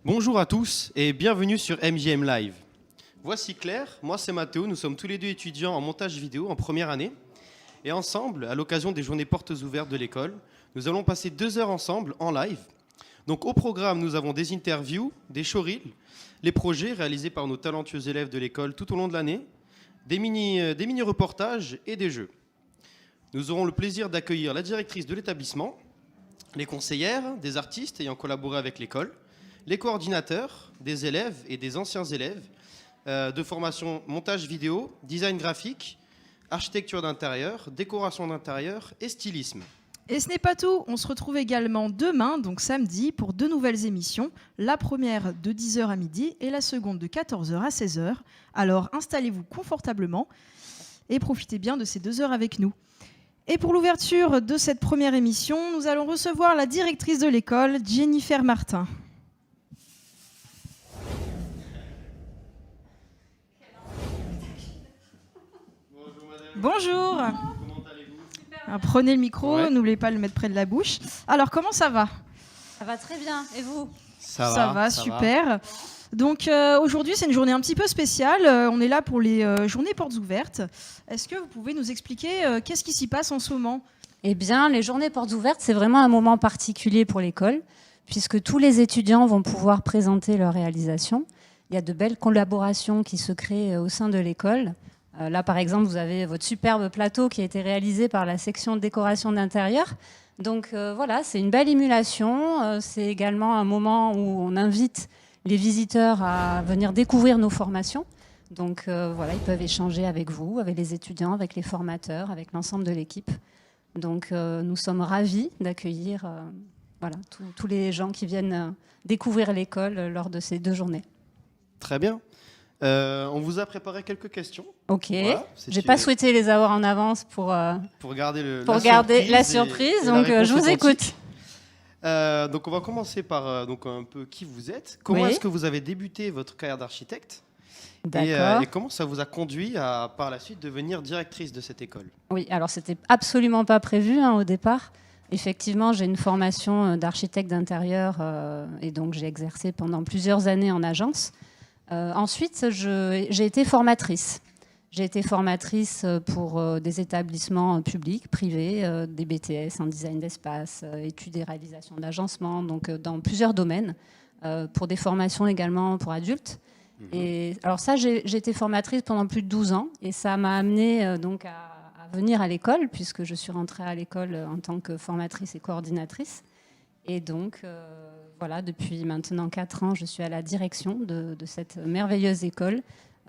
Bonjour à tous et bienvenue sur MJM Live. Voici Claire, moi c'est Mathéo, nous sommes tous les deux étudiants en montage vidéo en première année. Et ensemble, à l'occasion des journées portes ouvertes de l'école, nous allons passer 2 heures ensemble en live. Donc au programme, nous avons des interviews, des showreels, les projets réalisés par nos talentueux élèves de l'école tout au long de l'année, des mini-reportages et des jeux. Nous aurons le plaisir d'accueillir la directrice de l'établissement, les conseillères, des artistes ayant collaboré avec l'école, les coordinateurs, des élèves et des anciens élèves de formation montage vidéo, design graphique, architecture d'intérieur, décoration d'intérieur et stylisme. Et ce n'est pas tout, on se retrouve également demain, donc samedi, pour 2 nouvelles émissions. La première de 10h à midi et la seconde de 14h à 16h. Alors installez-vous confortablement et profitez bien de ces 2 heures avec nous. Et pour l'ouverture de cette première émission, nous allons recevoir la directrice de l'école, Jennifer Martin. Bonjour. Comment allez-vous ? Alors, prenez le micro, Ouais. n'oubliez pas de le mettre près de la bouche. Alors, comment ça va ? Ça va très bien. Et vous ? Ça va, super. Donc aujourd'hui, c'est une journée un petit peu spéciale. On est là pour les journées portes ouvertes. Est-ce que vous pouvez nous expliquer qu'est-ce qui s'y passe en ce moment ? Eh bien, les journées portes ouvertes, c'est vraiment un moment particulier pour l'école, puisque tous les étudiants vont pouvoir présenter leurs réalisations. Il y a de belles collaborations qui se créent au sein de l'école. Là, par exemple, vous avez votre superbe plateau qui a été réalisé par la section de décoration d'intérieur. Donc voilà, c'est une belle émulation. C'est également un moment où on invite les visiteurs à venir découvrir nos formations. Donc voilà, ils peuvent échanger avec vous, avec les étudiants, avec les formateurs, avec l'ensemble de l'équipe. Donc nous sommes ravis d'accueillir voilà, tous les gens qui viennent découvrir l'école lors de ces 2 journées. Très bien. On vous a préparé quelques questions. Ok, Voilà, j'ai pas souhaité les avoir en avance pour garder la surprise, et donc la réponse je vous authentique. écoute. Donc on va commencer par donc un peu qui vous êtes. Comment Oui. est-ce que vous avez débuté votre carrière d'architecte ? D'accord. Et comment ça vous a conduit à par la suite devenir directrice de cette école ? Oui, alors c'était absolument pas prévu au départ. Effectivement, j'ai une formation d'architecte d'intérieur et donc j'ai exercé pendant plusieurs années en agence. Ensuite, j'ai été formatrice. J'ai été formatrice pour des établissements publics, privés, des BTS en design d'espace, études et réalisations d'agencement, donc dans plusieurs domaines, pour des formations également pour adultes. Et alors ça, j'ai été formatrice pendant plus de 12 ans et ça m'a amenée donc à venir à l'école, puisque je suis rentrée à l'école en tant que formatrice et coordinatrice. Et donc, voilà, depuis maintenant 4 ans, je suis à la direction de cette merveilleuse école.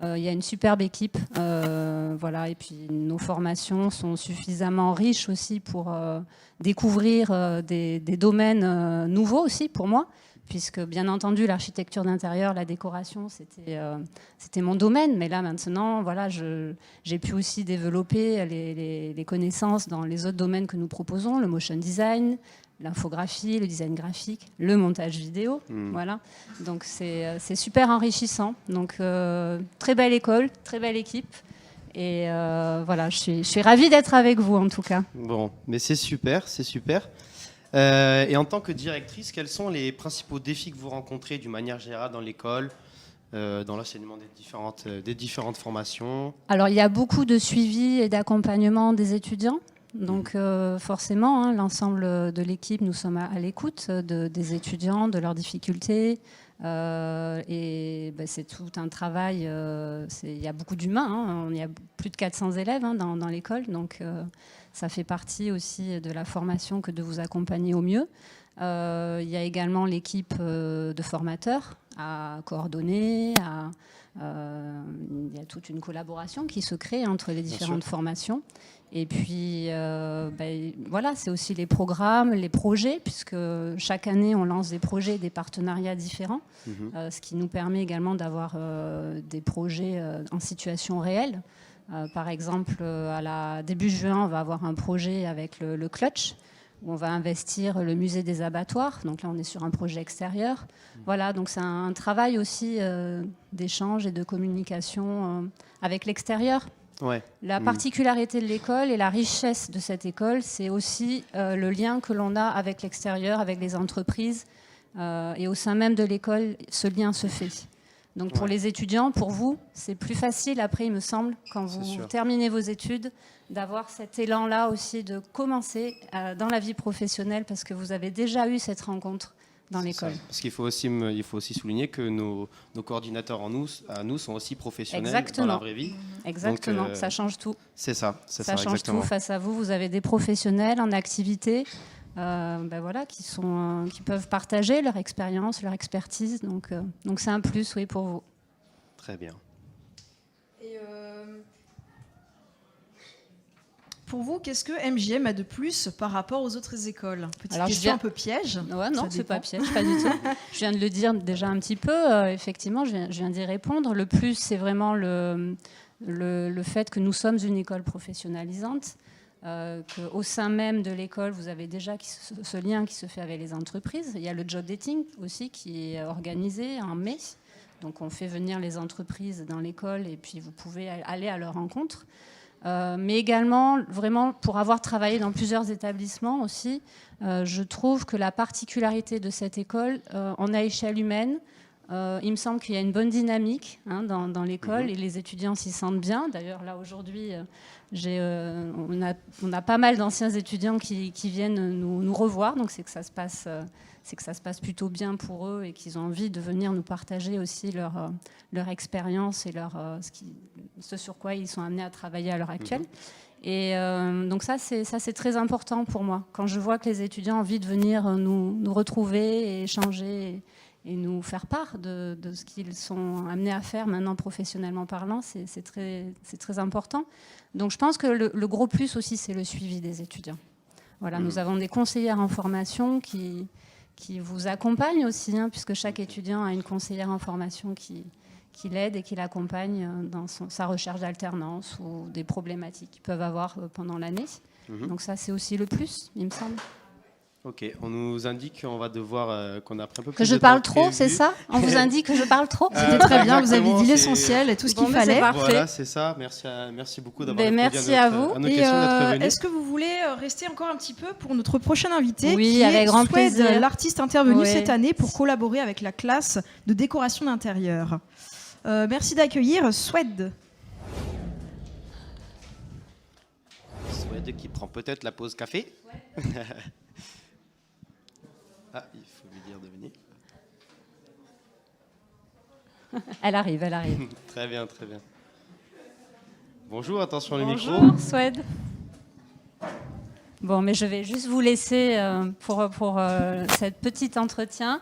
Il y a une superbe équipe, voilà, et puis nos formations sont suffisamment riches aussi pour découvrir des domaines nouveaux aussi pour moi, puisque bien entendu l'architecture d'intérieur, la décoration, c'était mon domaine, mais là maintenant, voilà, j'ai pu aussi développer les connaissances dans les autres domaines que nous proposons, le motion design, l'infographie, le design graphique, le montage vidéo, voilà. Donc c'est super enrichissant. Donc très belle école, très belle équipe, et voilà, je suis ravie d'être avec vous en tout cas. Bon, mais c'est super, c'est super. Et en tant que directrice, quels sont les principaux défis que vous rencontrez d'une manière générale dans l'école, dans l'enseignement des différentes formations ? Alors il y a beaucoup de suivi et d'accompagnement des étudiants. Donc forcément, l'ensemble de l'équipe, nous sommes à l'écoute des étudiants, de leurs difficultés. Et c'est tout un travail. Il y a beaucoup d'humains. Il y a plus de 400 élèves dans l'école. Donc ça fait partie aussi de la formation que de vous accompagner au mieux. Il y a également l'équipe de formateurs à coordonner. Il y a toute une collaboration qui se crée entre les différentes formations. Et puis, voilà, c'est aussi les programmes, les projets, puisque chaque année, on lance des projets, des partenariats différents, ce qui nous permet également d'avoir des projets en situation réelle. Par exemple, début juin, on va avoir un projet avec le Clutch, où on va investir le musée des abattoirs. Donc là, on est sur un projet extérieur. Voilà, donc c'est un travail aussi d'échange et de communication avec l'extérieur. Ouais. La particularité de l'école et la richesse de cette école, c'est aussi le lien que l'on a avec l'extérieur, avec les entreprises, Et au sein même de l'école, ce lien se fait. Donc pour les étudiants, pour vous, c'est plus facile après, il me semble, quand vous terminez vos études, d'avoir cet élan-là aussi de commencer dans la vie professionnelle parce que vous avez déjà eu cette rencontre dans l'école. Parce qu'il faut aussi souligner que nos coordinateurs à nous sont aussi professionnels dans la vraie vie. Exactement, donc, ça change tout. C'est ça, ça change exactement. Tout face à vous. Vous avez des professionnels en activité voilà, qui peuvent partager leur expérience, leur expertise. Donc c'est un plus, oui, pour vous. Très bien. Et pour vous, qu'est-ce que MJM a de plus par rapport aux autres écoles? Petite question un peu piège. Ouais, non, c'est pas piège, pas du tout. Je viens de le dire déjà un petit peu. Effectivement, je viens d'y répondre. Le plus, c'est vraiment le fait que nous sommes une école professionnalisante. Qu'au sein même de l'école, vous avez déjà ce lien qui se fait avec les entreprises. Il y a le job dating aussi qui est organisé en mai. Donc on fait venir les entreprises dans l'école et puis vous pouvez aller à leur rencontre. Mais également, vraiment, pour avoir travaillé dans plusieurs établissements aussi, je trouve que la particularité de cette école, on est à échelle humaine. Il me semble qu'il y a une bonne dynamique dans l'école et les étudiants s'y sentent bien. D'ailleurs, là, aujourd'hui, on a pas mal d'anciens étudiants qui viennent nous revoir. Donc, c'est que ça se passe plutôt bien pour eux et qu'ils ont envie de venir nous partager aussi leur expérience et ce sur quoi ils sont amenés à travailler à l'heure actuelle. Et donc ça, c'est très important pour moi. Quand je vois que les étudiants ont envie de venir nous retrouver et échanger et nous faire part de ce qu'ils sont amenés à faire maintenant professionnellement parlant, c'est très important. Donc je pense que le gros plus aussi, c'est le suivi des étudiants. Voilà, nous avons des conseillères en formation qui vous accompagnent aussi, puisque chaque étudiant a une conseillère en formation qui l'aide et qui l'accompagne dans sa recherche d'alternance ou des problématiques qu'ils peuvent avoir pendant l'année. Donc ça, c'est aussi le plus, il me semble. Ok, on nous indique qu'on va devoir qu'on a pris un peu plus que je parle trop, c'est ça? On vous indique que je parle trop? C'était très bien, vous avez dit l'essentiel et tout ce qu'il fallait. Voilà, c'est ça. Merci beaucoup d'avoir répondu à nos questions. Est-ce que vous voulez rester encore un petit peu pour notre prochain invité, oui, qui avec est grand plaisir. L'artiste intervenu cette année pour collaborer avec la classe de décoration d'intérieur. Merci d'accueillir Swed. Swed qui prend peut-être la pause café. Ouais. Ah, il faut lui dire de venir. Elle arrive. Très bien. Bonjour, attention le micro. Bonjour, Swed. Bon, mais je vais juste vous laisser pour cette petite entretien.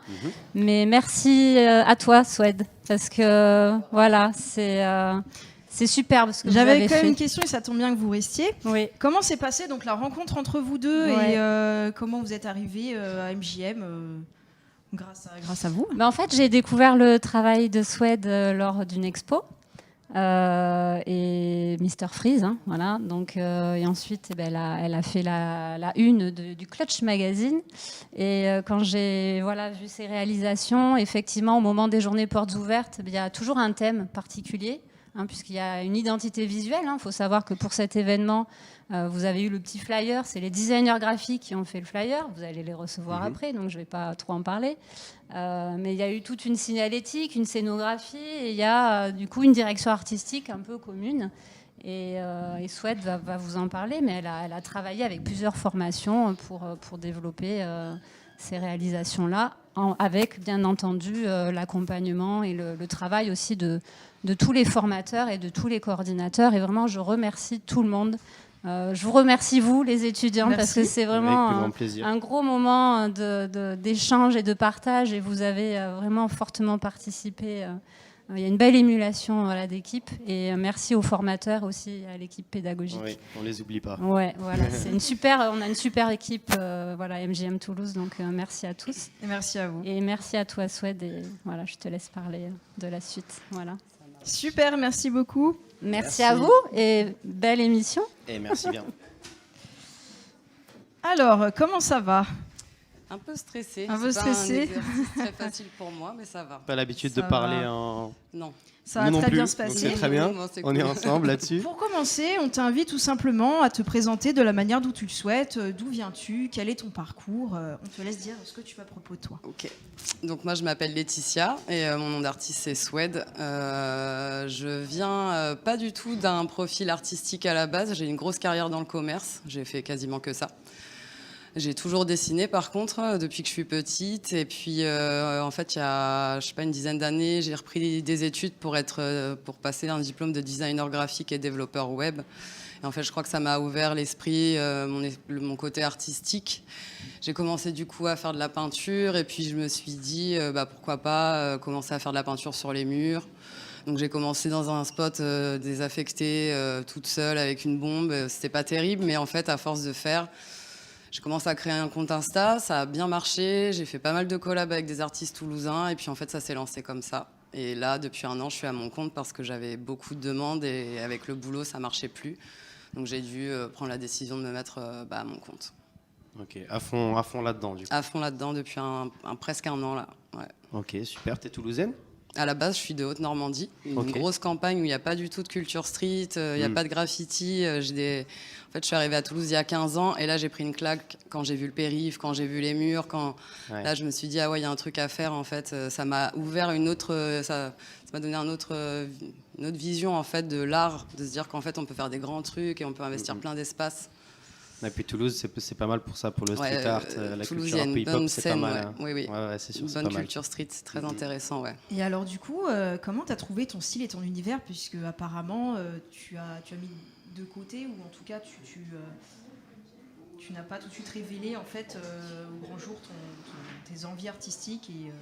Mais merci à toi, Swed, parce que voilà, c'est superbe ce que vous avez fait. J'avais quand même une question et ça tombe bien que vous restiez. Oui. Comment s'est passée donc la rencontre entre vous deux et comment vous êtes arrivés à MJM grâce à vous? En fait, j'ai découvert le travail de Swed lors d'une expo et Mr Freeze, voilà. Donc et ensuite, elle a fait la une du Clutch Magazine. Et quand j'ai vu ses réalisations, effectivement, au moment des journées portes ouvertes, il y a toujours un thème particulier. Puisqu'il y a une identité visuelle. Il faut savoir que pour cet événement, vous avez eu le petit flyer. C'est les designers graphiques qui ont fait le flyer. Vous allez les recevoir après, donc je ne vais pas trop en parler. Mais il y a eu toute une signalétique, une scénographie, et il y a du coup une direction artistique un peu commune. Et Swed va vous en parler, mais elle a travaillé avec plusieurs formations pour développer ces réalisations-là, avec bien entendu l'accompagnement et le travail aussi de tous les formateurs et de tous les coordinateurs. Et vraiment, je remercie tout le monde. Je vous remercie, vous, les étudiants. Merci. Parce que c'est vraiment un gros moment d'échange et de partage. Et vous avez vraiment fortement participé. Il y a une belle émulation d'équipe. Et merci aux formateurs aussi, à l'équipe pédagogique. Oui, on ne les oublie pas. Ouais, voilà, on a une super équipe, MJM Toulouse. Donc merci à tous. Et merci à vous. Et merci à toi, Swed. Et voilà, je te laisse parler de la suite. Voilà. Super, merci beaucoup. Merci à vous et belle émission. Et merci bien. Alors, comment ça va? Un peu stressée. Un peu C'est stressée. pas un exercice très facile pour moi, mais ça va. Pas l'habitude Ça de parler va. en... Non. Ça va Nous non très bien plus, se donc passer. c'est très bien. Bon, c'est On est cool. ensemble là-dessus. Pour commencer, on t'invite tout simplement à te présenter de la manière dont tu le souhaites. D'où viens-tu? Quel est ton parcours? On te laisse dire ce que tu veux à propos de toi. Ok. Donc moi je m'appelle Laetitia et mon nom d'artiste c'est Swed. Je viens pas du tout d'un profil artistique à la base. J'ai une grosse carrière dans le commerce. J'ai fait quasiment que ça. J'ai toujours dessiné par contre depuis que je suis petite et puis en fait il y a je sais pas une dizaine d'années j'ai repris des études pour passer un diplôme de designer graphique et développeur web. Et en fait je crois que ça m'a ouvert l'esprit, mon côté artistique. J'ai commencé du coup à faire de la peinture et puis je me suis dit pourquoi pas commencer à faire de la peinture sur les murs. Donc j'ai commencé dans un spot désaffecté toute seule avec une bombe. C'était pas terrible mais en fait à force de faire j'ai commencé à créer un compte Insta, ça a bien marché, j'ai fait pas mal de collabs avec des artistes toulousains et puis en fait ça s'est lancé comme ça. Et là depuis un an je suis à mon compte parce que j'avais beaucoup de demandes et avec le boulot ça marchait plus. Donc j'ai dû prendre la décision de me mettre à mon compte. Ok, à fond là-dedans du coup. À fond là-dedans depuis presque un an là. Ouais. Ok, super. T'es toulousaine? À la base, je suis de Haute-Normandie, une grosse campagne où il n'y a pas du tout de culture street, il n'y a pas de graffiti. En fait, je suis arrivée à Toulouse il y a 15 ans et là, j'ai pris une claque quand j'ai vu le périph', quand j'ai vu les murs. Là, je me suis dit, ah ouais, il y a un truc à faire. En fait, ça m'a ouvert ça m'a donné une autre vision en fait, de l'art, de se dire qu'en fait, on peut faire des grands trucs et on peut investir plein d'espaces. Et puis Toulouse, c'est pas mal pour ça, pour le street art, la Toulouse, culture il y a une hip-hop, bonne c'est pas scène, mal. ouais. Hein. Oui. Ouais, c'est sûr, Une c'est bonne pas mal. culture street, c'est très intéressant, ouais. Et alors du coup, comment tu as trouvé ton style et ton univers, puisque apparemment tu as mis de côté, ou en tout cas tu n'as pas tout de suite révélé en fait au grand jour tes envies artistiques et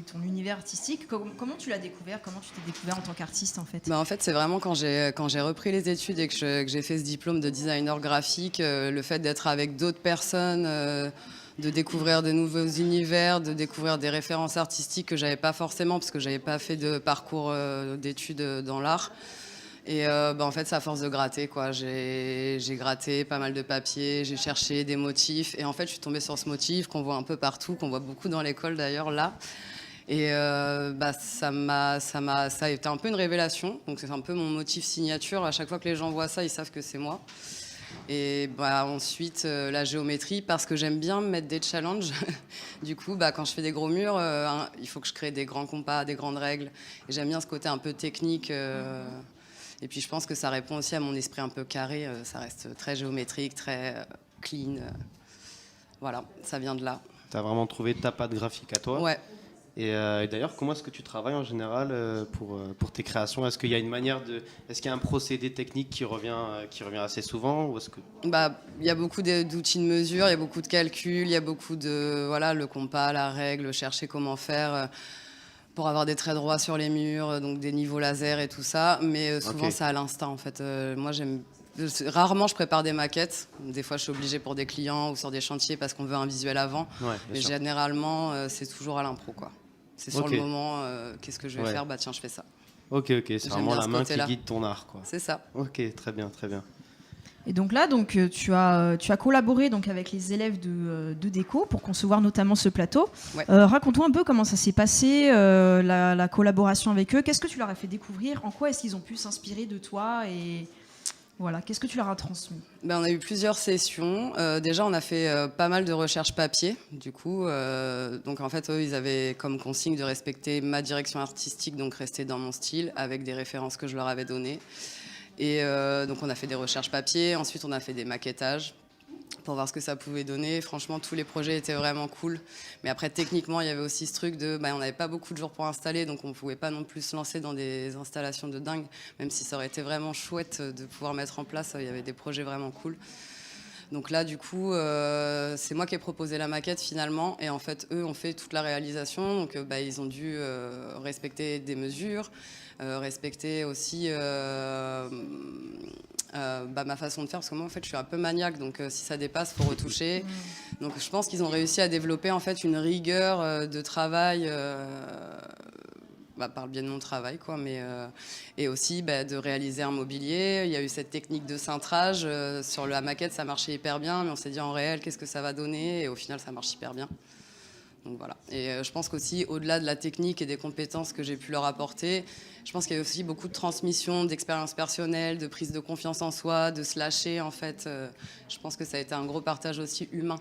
ton univers artistique. Comment tu l'as découvert? Comment tu t'es découvert en tant qu'artiste en fait? En fait, c'est vraiment quand j'ai repris les études et que j'ai fait ce diplôme de designer graphique, le fait d'être avec d'autres personnes, de découvrir de nouveaux univers, de découvrir des références artistiques que j'avais pas forcément parce que j'avais pas fait de parcours d'études dans l'art. Et en fait, c'est à force de gratter, quoi. J'ai gratté pas mal de papiers, j'ai cherché des motifs et en fait, je suis tombée sur ce motif qu'on voit un peu partout, qu'on voit beaucoup dans l'école d'ailleurs là. Et ça a été un peu une révélation. Donc c'est un peu mon motif signature. À chaque fois que les gens voient ça, ils savent que c'est moi. Et ensuite, la géométrie, parce que j'aime bien me mettre des challenges. Du coup, quand je fais des gros murs, il faut que je crée des grands compas, des grandes règles. Et j'aime bien ce côté un peu technique. Et puis je pense que ça répond aussi à mon esprit un peu carré. Ça reste très géométrique, très clean. Voilà, ça vient de là. Tu as vraiment trouvé ta patte graphique à toi? Ouais. Et d'ailleurs, comment est-ce que tu travailles en général pour tes créations? Est-ce qu'il y a une est-ce qu'il y a un procédé technique qui revient assez souvent, ou est-ce que... Il y a beaucoup d'outils de mesure, il y a beaucoup de calculs, il y a beaucoup de le compas, la règle, chercher comment faire pour avoir des traits droits sur les murs, donc des niveaux laser et tout ça. Mais souvent c'est à l'instinct en fait. Moi rarement je prépare des maquettes. Des fois je suis obligée pour des clients ou sur des chantiers parce qu'on veut un visuel avant. Ouais, mais généralement c'est toujours à l'impro quoi. C'est sur le moment, qu'est-ce que je vais faire? Tiens, je fais ça. Ok, c'est vraiment la main qui guide ton art, quoi. C'est ça. Ok, très bien, très bien. Et donc là, tu as collaboré donc avec les élèves de déco pour concevoir notamment ce plateau. Ouais. Raconte-nous un peu comment ça s'est passé, la collaboration avec eux. Qu'est-ce que tu leur as fait découvrir? En quoi est-ce qu'ils ont pu s'inspirer de toi? Et voilà, qu'est-ce que tu leur as transmis? On a eu plusieurs sessions. Déjà, on a fait pas mal de recherches papier. Du coup, donc en fait, eux, ils avaient comme consigne de respecter ma direction artistique, donc rester dans mon style avec des références que je leur avais données. Et donc, on a fait des recherches papier. Ensuite, on a fait des maquettages pour voir ce que ça pouvait donner. Franchement, tous les projets étaient vraiment cool. Mais après, techniquement, il y avait aussi ce truc de... on n'avait pas beaucoup de jours pour installer, donc on ne pouvait pas non plus se lancer dans des installations de dingue, même si ça aurait été vraiment chouette de pouvoir mettre en place. Il y avait des projets vraiment cool. Donc là, du coup, c'est moi qui ai proposé la maquette finalement. Et en fait, eux ont fait toute la réalisation. Donc, ils ont dû respecter des mesures, respecter aussi... ma façon de faire, parce que moi en fait je suis un peu maniaque, donc si ça dépasse faut retoucher. Donc je pense qu'ils ont réussi à développer en fait une rigueur de travail par le biais de mon travail, quoi, et aussi de réaliser un mobilier. Il y a eu cette technique de cintrage. Sur la maquette, ça marchait hyper bien, mais on s'est dit en réel, qu'est-ce que ça va donner? Et au final, ça marche hyper bien. Donc voilà. Et je pense qu'aussi, au-delà de la technique et des compétences que j'ai pu leur apporter, je pense qu'il y a aussi beaucoup de transmission, d'expérience personnelle, de prise de confiance en soi, de se lâcher, en fait. Je pense que ça a été un gros partage aussi humain,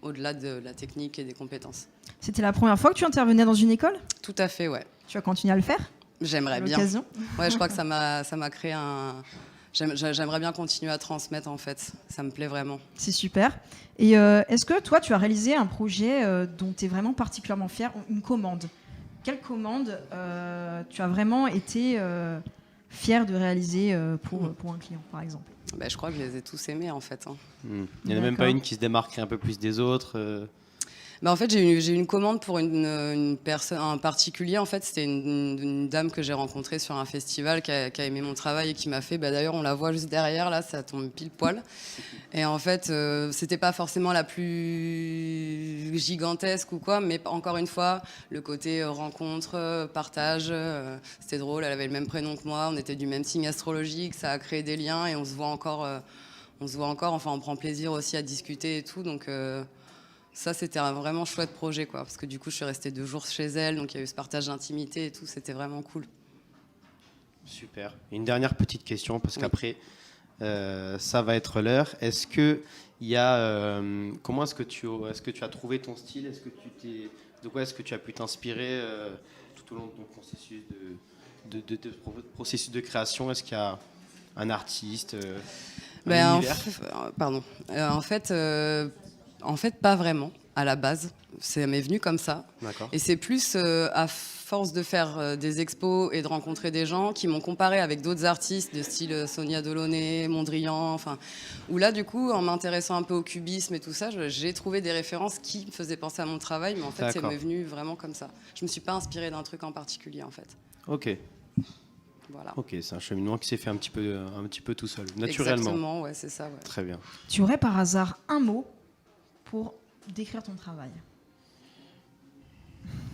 au-delà de la technique et des compétences. C'était la première fois que tu intervenais dans une école? Tout à fait, ouais. Tu vas continuer à le faire? J'aimerais bien. L'occasion. Ouais, je crois que ça m'a créé un... J'aimerais bien continuer à transmettre, en fait. Ça me plaît vraiment. C'est super. Et est-ce que toi, tu as réalisé un projet dont tu es vraiment particulièrement fier, une commande? Quelle commande tu as vraiment été fier de réaliser pour un client, par exemple? Je crois que je les ai tous aimés, en fait. Il n'y en a même pas une qui se démarquerait un peu plus des autres En fait, j'ai eu une commande pour une personne en particulier. En fait, c'était une dame que j'ai rencontrée sur un festival qui a aimé mon travail et qui m'a fait. D'ailleurs, on la voit juste derrière, là, ça tombe pile poil. Et en fait, c'était pas forcément la plus gigantesque ou quoi, mais encore une fois, le côté rencontre, partage, c'était drôle. Elle avait le même prénom que moi, on était du même signe astrologique, ça a créé des liens et on se voit encore. Enfin, on prend plaisir aussi à discuter et tout, donc. Ça, c'était un vraiment chouette projet, quoi, parce que du coup, je suis restée 2 jours chez elle, donc il y a eu ce partage d'intimité et tout, c'était vraiment cool. Super. Une dernière petite question, parce qu'après, ça va être l'heure. Est-ce que il y a, comment est-ce que tu as trouvé ton style? De quoi est-ce que tu as pu t'inspirer tout au long de ton processus de création? Est-ce qu'il y a un artiste, un univers? En fait, pas vraiment, à la base. Ça m'est venu comme ça. D'accord. Et c'est plus à force de faire des expos et de rencontrer des gens qui m'ont comparé avec d'autres artistes de style Sonia Delaunay, Mondrian, enfin, où là, du coup, en m'intéressant un peu au cubisme et tout ça, j'ai trouvé des références qui me faisaient penser à mon travail, mais en fait, ça m'est venu vraiment comme ça. Je me suis pas inspirée d'un truc en particulier, en fait. Ok. Voilà. Ok, c'est un cheminement qui s'est fait un petit peu tout seul, naturellement. Exactement, ouais, c'est ça. Ouais. Très bien. Tu aurais par hasard un mot pour décrire ton travail?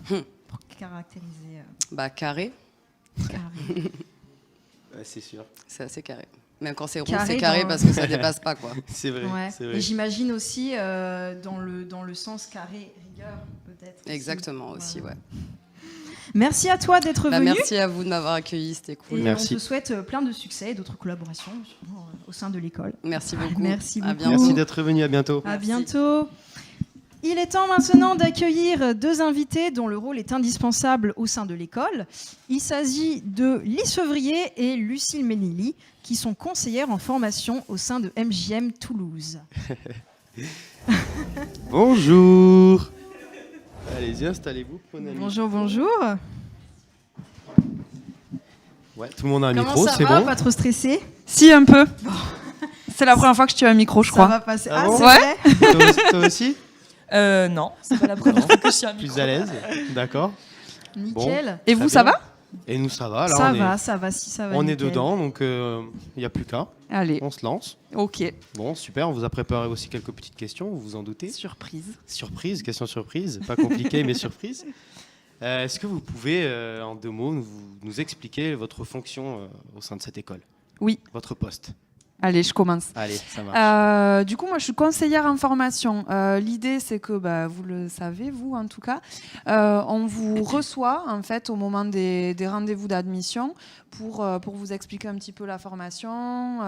Pour caractériser... Carré. Carré. Ouais, c'est sûr. C'est assez carré. Même quand c'est rond, Carré c'est carré dans... parce que ça dépasse pas, quoi. C'est vrai, Ouais. c'est vrai. Et j'imagine aussi dans le sens carré, rigueur, peut-être. Exactement aussi, ouais. Merci à toi d'être venu. Merci à vous de m'avoir accueilli, c'était cool. Et merci. on te souhaite plein de succès et d'autres collaborations au sein de l'école. Merci beaucoup. Merci beaucoup. À bientôt. Merci d'être venu, à bientôt. À bientôt. Il est temps maintenant d'accueillir 2 invités dont le rôle est indispensable au sein de l'école. Il s'agit de Lise Fevrier et Lucille Ménili, qui sont conseillères en formation au sein de MJM Toulouse. Bonjour. Allez-y, installez-vous. Mon ami. Bonjour, bonjour. Ouais, tout le monde a un Comment micro, ça c'est va? bon. Pas trop stressé? Si, un peu. C'est la première fois que je tue un micro, je Ça crois. va passer. Ah Ah, bon? c'est Ouais. vrai? Toi aussi Non, c'est pas la première fois que je tue un micro. Plus à l'aise, d'accord. Nickel. Et Très vous, ça bien. va? Et nous, ça va. Là, Ça va, si ça va. on est nickel. dedans, donc il n'y a plus qu'à. Allez, On se lance. ok. Bon, super. On vous a préparé aussi quelques petites questions, vous vous en doutez. Surprise. Surprise, question surprise. Pas compliqué, mais surprise. Est-ce que vous pouvez, en 2 mots, nous expliquer votre fonction au sein de cette école? Oui. Votre poste. Allez, je commence. Allez, ça marche. Du coup, moi, je suis conseillère en formation. L'idée, c'est que, vous le savez, vous, en tout cas, on vous reçoit, en fait, au moment des rendez-vous d'admission pour vous expliquer un petit peu la formation,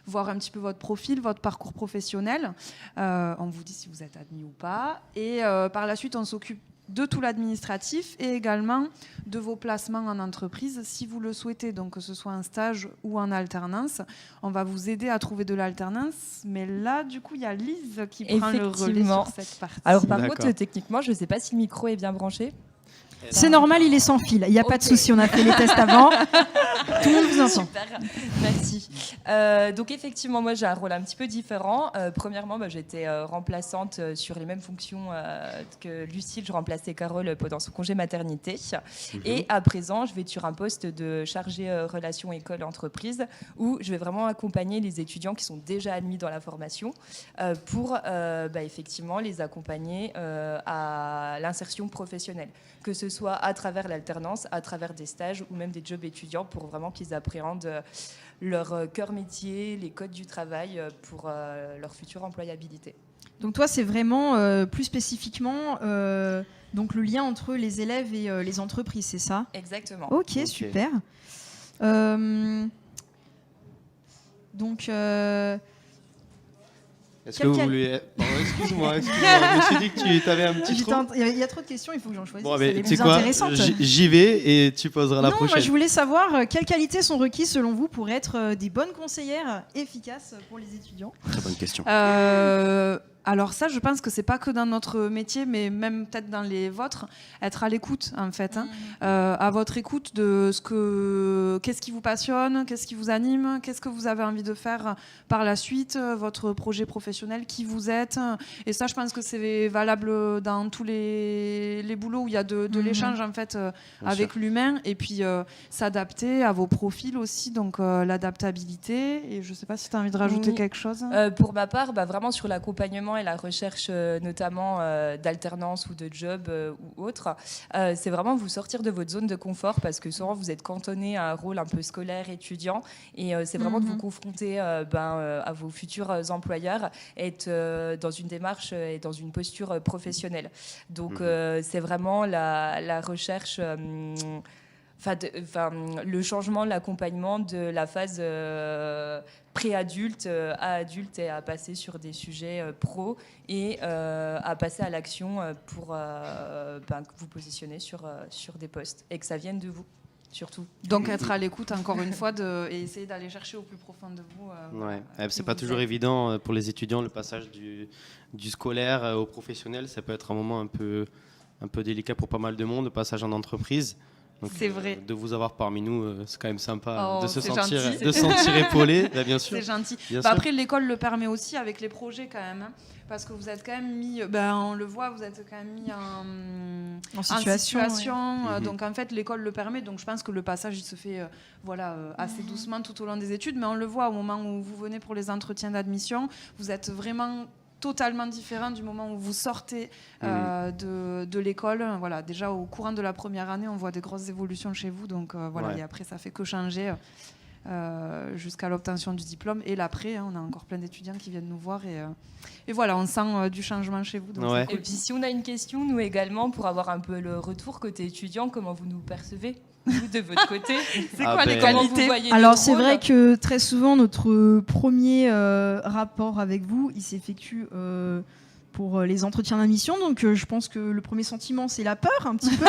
voir un petit peu votre profil, votre parcours professionnel. On vous dit si vous êtes admis ou pas. Et par la suite, on s'occupe de tout l'administratif et également de vos placements en entreprise si vous le souhaitez, donc que ce soit un stage ou en alternance. On va vous aider à trouver de l'alternance, mais là, du coup, il y a Lise qui prend le relais sur cette partie. Alors par D'accord. contre, techniquement, je ne sais pas si le micro est bien branché. C'est normal, il est sans fil. Il n'y a pas de Ok. souci, on a fait les tests avant. Tout le monde vous entend. Super, merci. Donc effectivement, moi j'ai un rôle un petit peu différent. Premièrement, j'étais remplaçante sur les mêmes fonctions que Lucille. Je remplaçais Carole pendant son congé maternité. Et à présent, je vais sur un poste de chargée relations école-entreprise où je vais vraiment accompagner les étudiants qui sont déjà admis dans la formation pour effectivement les accompagner à l'insertion professionnelle. Que ce soit à travers l'alternance, à travers des stages ou même des jobs étudiants pour vraiment qu'ils appréhendent leur cœur métier, les codes du travail pour leur future employabilité. Donc toi, c'est vraiment plus spécifiquement donc le lien entre les élèves et les entreprises, c'est ça ? Exactement. Ok, super. Donc, Est-ce que vous voulez... Pardon, excuse-moi, je me suis dit que tu avais un petit trou. Il y a trop de questions, il faut que j'en choisisse. Bon, les mais tu plus sais quoi, intéressantes. j'y vais et tu poseras la Non, prochaine. moi je voulais savoir quelles qualités sont requises selon vous pour être des bonnes conseillères efficaces pour les étudiants. Très bonne question. Alors ça, je pense que c'est pas que dans notre métier, mais même peut-être dans les vôtres, être à l'écoute en fait, à votre écoute de qu'est-ce qui vous passionne, qu'est-ce qui vous anime, qu'est-ce que vous avez envie de faire par la suite, votre projet professionnel, qui vous êtes. Et ça, je pense que c'est valable dans tous les boulots où il y a de l'échange en fait avec l'humain, et puis s'adapter à vos profils aussi, donc l'adaptabilité. Et je sais pas si tu as envie de rajouter quelque chose. Pour ma part, vraiment sur l'accompagnement et la recherche notamment d'alternance ou de job ou autre, c'est vraiment vous sortir de votre zone de confort, parce que souvent vous êtes cantonné à un rôle un peu scolaire, étudiant, et c'est vraiment de vous confronter à vos futurs employeurs, être dans une démarche et dans une posture professionnelle. Donc c'est vraiment la recherche... le changement, l'accompagnement de la phase pré-adulte à adulte, et à passer sur des sujets pro, et à passer à l'action pour vous positionner sur des postes, et que ça vienne de vous, surtout. Donc être à l'écoute, encore une fois, et essayer d'aller chercher au plus profond de vous. Ouais. C'est pas toujours évident pour les étudiants, le passage du scolaire au professionnel. Ça peut être un moment un peu délicat pour pas mal de monde, le passage en entreprise. Donc, c'est vrai. De vous avoir parmi nous, c'est quand même sympa de se gentil. sentir épaulé, là, bien sûr. C'est gentil. Bien sûr. Après, l'école le permet aussi avec les projets quand même, parce que vous êtes quand même mis, on le voit, vous êtes quand même mis en situation. Ouais. Donc en fait, l'école le permet. Donc je pense que le passage il se fait assez doucement tout au long des études, mais on le voit au moment où vous venez pour les entretiens d'admission, vous êtes vraiment totalement différent du moment où vous sortez de l'école. Voilà, déjà au courant de la première année, on voit des grosses évolutions chez vous. Donc et après, ça fait que changer jusqu'à l'obtention du diplôme. Et l'après, on a encore plein d'étudiants qui viennent nous voir. Et voilà, on sent du changement chez vous. Donc Et puis si on a une question, nous également, pour avoir un peu le retour côté étudiant, comment vous nous percevez vous, de votre côté? C'est quoi les comment qualités vous voyez Alors notre c'est rôle vrai que très souvent notre premier rapport avec vous, il s'effectue pour les entretiens d'admission. Donc je pense que le premier sentiment, c'est la peur un petit peu.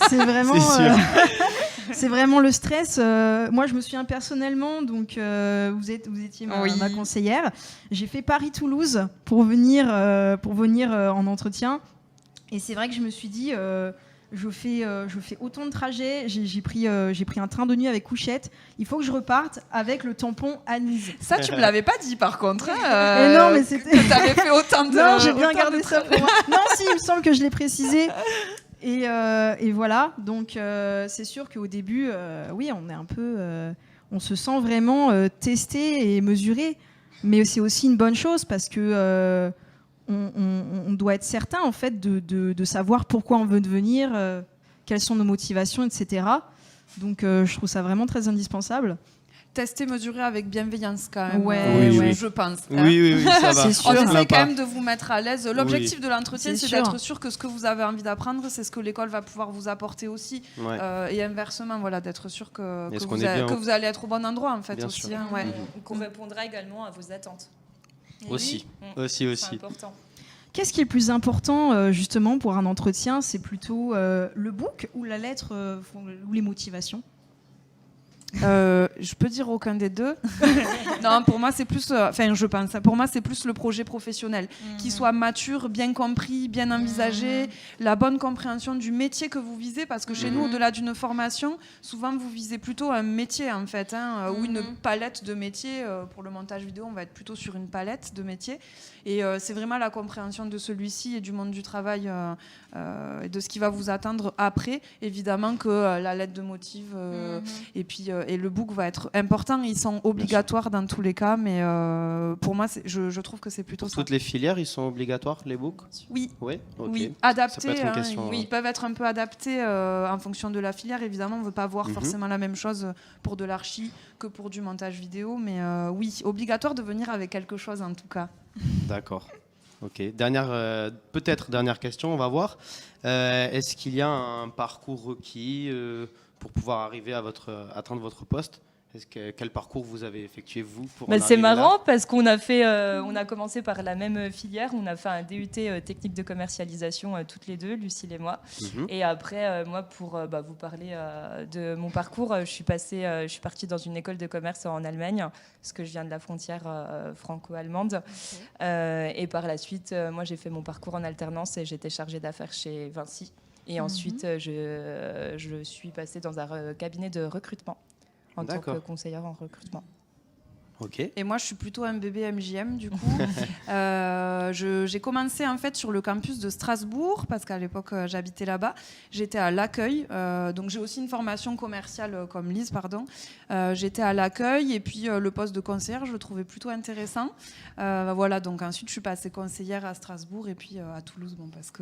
C'est vraiment, c'est vraiment le stress. Moi, je me souviens personnellement, donc vous étiez ma conseillère. J'ai fait Paris-Toulouse pour venir en entretien. Et c'est vrai que je me suis dit... je fais autant de trajets, j'ai pris un train de nuit avec couchette, il faut que je reparte avec le tampon admise. Ça, tu me l'avais pas dit par contre. Non, mais c'était... que t'avais fait autant de... Non, j'ai bien gardé ça pour moi. Non, si, il me semble que je l'ai précisé. Et voilà, donc c'est sûr qu'au début, oui, on est un peu... on se sent vraiment testé et mesuré, mais c'est aussi une bonne chose parce que... On doit être certain en fait de savoir pourquoi on veut devenir, quelles sont nos motivations, etc. Donc je trouve ça vraiment très indispensable. Tester, mesurer avec bienveillance quand même. Ouais. Je pense. Oui, ça va. C'est sûr. On Je essaie quand même de vous mettre à l'aise. L'objectif de l'entretien, C'est c'est sûr. d'être sûr que ce que vous avez envie d'apprendre, c'est ce que l'école va pouvoir vous apporter aussi. Ouais. Et inversement, voilà, d'être sûr que Est-ce que qu'on vous allez être au bon endroit en fait Bien aussi. sûr. qu'on répondra également à vos attentes. Aussi. C'est important. Qu'est-ce qui est le plus important justement pour un entretien? C'est plutôt le book ou la lettre ou les motivations? Je peux dire aucun des deux. Non, pour moi c'est plus, je pense, pour moi c'est plus le projet professionnel, qui soit mature, bien compris, bien envisagé, la bonne compréhension du métier que vous visez, parce que chez nous, au-delà d'une formation, souvent vous visez plutôt un métier en fait, ou une palette de métiers. Pour le montage vidéo, on va être plutôt sur une palette de métiers, et c'est vraiment la compréhension de celui-ci et du monde du travail et de ce qui va vous attendre après. Évidemment que la lettre de motive et puis et le book va être important. Ils sont obligatoires dans tous les cas, mais pour moi, je trouve que c'est plutôt Pour ça. toutes les filières, ils sont obligatoires, les books? Oui. Oui, ok. Oui, Ça adaptés. peut être une question, oui, ils peuvent être un peu adaptés en fonction de la filière. Évidemment, on ne veut pas voir forcément la même chose pour de l'archi que pour du montage vidéo, mais oui, obligatoire de venir avec quelque chose en tout cas. D'accord. Ok. Peut-être dernière question, on va voir. Est-ce qu'il y a un parcours requis pour pouvoir arriver à atteindre votre poste? Quel parcours vous avez effectué vous pour en C'est arriver là? marrant parce qu'on a commencé par la même filière. On a fait un DUT technique de commercialisation toutes les deux, Lucille et moi. Et après, moi, pour vous parler de mon parcours, je suis partie dans une école de commerce en Allemagne parce que je viens de la frontière franco-allemande. Et par la suite, moi, j'ai fait mon parcours en alternance et j'étais chargée d'affaires chez Vinci. Et ensuite, je suis passée dans un cabinet de recrutement en tant que conseillère en recrutement. Ok. Et moi, je suis plutôt un bébé MJM, du coup. J'ai commencé en fait sur le campus de Strasbourg, parce qu'à l'époque, j'habitais là-bas. J'étais à l'accueil. Donc, j'ai aussi une formation commerciale comme Lise, pardon. J'étais à l'accueil, et puis le poste de conseillère, je le trouvais plutôt intéressant. Voilà, donc ensuite, je suis passée conseillère à Strasbourg, et puis à Toulouse, parce que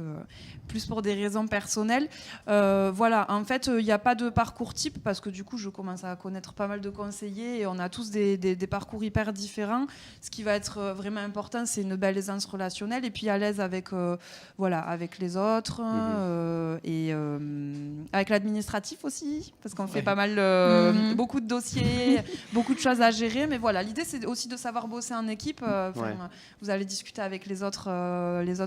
plus pour des raisons personnelles. Voilà, en fait, il n'y a pas de parcours type, parce que du coup, je commence à connaître pas mal de conseillers, et on a tous des parcours hyper différents. Ce qui va être vraiment important, c'est une belle aisance relationnelle et puis à l'aise avec, avec les autres et avec l'administratif aussi, parce qu'on fait pas mal, beaucoup de dossiers, beaucoup de choses à gérer. Mais voilà, l'idée, c'est aussi de savoir bosser en équipe. Vous allez discuter avec les autres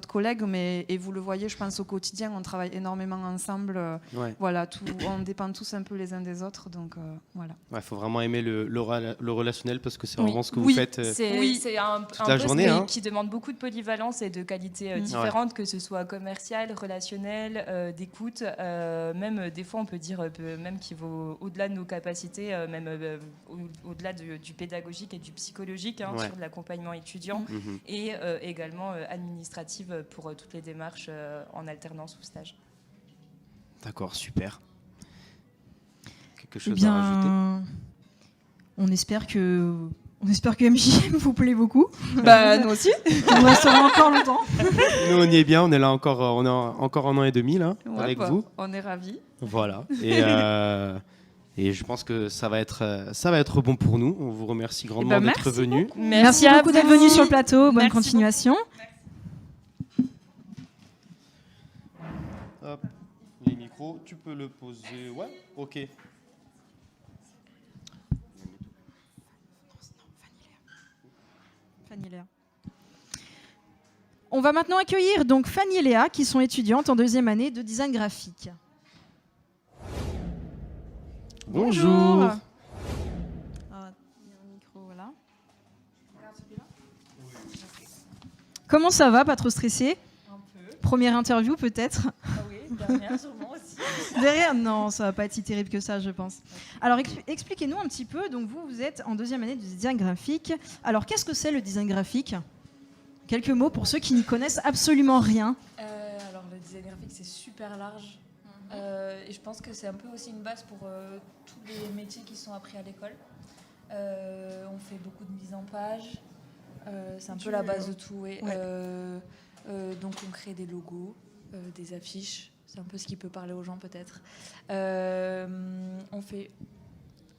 collègues, et vous le voyez, je pense, au quotidien, on travaille énormément ensemble. Voilà, on dépend tous un peu les uns des autres. Donc, voilà. Il faut vraiment aimer le relationnel, parce que c'est vraiment ce que vous faites c'est un toute la journée. Qui demande beaucoup de polyvalence et de qualités différentes, que ce soit commercial, relationnel, d'écoute. Même des fois, on peut dire même qu'il vaut au-delà de nos capacités, même au-delà du pédagogique et du psychologique, sur de l'accompagnement étudiant, et également administrative pour toutes les démarches en alternance ou stage. D'accord, super. Quelque chose à rajouter? On espère que MJM vous plaît beaucoup. Nous aussi. On restera encore longtemps. Nous, on y est bien. On est là encore, on a encore 1 an et demi là, avec vous. On est ravis. Voilà. Et je pense que ça va être bon pour nous. On vous remercie grandement d'être venus. Merci beaucoup d'être venus sur le plateau. Bonne continuation. Hop, les micros, tu peux le poser. Ouais, ok. Fanny et Léa. On va maintenant accueillir donc Fanny et Léa, qui sont étudiantes en 2e année de design graphique. Bonjour. Ah, il y a un micro, voilà. Comment ça va? Pas trop stressé? Un peu. Première interview peut-être? Ah oui, dernière sûrement aussi. Derrière, non, ça va pas être si terrible que ça, je pense. Alors, expliquez-nous un petit peu. Donc, vous êtes en 2e année de design graphique. Alors, qu'est-ce que c'est le design graphique? Quelques mots pour ceux qui n'y connaissent absolument rien. Alors, le design graphique, c'est super large. Et je pense que c'est un peu aussi une base pour tous les métiers qui sont appris à l'école. On fait beaucoup de mise en page. C'est un peu la base de tout. Donc, on crée des logos, des affiches. C'est un peu ce qui peut parler aux gens peut-être. On fait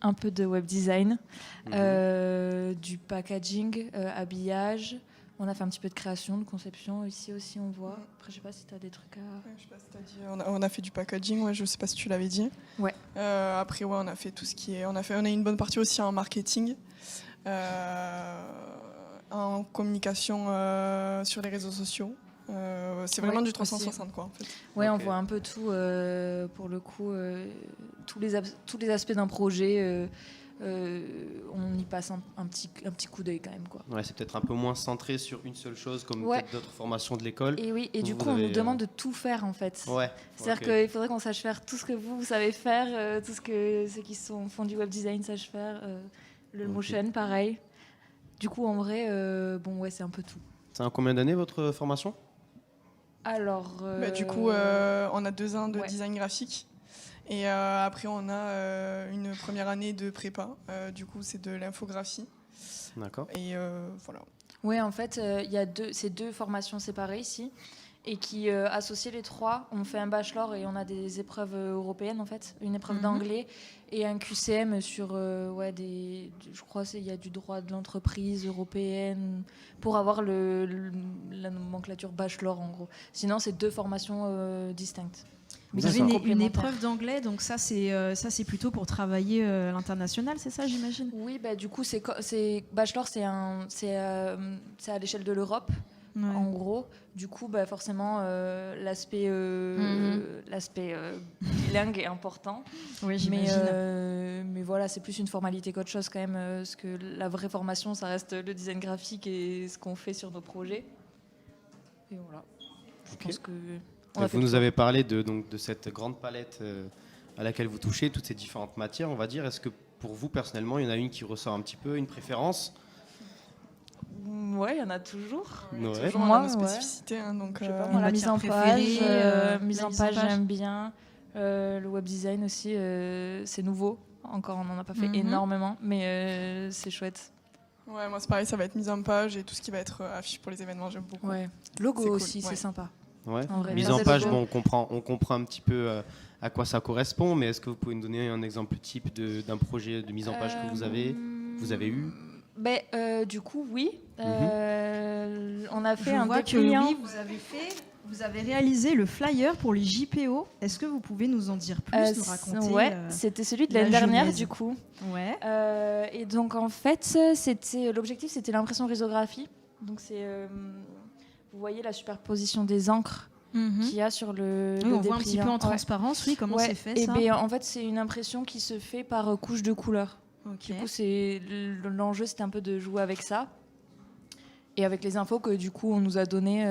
un peu de web design, du packaging, habillage. On a fait un petit peu de création, de conception. Ici aussi, on voit. Après, je sais pas si tu as des trucs à... Je sais pas si tu as dit. On a fait du packaging, je sais pas si tu l'avais dit. Ouais. Après, on a fait tout ce qui est... On a une bonne partie aussi en marketing, en communication sur les réseaux sociaux. C'est vraiment du 360 aussi. Quoi, en fait. Ouais, on voit un peu tout, pour le coup, tous les aspects d'un projet. On y passe un petit coup d'œil quand même, quoi. Ouais, c'est peut-être un peu moins centré sur une seule chose, comme peut-être d'autres formations de l'école. Et oui, et du coup, on nous demande de tout faire en fait. Ouais. C'est-à-dire qu'il faudrait qu'on sache faire tout ce que vous savez faire, tout ce que ceux qui font du web design sachent faire, le motion, pareil. Du coup, en vrai, c'est un peu tout. C'est en combien d'années votre formation? Alors, du coup, on a 2 ans de design graphique. Et après, on a une première année de prépa. Du coup, c'est de l'infographie. D'accord. Et voilà. Oui, en fait, il y a ces deux formations séparées ici. Et qui, associés les trois, on fait un bachelor et on a des épreuves européennes, en fait. Une épreuve d'anglais et un QCM sur, je crois qu'il y a du droit de l'entreprise européenne, pour avoir la nomenclature bachelor, en gros. Sinon, c'est deux formations distinctes. Vous avez une épreuve d'anglais, donc ça c'est plutôt pour travailler à l'international, c'est ça, j'imagine? Oui, bah, du coup, bachelor, c'est à l'échelle de l'Europe. Ouais. En gros, du coup, bah, forcément, l'aspect bilingue est important. Oui, j'imagine. Mais voilà, c'est plus une formalité qu'autre chose quand même, parce que la vraie formation, ça reste le design graphique et ce qu'on fait sur nos projets. Et voilà. Je pense que vous nous avez parlé de cette grande palette à laquelle vous touchez, toutes ces différentes matières, on va dire. Est-ce que pour vous, personnellement, il y en a une qui ressort un petit peu, une préférence? Ouais, il y en a toujours. Ouais. Toujours moi, nos spécificités. Hein, donc, la mise en page, j'aime bien. Le web design aussi, c'est nouveau. Encore, on n'en a pas fait énormément, mais c'est chouette. Ouais, moi c'est pareil, ça va être mise en page et tout ce qui va être affiche pour les événements, j'aime beaucoup. Ouais. Logo aussi, c'est sympa. Ouais. Mise en page, bon, on comprend un petit peu à quoi ça correspond, mais est-ce que vous pouvez nous donner un exemple type d'un projet de mise en page que vous avez eu? Du coup, oui. On a fait un dépliant. Oui, vous avez réalisé le flyer pour les JPO. Est-ce que vous pouvez nous en dire plus, nous raconter? Ouais, c'était celui de l'année dernière, du coup. Ouais. Et donc, en fait, l'objectif, c'était l'impression risographie. Donc, vous voyez la superposition des encres qu'il y a sur le on voit un petit peu en transparence, oui, comment c'est fait, ça? Et en fait, c'est une impression qui se fait par couche de couleurs. Okay. Du coup, l'enjeu, c'était un peu de jouer avec ça. Et avec les infos que, du coup, on nous a données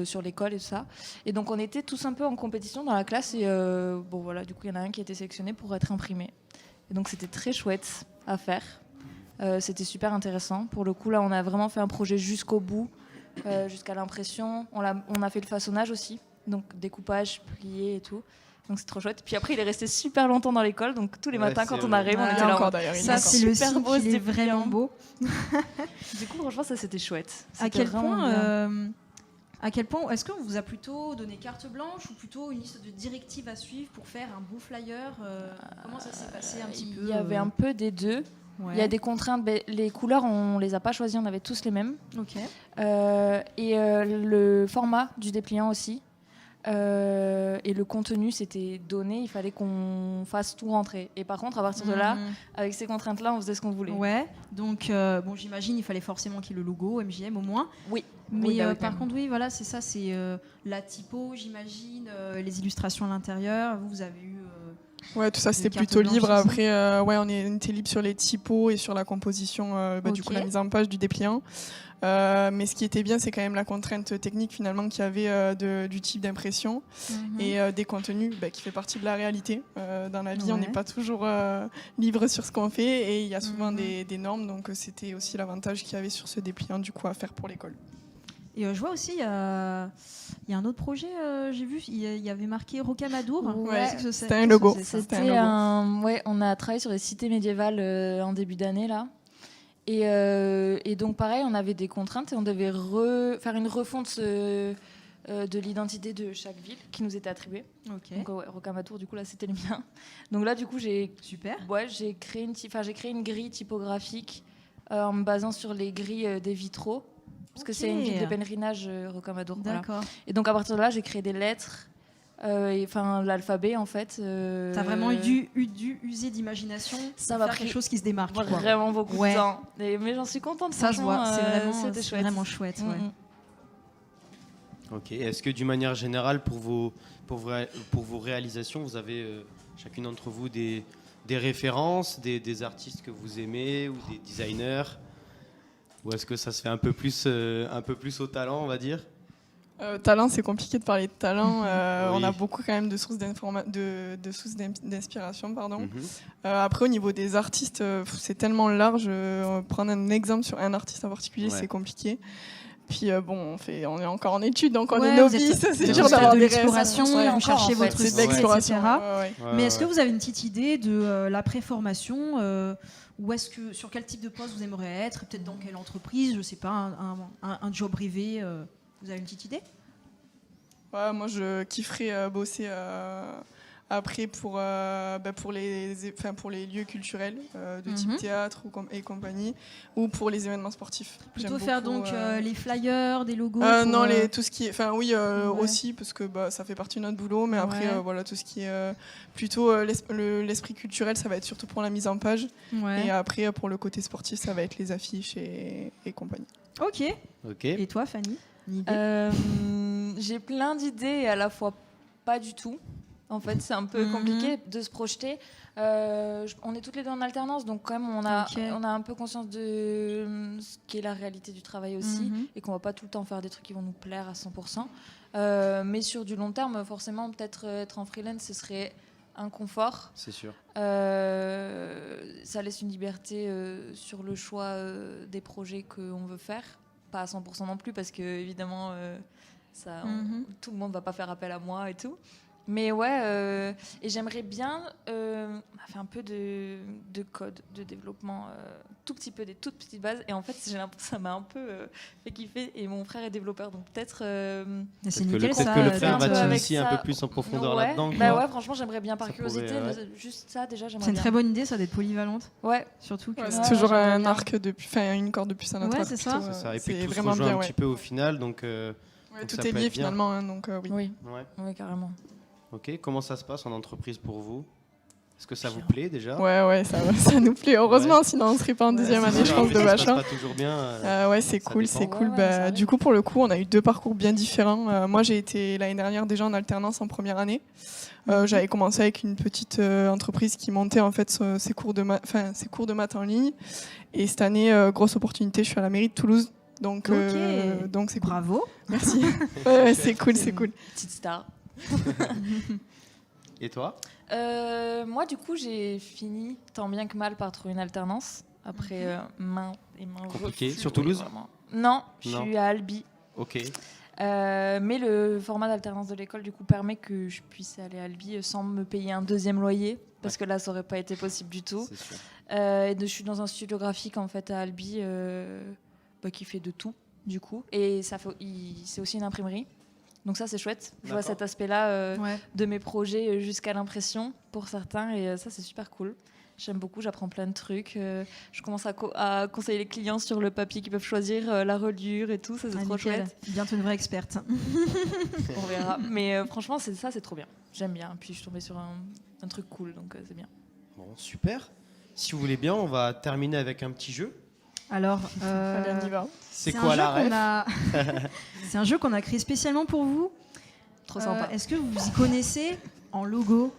sur l'école et tout ça. Et donc, on était tous un peu en compétition dans la classe. Et voilà, du coup, il y en a un qui a été sélectionné pour être imprimé. Et donc, c'était très chouette à faire. C'était super intéressant. Pour le coup, là, on a vraiment fait un projet jusqu'au bout, jusqu'à l'impression. On a fait le façonnage aussi, donc découpage, plié et tout. Donc c'est trop chouette. Puis après, il est resté super longtemps dans l'école, donc tous les matins quand on arrive, on était là. Encore d'ailleurs. Ça, c'est le super beau, c'est vraiment beau. Du coup, franchement, ça c'était chouette. À quel point est-ce qu'on vous a plutôt donné carte blanche ou plutôt une liste de directives à suivre pour faire un beau flyer? Comment ça s'est passé un petit peu? Il y avait un peu des deux. Ouais. Il y a des contraintes. Les couleurs, on les a pas choisies, on avait tous les mêmes. Ok. Et le format du dépliant aussi. Et le contenu, c'était donné, il fallait qu'on fasse tout rentrer. Et par contre, à partir de là, avec ces contraintes-là, on faisait ce qu'on voulait. Ouais, donc j'imagine il fallait forcément qu'il y ait le logo MJM au moins. Oui. Mais par contre, oui, voilà, c'est ça, c'est la typo, j'imagine, les illustrations à l'intérieur. Vous avez eu... Ouais, tout ça c'était plutôt libre. Après, on était libre sur les typos et sur la composition, du coup la mise en page du dépliant. Mais ce qui était bien, c'est quand même la contrainte technique finalement qu'il y avait du type d'impression et des contenus qui fait partie de la réalité. Dans la vie, on n'est pas toujours libre sur ce qu'on fait et il y a souvent des normes. Donc c'était aussi l'avantage qu'il y avait sur ce dépliant du coup à faire pour l'école. Et je vois aussi, il y a un autre projet, j'ai vu, il y avait marqué Rocamadour. Ouais, c'était un logo. On a travaillé sur les cités médiévales en début d'année, là. Et donc, pareil, on avait des contraintes et on devait faire une refonte de l'identité de chaque ville qui nous était attribuée. Okay. Donc, Rocamadour, du coup, là, c'était le mien. Donc là, du coup, j'ai créé une grille typographique en me basant sur les grilles des vitraux. Parce que c'est une ville de pèlerinage, Rocamadour. D'accord. Voilà. Et donc, à partir de là, j'ai créé des lettres, l'alphabet, en fait. T'as vraiment dû user d'imagination pour faire quelque chose qui se démarque. Vraiment beaucoup de temps. Mais j'en suis contente. Ça se voit, c'est vraiment chouette. Ok. Est-ce que, d'une manière générale, pour vos réalisations, vous avez chacune d'entre vous des références, des artistes que vous aimez ou des designers? Ou est-ce que ça se fait un peu plus au talent, on va dire? Talent, c'est compliqué de parler de talent. On a beaucoup quand même de sources d'inspiration. Après, au niveau des artistes, c'est tellement large. Prendre un exemple sur un artiste en particulier, c'est compliqué. Puis bon, on est encore en études, donc on Ouais, est vous novices, êtes c'est au dur stade d'avoir de des l'exploration, réactions. vous cherchez votre C'est de style, l'exploration. etc. Ouais, Mais est-ce que ouais. vous avez une petite idée de la préformation ou est-ce que sur quel type de poste vous aimeriez être, peut-être dans quelle entreprise, je sais pas, un job rêvé, vous avez une petite idée? Ouais, moi, je kifferais bosser après pour les lieux culturels de type théâtre et compagnie, ou pour les événements sportifs. Plutôt J'aime faire beaucoup, donc les flyers, des logos non, pour, tout ce qui est... Enfin, oui, aussi, parce que ça fait partie de notre boulot, mais après, voilà, tout ce qui est plutôt l'esprit culturel, ça va être surtout pour la mise en page. Ouais. Et après, pour le côté sportif, ça va être les affiches et compagnie. Ok. Ok. Et toi, Fanny, une idée? J'ai plein d'idées et à la fois pas du tout. En fait, c'est un peu compliqué de se projeter. On est toutes les deux en alternance, donc quand même, on a un peu conscience de ce qu'est la réalité du travail aussi, et qu'on va pas tout le temps faire des trucs qui vont nous plaire à 100%. Mais sur du long terme, forcément, peut-être être en freelance, ce serait un confort. C'est sûr. Ça laisse une liberté sur le choix des projets qu'on veut faire. Pas à 100% non plus, parce que évidemment, tout le monde va pas faire appel à moi et tout. Mais ouais, et j'aimerais bien faire un peu de code, de développement, tout petit peu, des toutes petites bases. Et en fait, j'ai l'impression que ça m'a un peu fait kiffer. Et mon frère est développeur, donc peut-être... C'est Peut-être nickel, que ça, le frère un peu va avec t'initier un ça. peu plus en profondeur Ouais. là-dedans. Bah quoi. ouais, franchement, j'aimerais bien par Ça curiosité. pourrait, Juste ça, déjà, j'aimerais C'est une bien. très bonne idée, ça, d'être polyvalente. Ouais. Surtout que... Ouais, c'est Ouais, toujours j'aimerais un bien. arc une corde de plus à notre Ouais, arc. c'est ça. plutôt, C'est ça. Et c'est puis tout se vraiment rejoint bien, un ouais. petit peu au final, donc... Ouais, donc tout ça est peut lié être bien. finalement, hein, donc oui. Oui, Ouais. oui, carrément. Ok. Comment ça se passe en entreprise pour vous? Est-ce que ça vous plaît déjà? Ouais, ça nous plaît. Heureusement, sinon on serait pas en deuxième c'est année, sûr. je pense, de Ça se Bachelor. passe pas toujours bien. Ouais, c'est ça cool, dépend. c'est cool. Ouais, ça arrive. Du coup, pour le coup, on a eu deux parcours bien différents. Moi, j'ai été l'année dernière déjà en alternance en première année. J'avais commencé avec une petite entreprise qui montait en fait ses cours de maths en ligne. Et cette année, grosse opportunité, je suis à la mairie de Toulouse. Donc c'est cool. Bravo. Merci. Ouais, c'est cool, c'est cool. Petite star. Et toi? Moi, du coup, j'ai fini tant bien que mal par trouver une alternance. Après main Compliqué. refus, Sur Toulouse? vraiment. Non, je Non. suis à Albi. Ok. Mais le format d'alternance de l'école, du coup, permet que je puisse aller à Albi sans me payer un deuxième loyer. Parce que là, ça aurait pas été possible du tout. C'est sûr. Je suis dans un studio graphique, en fait, à Albi, qui fait de tout, du coup. Et c'est aussi une imprimerie. Donc ça, c'est chouette. Je vois D'accord. cet aspect-là Ouais. de mes projets jusqu'à l'impression pour certains. Et ça, c'est super cool. J'aime beaucoup, j'apprends plein de trucs. Je commence à conseiller les clients sur le papier qu'ils peuvent choisir, la reliure et tout. Ça, c'est Ah, trop nickel. chouette. Bientôt une vraie experte. On verra. Mais franchement, c'est trop bien. J'aime bien. Puis je suis tombée sur un truc cool, donc c'est bien. Bon, super. Si vous voulez bien, on va terminer avec un petit jeu. Alors, Allez, on y va. C'est un quoi jeu la ref? qu'on a... C'est un jeu qu'on a créé spécialement pour vous. Trop sympa. Est-ce que vous y connaissez en logo?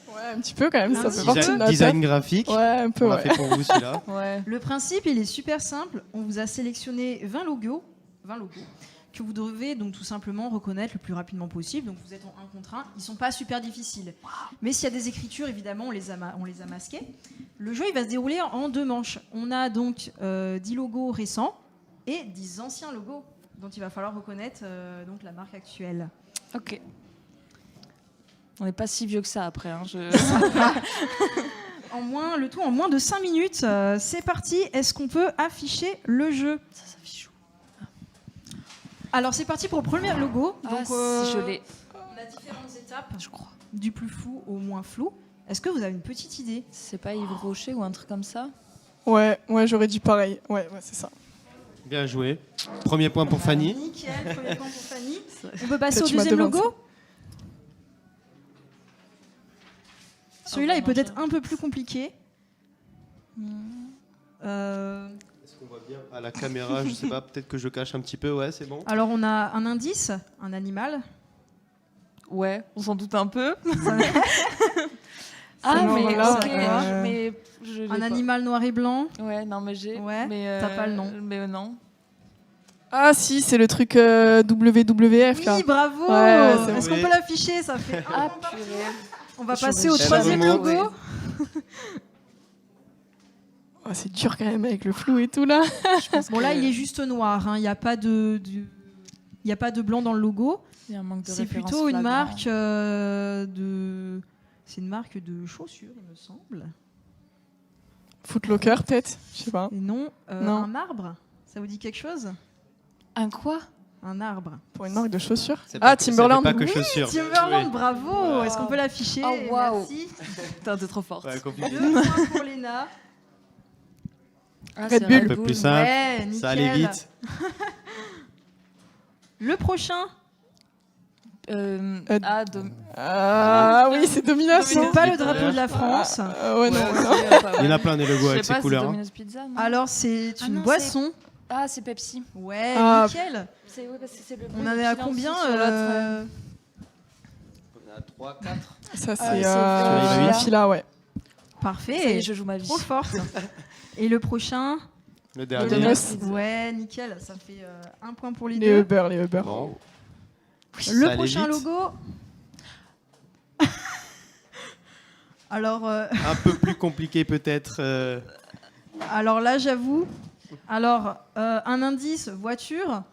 Ouais, un petit peu quand même, ça Un fait petit partie de Design, notre design taf. graphique. Ouais, un peu, On l'a ouais. fait pour vous celui-là. Ouais. Le principe, il est super simple. On vous a sélectionné 20 logos que vous devez donc tout simplement reconnaître le plus rapidement possible. Donc vous êtes en 1 contre 1. Ils ne sont pas super difficiles. Mais s'il y a des écritures, évidemment, on les a masquées. Le jeu, il va se dérouler en 2 manches. On a donc 10 logos récents et 10 anciens logos dont il va falloir reconnaître donc la marque actuelle. Ok. On n'est pas si vieux que ça après. Hein, Le tout en moins de 5 minutes. C'est parti. Est-ce qu'on peut afficher le jeu? Ça s'affiche où? Alors c'est parti pour le premier logo. Donc, Si je l'ai, on a différentes étapes, je crois. du plus flou au moins flou. Est-ce que vous avez une petite idée? C'est pas Yves Rocher ou un truc comme ça? Ouais, j'aurais dit pareil. Ouais, c'est ça. Bien joué. Premier point pour Fanny. Nickel, premier point pour Fanny. On peut passer Toi, au tu m'as deuxième devancé. logo. Celui-là est vraiment, peut-être un peu plus compliqué. Est-ce qu'on voit bien à la caméra? Je sais pas, peut-être que je cache un petit peu. Ouais, c'est bon. Alors on a un indice, un animal. Ouais, on s'en doute un peu. Ah, mais voilà, ok, ouais. mais je l'ai Un pas. animal noir et blanc. Ouais, non, mais j'ai. Ouais, mais, t'as pas le nom. Mais non. Ah si, c'est le truc WWF là. Oui, bravo. Ouais, c'est Est-ce qu'on vrai. peut l'afficher? Ça fait un Ah, point partout. purée. On va Je passer au vais- troisième Elle logo. remonte. Oh, c'est dur quand même avec le flou et tout là. Bon, là, il est juste noir. Il n'y a pas de blanc dans le logo. Il y a un manque de C'est référence plutôt une flagrant. marque de. C'est une marque de chaussures, il me semble. Footlocker peut-être, je sais pas. Et non, Non. un arbre. Ça vous dit quelque chose? Un quoi? Un arbre. Pour une marque de chaussures. C'est Ah, pas- ça fait Timberland. pas que chaussures. Timberland, Oui. bravo. Wow. Est-ce qu'on peut l'afficher? Oh, waouh. Merci. Putain, t'es trop forte. Ouais, compliqué. 2 points pour Léna. Ah, Red c'est Bull. Un peu plus simple. Ouais, nickel. Ça allait vite. Le prochain, Ah oui, c'est Domination. c'est pas le drapeau de la France. Ouais, non, non. Il y en a plein des logos avec ces couleurs. hein. Domino's Pizza, non Alors, c'est Ah une non, boisson. Ah, c'est Pepsi. Ouais, Ah. nickel. C'est oui, parce que c'est le. On en est à combien On a 3, 4. Ça, c'est c'est la fila, ouais. Parfait. Ça y est, je joue ma vie. Trop forte. Et le prochain, Le Le dernier. Domino's. ouais, nickel. Ça fait 1 point pour les Les deux. Uber, les Uber. Bon. Ça Le allait prochain vite. logo. Alors, Un peu plus compliqué peut-être. alors là, j'avoue. Alors, un indice, voiture.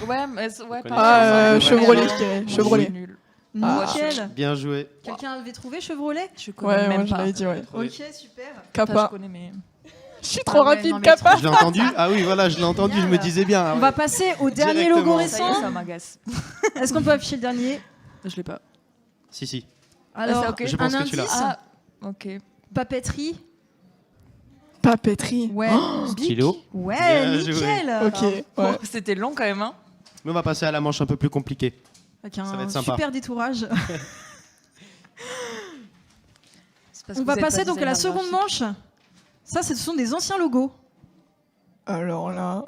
Ouais, mais ouais, connaît pareil. Ah, Ouais, Chevrolet, ouais. je dirais. Je Chevrolet. suis nulle. Ah. Nickel. Bien joué. Quelqu'un avait trouvé Chevrolet? Je connais Ouais, même moi je pas. l'avais dit, ouais. Oui. Ok, super. Enfin, je Kappa. connais, mais. Je suis trop Ah ouais, rapide, non, mais Kappa. Je l'ai entendu. Ah oui, voilà, je l'ai entendu. Je me disais bien. On va passer au dernier Directement. logo Ça y est, récent. ça m'agace. Est-ce qu'on peut afficher le dernier? Je l'ai pas. Si. Alors, c'est ok. Je pense un que tu l'as. indice, Ah, ok. papeterie. Papeterie. Ouais. Bic. Stylo. Ouais, Bien joué. nickel. Ok, ouais. Oh, c'était long quand même, hein. Mais on va passer à la manche un peu plus compliquée. Avec Ça va un être sympa. super détourage. C'est parce On que va vous êtes passer pas donc à la designer seconde graphique. manche. Ça, ce sont des anciens logos. Alors là.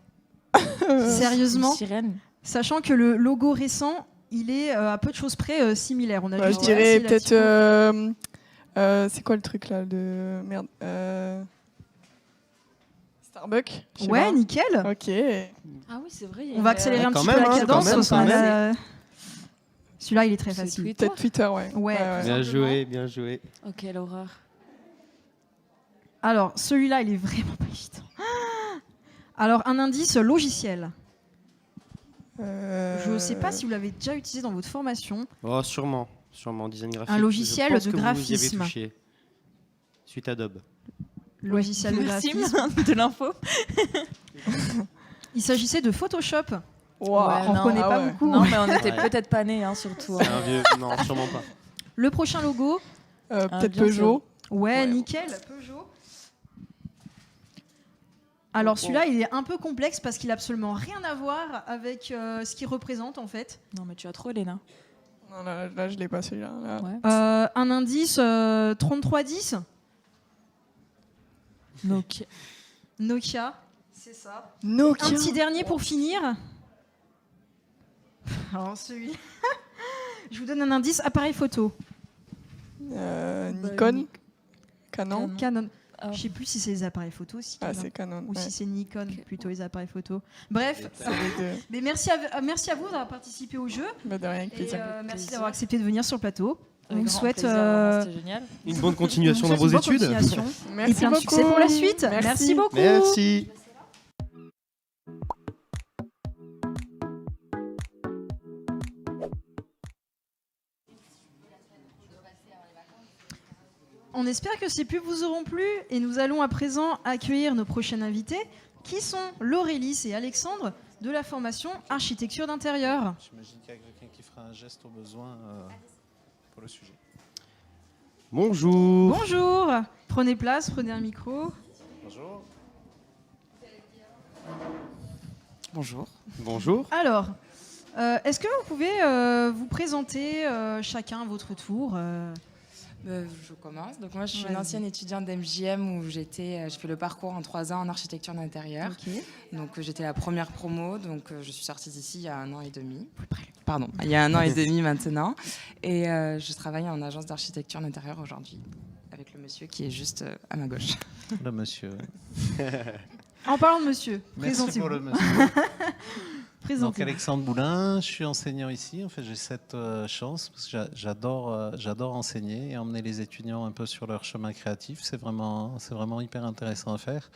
Sérieusement, Une sirène. sachant que le logo récent, il est à peu de choses près similaire. On a Ouais, je juste dirais passé la peut-être. typo. C'est quoi le truc là de. Merde. Starbucks. je sais Ouais, pas. nickel. Ok. Ah oui, c'est vrai. On va accélérer un Quand petit même, peu la hein, cadence. quand même, parce quand qu'on même. a- Celui-là, il est très C'est facile. Twitter. Peut-être Twitter, ouais. Ouais. Bien joué, bien joué. Oh, quelle horreur. Alors, celui-là, il est vraiment pas évident. Alors, un indice logiciel. Je ne sais pas si vous l'avez déjà utilisé dans votre formation. Oh, sûrement. Sûrement, design graphique. logiciel Je pense de que vous y avez graphisme. touché. Suite Adobe. Logiciel de Merci graphisme. de l'info. Il s'agissait de Photoshop. Wow. Ouais, On ne non. connaît Ah pas ouais. beaucoup. Non, mais on n'était Ouais. peut-être pas nés, hein, surtout. C'est un vieux. Non, sûrement pas. Le prochain logo. Peut-être bien Peugeot. Ouais, Ouais. nickel. Peugeot. Alors celui-là, il est un peu complexe parce qu'il a absolument rien à voir avec ce qu'il représente en fait. Non, mais tu as trop, Léna. Non, là, je l'ai pas celui-là. Là. Ouais. Un indice 3310. Nokia. Nokia. C'est ça. Nokia. Un petit dernier pour finir. Alors celui. Je vous donne un indice appareil photo. Nikon. Canon. Canon. Ah. Je sais plus si c'est les appareils photo aussi. Ah, Canon. c'est Canon. Ou ouais. si c'est Nikon, Ok. plutôt les appareils photo. Bref, C'est les deux. mais merci à vous d'avoir participé au jeu. Bah, de rien, avec Et plaisir. merci plaisir. d'avoir accepté de venir sur le plateau. On Avec vous grand souhaite, plaisir, vraiment, c'était génial. Une bonne continuation on dans vous vos souhaite une bonne études. continuation Merci et plein de beaucoup. succès pour la suite. Merci beaucoup. Merci. On espère que ces pubs vous auront plu et nous allons à présent accueillir nos prochains invités qui sont Laurélis et Alexandre de la formation architecture d'intérieur. J'imagine qu'il y a quelqu'un qui fera un geste au besoin pour le sujet. Bonjour. Bonjour, prenez place, prenez un micro. Bonjour. Bonjour. Bonjour. Alors, est-ce que vous pouvez vous présenter chacun à votre tour Je commence. Donc moi, je suis une Vas-y. ancienne étudiante d'MJM où j'ai fait le parcours en 3 ans en architecture d'intérieur. Ok. Donc j'étais la première promo, donc je suis sortie d'ici il y a 1 an et demi. Pardon, il y a 1 an et demi maintenant. Et je travaille en agence d'architecture d'intérieur aujourd'hui avec le monsieur qui est juste à ma gauche. Le monsieur. En parlant de monsieur, Merci pour présentez-vous. le monsieur. Présentez-vous. Alexandre Boulin, je suis enseignant ici. En fait, j'ai cette chance parce que j'adore enseigner et emmener les étudiants un peu sur leur chemin créatif. C'est vraiment hyper intéressant à faire.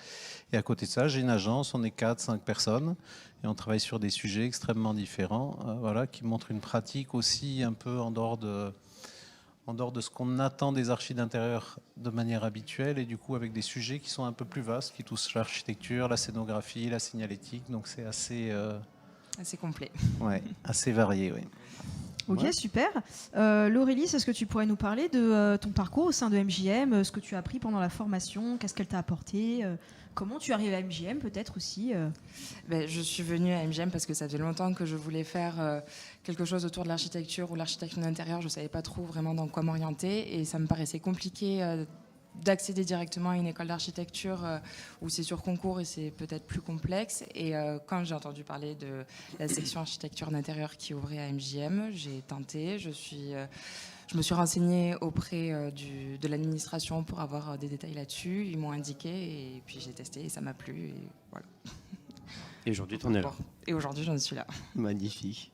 Et à côté de ça, j'ai une agence, on est 4-5 personnes et on travaille sur des sujets extrêmement différents, qui montrent une pratique aussi un peu en dehors de ce qu'on attend des archis d'intérieur de manière habituelle et du coup avec des sujets qui sont un peu plus vastes, qui touchent l'architecture, la scénographie, la signalétique. Donc c'est Assez complet. ouais, assez varié. Oui. Ok, Ouais. super. Laurélie, est-ce que tu pourrais nous parler de ton parcours au sein de MJM, ce que tu as appris pendant la formation, qu'est-ce qu'elle t'a apporté, comment tu arrives à MJM peut-être aussi Je suis venue à MGM parce que ça faisait longtemps que je voulais faire quelque chose autour de l'architecture ou l'architecture d'intérieur. Je ne savais pas trop vraiment dans quoi m'orienter et ça me paraissait compliqué d'accéder directement à une école d'architecture où c'est sur concours et c'est peut-être plus complexe. Et quand j'ai entendu parler de la section architecture d'intérieur qui ouvrait à MJM, j'ai tenté. Je me suis renseignée auprès de l'administration pour avoir des détails là-dessus. Ils m'ont indiqué et puis j'ai testé et ça m'a plu. Et voilà. Et aujourd'hui, tu en es là. Et aujourd'hui, j'en suis là. Magnifique.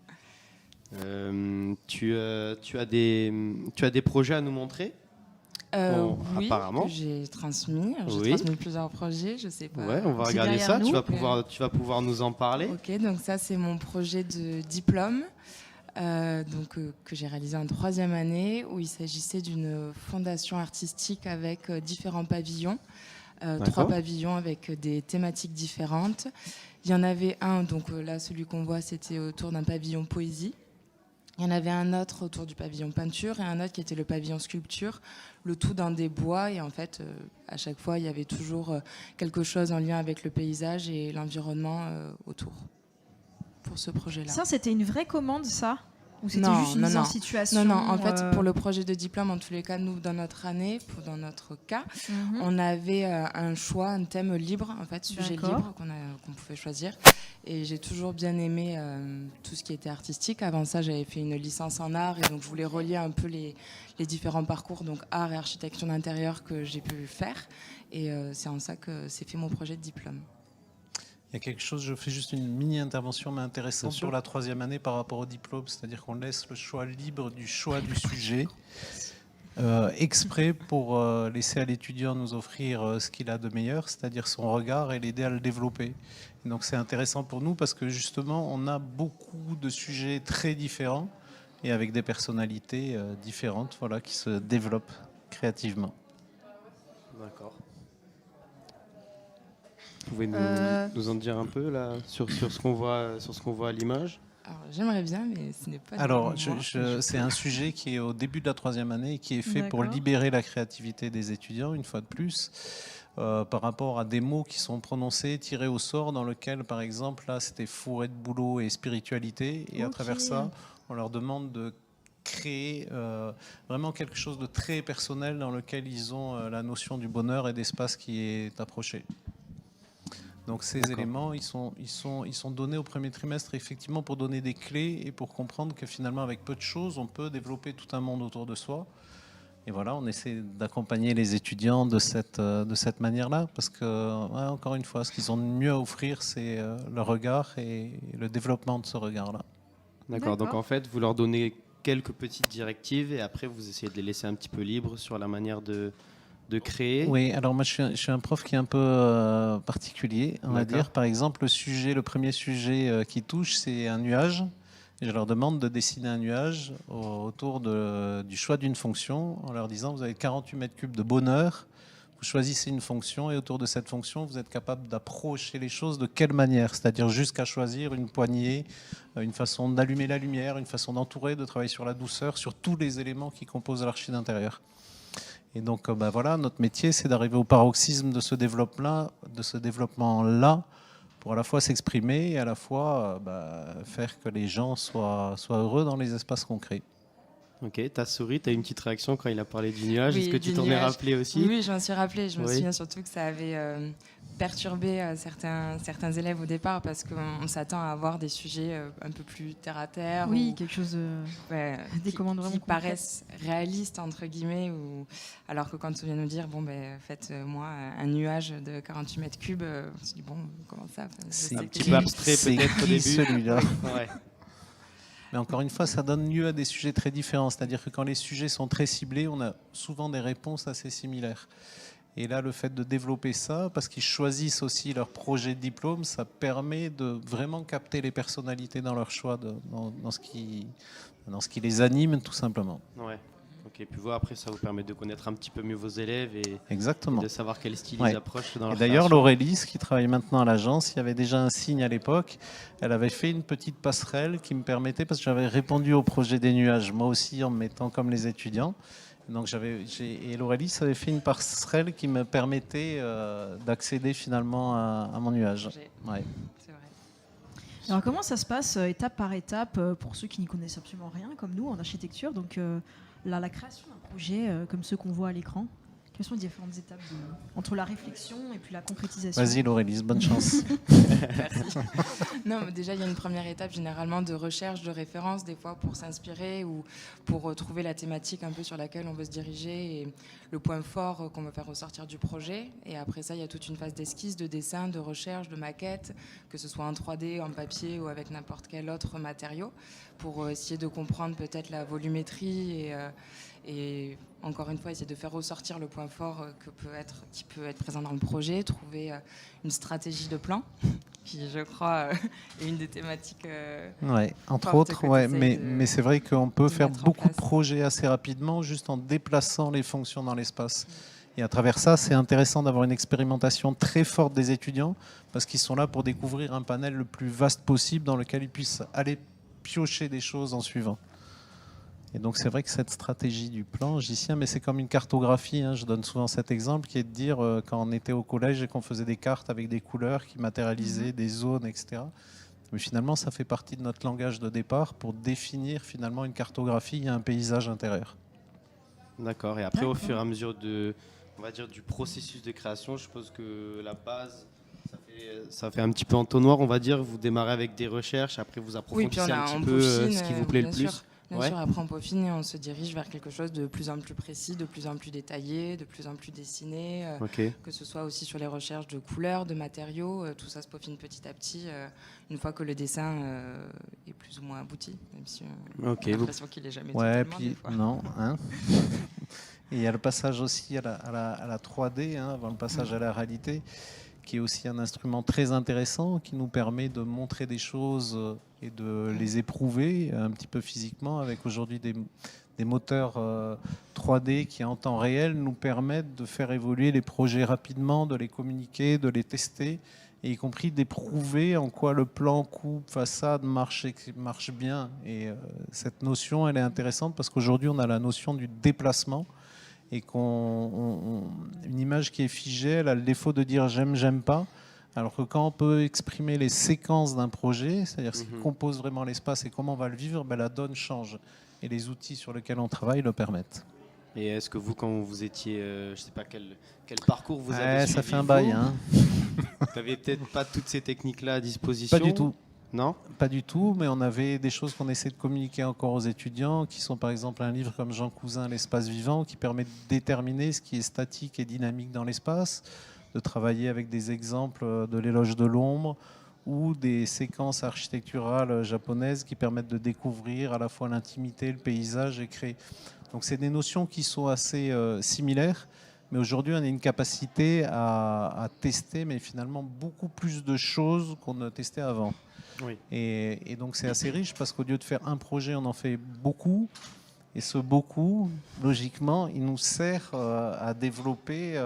Tu as des projets à nous montrer? Bon, Oui, apparemment. que j'ai transmis. J'ai Oui. transmis plusieurs projets, je sais pas. Ouais, on va C'est regarder derrière ça. nous. Tu vas pouvoir nous en parler. Ok, donc ça c'est mon projet de diplôme que j'ai réalisé en 3e année où il s'agissait d'une fondation artistique avec différents pavillons, 3 pavillons avec des thématiques différentes. Il y en avait un, donc là celui qu'on voit c'était autour d'un pavillon poésie. Il y en avait un autre autour du pavillon peinture et un autre qui était le pavillon sculpture, le tout dans des bois. Et en fait, à chaque fois, il y avait toujours quelque chose en lien avec le paysage et l'environnement autour pour ce projet-là. Ça, c'était une vraie commande, ça? Ou c'était Non, juste une mise non, en non. situation Non, en fait, pour le projet de diplôme, en tous les cas, nous, dans notre année, dans notre cas, on avait un choix, un thème libre, en fait, sujet libre qu'on pouvait choisir. Et j'ai toujours bien aimé tout ce qui était artistique. Avant ça, j'avais fait une licence en art et donc je voulais relier un peu les différents parcours, donc art et architecture d'intérieur que j'ai pu faire. Et c'est en ça que s'est fait mon projet de diplôme. Il y a quelque chose, je fais juste une mini-intervention, mais intéressante sur la 3e année par rapport au diplôme, c'est-à-dire qu'on laisse le choix libre du choix du sujet, exprès pour laisser à l'étudiant nous offrir ce qu'il a de meilleur, c'est-à-dire son regard et l'aider à le développer. Et donc c'est intéressant pour nous parce que justement, on a beaucoup de sujets très différents et avec des personnalités différentes qui se développent créativement. D'accord. Vous pouvez nous en dire un peu là sur ce qu'on voit à l'image? Alors, j'aimerais bien, mais ce n'est pas... Alors, c'est un sujet qui est au début de la 3e année et qui est fait pour libérer la créativité des étudiants, une fois de plus, par rapport à des mots qui sont prononcés, tirés au sort, dans lequel, par exemple, là, c'était fourré de boulot et spiritualité. Et à travers ça, on leur demande de créer vraiment quelque chose de très personnel dans lequel ils ont la notion du bonheur et d'espace qui est approché. Donc ces éléments, ils sont donnés au premier trimestre effectivement pour donner des clés et pour comprendre que finalement avec peu de choses, on peut développer tout un monde autour de soi. Et voilà, on essaie d'accompagner les étudiants de cette manière-là parce que, encore une fois, ce qu'ils ont de mieux à offrir, c'est le regard et le développement de ce regard-là. D'accord, donc en fait, vous leur donnez quelques petites directives et après vous essayez de les laisser un petit peu libres sur la manière de créer. Oui, alors moi je suis un prof qui est un peu particulier, on va dire. Par exemple, le premier sujet qui touche, c'est un nuage. Et je leur demande de dessiner un nuage autour du choix d'une fonction en leur disant vous avez 48 mètres cubes de bonheur, vous choisissez une fonction et autour de cette fonction, vous êtes capable d'approcher les choses de quelle manière? C'est-à-dire jusqu'à choisir une poignée, une façon d'allumer la lumière, une façon d'entourer, de travailler sur la douceur, sur tous les éléments qui composent l'archi d'intérieur. Et donc, voilà, notre métier, c'est d'arriver au paroxysme de ce développement-là, pour à la fois s'exprimer et à la fois faire que les gens soient heureux dans les espaces qu'on crée. Ok, ta souris, tu as une petite réaction quand il a parlé du nuage. Oui, Est-ce que tu du t'en es nuage. rappelé aussi? Oui, je m'en suis rappelé. Je me Oui. souviens surtout que ça avait perturbé certains élèves au départ parce qu'on s'attend à avoir des sujets un peu plus terre à terre. Oui, ou, quelque chose des commandes vraiment qui concrètes. paraissent réalistes, entre guillemets. Alors que quand on vient nous dire, bon, faites-moi un nuage de 48 mètres cubes, on se dit, bon, comment ça? Enfin, je C'est sais Un que- petit peu abstrait C'est peut-être au qui, début. celui-là? Ouais. Mais encore une fois, ça donne lieu à des sujets très différents. C'est-à-dire que quand les sujets sont très ciblés, on a souvent des réponses assez similaires. Et là, le fait de développer ça, parce qu'ils choisissent aussi leur projet de diplôme, ça permet de vraiment capter les personnalités dans leur choix, dans ce qui les anime, tout simplement. Ouais. Ok, puis voir après, ça vous permet de connaître un petit peu mieux vos élèves et Exactement. de savoir quel style Ouais. ils approchent dans Et leur d'ailleurs, création. Laurélis, qui travaille maintenant à l'agence, il y avait déjà un signe à l'époque. Elle avait fait une petite passerelle qui me permettait, parce que j'avais répondu au projet des nuages, moi aussi en me mettant comme les étudiants. Donc et Laurélis avait fait une passerelle qui me permettait d'accéder finalement à mon nuage. Ouais. C'est vrai. Alors comment ça se passe étape par étape pour ceux qui n'y connaissent absolument rien comme nous en architecture, donc la création d'un projet comme ceux qu'on voit à l'écran, quelles sont les différentes étapes entre la réflexion et puis la concrétisation? Vas-y Laurélis, bonne chance. Merci. Non, mais déjà, il y a une première étape généralement de recherche, de référence, des fois pour s'inspirer ou pour trouver la thématique un peu sur laquelle on veut se diriger et le point fort qu'on veut faire ressortir du projet. Et après ça, il y a toute une phase d'esquisse, de dessin, de recherche, de maquette, que ce soit en 3D, en papier ou avec n'importe quel autre matériau, pour essayer de comprendre peut-être la volumétrie et encore une fois, essayer de faire ressortir le point fort qui peut être présent dans le projet, trouver une stratégie de plan, qui, je crois, est une des thématiques. Ouais, entre fortes autres, que ouais, t'essayes mais c'est vrai qu'on peut faire mettre en beaucoup de place. projets assez rapidement, juste en déplaçant les fonctions dans l'espace. Et à travers ça, c'est intéressant d'avoir une expérimentation très forte des étudiants, parce qu'ils sont là pour découvrir un panel le plus vaste possible dans lequel ils puissent aller piocher des choses en suivant. Et donc c'est vrai que cette stratégie du plan, j'y tiens, mais c'est comme une cartographie, hein, je donne souvent cet exemple, qui est de dire quand on était au collège et qu'on faisait des cartes avec des couleurs qui matérialisaient des zones, etc. Mais finalement, ça fait partie de notre langage de départ pour définir finalement une cartographie et un paysage intérieur. D'accord. Et après, au fur et à mesure on va dire, du processus de création, je suppose que la base, ça fait un petit peu entonnoir, on va dire. Vous démarrez avec des recherches, après vous approfondissez un petit peu ce qui vous plaît le plus. Bien sûr, après on peaufine et on se dirige vers quelque chose de plus en plus précis, de plus en plus détaillé, de plus en plus dessiné, que ce soit aussi sur les recherches de couleurs, de matériaux, tout ça se peaufine petit à petit, une fois que le dessin est plus ou moins abouti, même si on a l'impression qu'il n'est jamais totalement puis, des fois. non, hein. Et il y a le passage aussi à la 3D, hein, avant le passage à la réalité, qui est aussi un instrument très intéressant, qui nous permet de montrer des choses et de les éprouver un petit peu physiquement, avec aujourd'hui des moteurs 3D qui en temps réel nous permettent de faire évoluer les projets rapidement, de les communiquer, de les tester, et y compris d'éprouver en quoi le plan coupe, façade marche bien. Et cette notion, elle est intéressante parce qu'aujourd'hui, on a la notion du déplacement, et une image qui est figée, elle a le défaut de dire j'aime pas, alors que quand on peut exprimer les séquences d'un projet, c'est-à-dire ce qui compose vraiment l'espace et comment on va le vivre, ben la donne change. Et les outils sur lesquels on travaille le permettent. Et est-ce que vous, quand vous étiez, je sais pas quel parcours vous avez suivi, ça fait un bail. Hein. Vous n'aviez peut-être pas toutes ces techniques-là à disposition. Pas du tout. Non ? Pas du tout, mais on avait des choses qu'on essaie de communiquer encore aux étudiants, qui sont par exemple un livre comme Jean Cousin, L'espace vivant, qui permet de déterminer ce qui est statique et dynamique dans l'espace, de travailler avec des exemples de l'éloge de l'ombre ou des séquences architecturales japonaises qui permettent de découvrir à la fois l'intimité, le paysage et créer. Donc c'est des notions qui sont assez similaires, mais aujourd'hui on a une capacité à tester, mais finalement beaucoup plus de choses qu'on ne testait avant. Oui. Et donc c'est assez riche parce qu'au lieu de faire un projet, on en fait beaucoup. Et ce beaucoup, logiquement, il nous sert à développer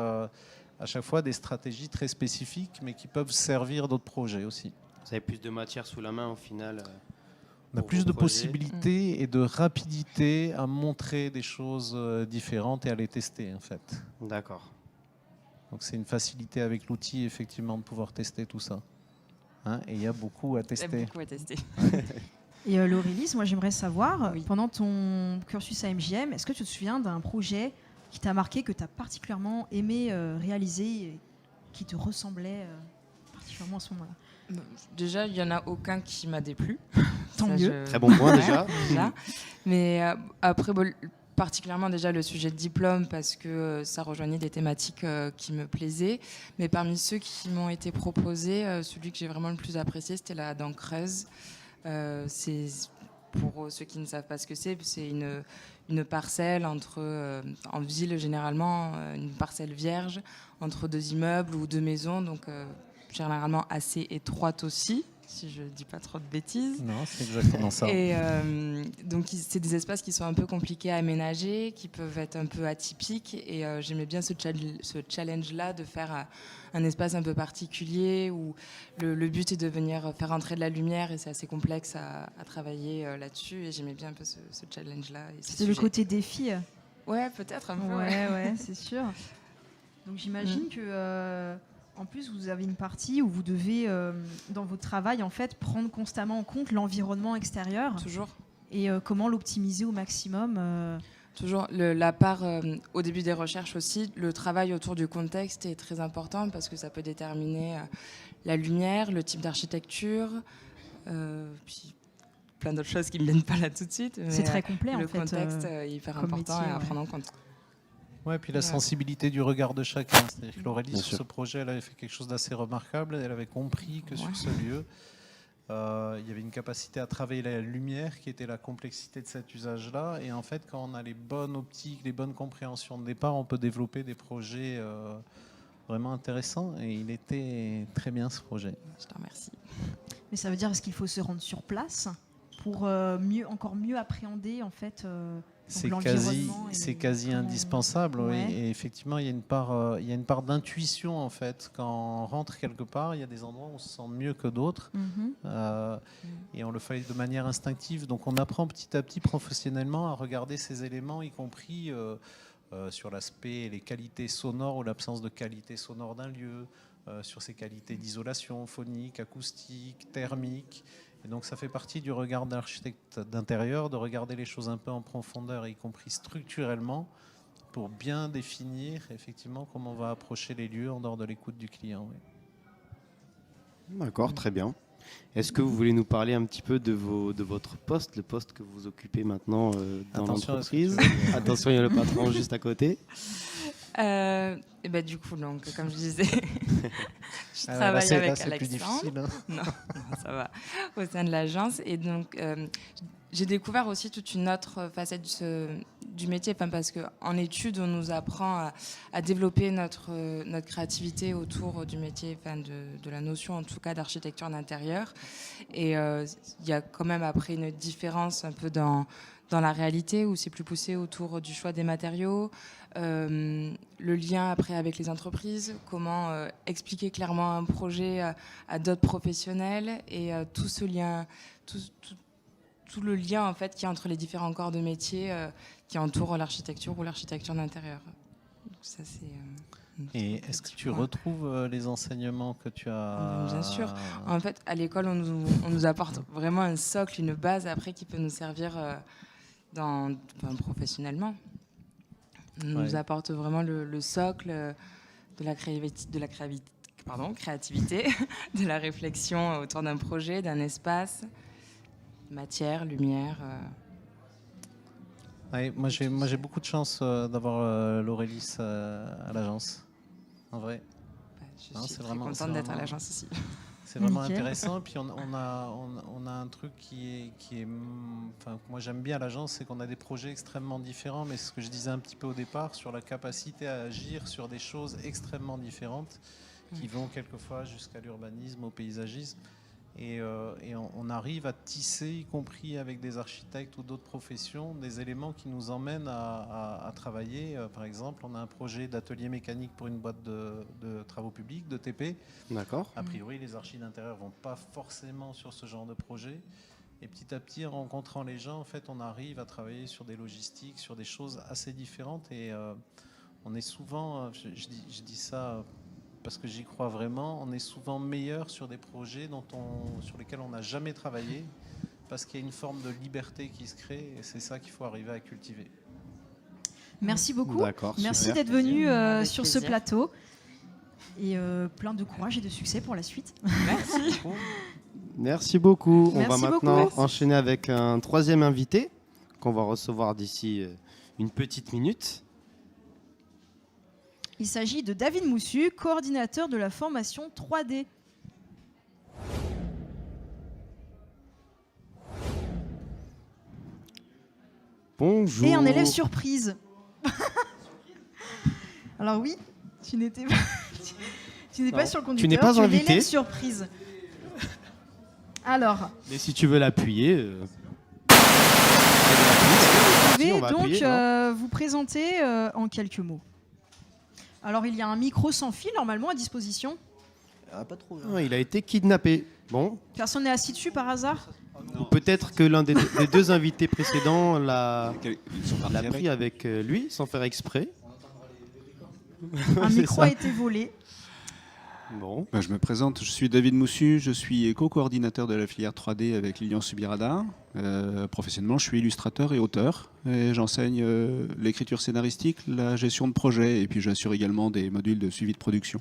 à chaque fois des stratégies très spécifiques, mais qui peuvent servir d'autres projets aussi. Vous avez plus de matière sous la main au final. On a plus de possibilités et de rapidité à montrer des choses différentes et à les tester en fait. D'accord. Donc c'est une facilité avec l'outil effectivement de pouvoir tester tout ça. Hein, et il y a beaucoup à tester. Il y a beaucoup à tester. Et Laurélis, moi j'aimerais savoir, pendant ton cursus à MJM, est-ce que tu te souviens d'un projet qui t'a marqué, que tu as particulièrement aimé réaliser, et qui te ressemblait particulièrement à ce moment-là? Déjà, il n'y en a aucun qui m'a déplu. Tant mieux. Très bon point déjà. Mais après, particulièrement déjà le sujet de diplôme, parce que ça rejoignait des thématiques qui me plaisaient. Mais parmi ceux qui m'ont été proposés, celui que j'ai vraiment le plus apprécié, c'était la dent creuse. C'est, pour ceux qui ne savent pas ce que c'est une parcelle en ville généralement, une parcelle vierge entre deux immeubles ou deux maisons, donc généralement assez étroite aussi, si je ne dis pas trop de bêtises. Non, c'est exactement ça. Et donc c'est des espaces qui sont un peu compliqués à aménager, qui peuvent être un peu atypiques, et j'aimais bien ce challenge-là de faire un espace un peu particulier où le but est de venir faire entrer de la lumière, et c'est assez complexe à travailler là-dessus, et j'aimais bien un peu ce challenge-là. C'est le côté défi. Ouais, peut-être un peu. Ouais, c'est sûr. Donc j'imagine que en plus vous avez une partie où vous devez dans votre travail en fait prendre constamment en compte l'environnement extérieur. Toujours. Et comment l'optimiser au maximum. Toujours. La part, au début des recherches aussi, le travail autour du contexte est très important, parce que ça peut déterminer la lumière, le type d'architecture, puis plein d'autres choses qui ne me viennent pas là tout de suite. C'est très complet en fait. Le contexte est hyper important à prendre en compte. Ouais, puis la sensibilité du regard de chacun. C'est-à-dire que Laurélis, sur ce projet, elle avait fait quelque chose d'assez remarquable. Elle avait compris que sur ce lieu, il y avait une capacité à travailler la lumière qui était la complexité de cet usage-là. Et en fait, quand on a les bonnes optiques, les bonnes compréhensions de départ, on peut développer des projets vraiment intéressants. Et il était très bien, ce projet. Je te remercie. Mais ça veut dire, est-ce qu'il faut se rendre sur place pour encore mieux appréhender en fait c'est quasi indispensable, oui. Et effectivement, il y a une part d'intuition en fait. Quand on rentre quelque part, il y a des endroits où on se sent mieux que d'autres, et on le fait de manière instinctive. Donc, on apprend petit à petit professionnellement à regarder ces éléments, y compris sur l'aspect, les qualités sonores ou l'absence de qualité sonore d'un lieu, sur ses qualités d'isolation phonique, acoustique, thermique. Et donc ça fait partie du regard d'un architecte d'intérieur, de regarder les choses un peu en profondeur, y compris structurellement, pour bien définir effectivement comment on va approcher les lieux en dehors de l'écoute du client. Oui. D'accord, très bien. Est-ce que vous voulez nous parler un petit peu de votre poste, le poste que vous occupez maintenant dans l'entreprise? Attention, il y a le patron juste à côté. Et ben, du coup, donc, comme je disais, je travaille avec Alexandre. Non, ça va, au sein de l'agence. Et donc, j'ai découvert aussi toute une autre facette du métier, parce qu'en études, on nous apprend à développer notre créativité autour du métier, de la notion, en tout cas, d'architecture d'intérieur. Et il y a quand même après une différence un peu dans la réalité, où c'est plus poussé autour du choix des matériaux, le lien après avec les entreprises, comment expliquer clairement un projet à d'autres professionnels, et tout ce lien, tout le lien en fait qu'il y a entre les différents corps de métier qui entourent l'architecture ou l'architecture d'intérieur. Donc ça, c'est et est-ce que tu retrouves les enseignements que tu as? Bien sûr. En fait, à l'école, on nous apporte vraiment un socle, une base après qui peut nous servir professionnellement. On nous apporte vraiment le socle de la créativité, de la réflexion autour d'un projet, d'un espace, matière, lumière. Ouais, moi j'ai beaucoup de chance d'avoir Laurélis à l'agence, en vrai. Je suis très contente d'être à l'agence aussi. C'est vraiment intéressant. Puis on a un truc qui est enfin, moi j'aime bien à l'agence, c'est qu'on a des projets extrêmement différents, mais ce que je disais un petit peu au départ sur la capacité à agir sur des choses extrêmement différentes qui vont quelquefois jusqu'à l'urbanisme, au paysagisme. Et on arrive à tisser, y compris avec des architectes ou d'autres professions, des éléments qui nous emmènent à travailler. Par exemple, on a un projet d'atelier mécanique pour une boîte de travaux publics, de TP. D'accord. A priori, les archis d'intérieur ne vont pas forcément sur ce genre de projet. Et petit à petit, en rencontrant les gens, en fait, on arrive à travailler sur des logistiques, sur des choses assez différentes. Et on est souvent, je dis ça parce que j'y crois vraiment, on est souvent meilleur sur des projets sur lesquels on n'a jamais travaillé, parce qu'il y a une forme de liberté qui se crée et c'est ça qu'il faut arriver à cultiver. Merci beaucoup. D'accord, Merci super. d'être venu Avec sur ce plaisir. plateau. Et plein de courage et de succès pour la suite. Merci. Merci beaucoup. On va Merci maintenant beaucoup. enchaîner avec un troisième invité qu'on va recevoir d'ici une petite minute. Il s'agit de David Moussu, coordinateur de la formation 3D. Bonjour. Et un élève surprise. Alors oui, tu n'étais pas, tu n'es pas Non, sur le tu conducteur. n'es pas es invité. l'élève surprise. Alors, Mais si tu veux l'appuyer... je vais on va donc appuyer, non vous présenter en quelques mots. Alors, il y a un micro sans fil normalement à disposition. Pas trop. Ah, il a été kidnappé. Bon, Personne n'est assis dessus par hasard. ou peut-être que l'un des deux invités précédents l'a L'a pris avec lui sans faire exprès. Un C'est micro ça. a été volé. Bon, Je me présente, je suis David Moussu, je suis co-coordinateur de la filière 3D avec Lilian Subiradar. Professionnellement, je suis illustrateur et auteur. Et j'enseigne l'écriture scénaristique, la gestion de projet et puis j'assure également des modules de suivi de production.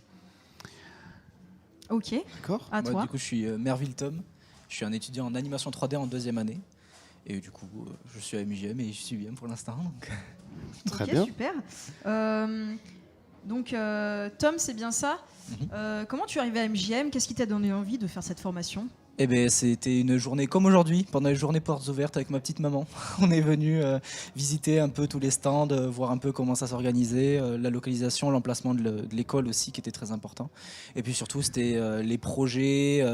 Ok, d'accord. à Moi, toi. du coup, je suis Merville Tom. Je suis un étudiant en animation 3D en 2e année. Et du coup, je suis à MJM et je suis bien pour l'instant. Donc... Très Ok, bien. super. Donc, Tom, c'est bien ça. Comment tu es arrivé à MJM? Qu'est-ce qui t'a donné envie de faire cette formation? Eh ben, c'était une journée comme aujourd'hui, pendant les journées portes ouvertes avec ma petite maman. On est venu visiter un peu tous les stands, voir un peu comment ça s'organisait, la localisation, l'emplacement de l'école aussi qui était très important. Et puis surtout, c'était les projets,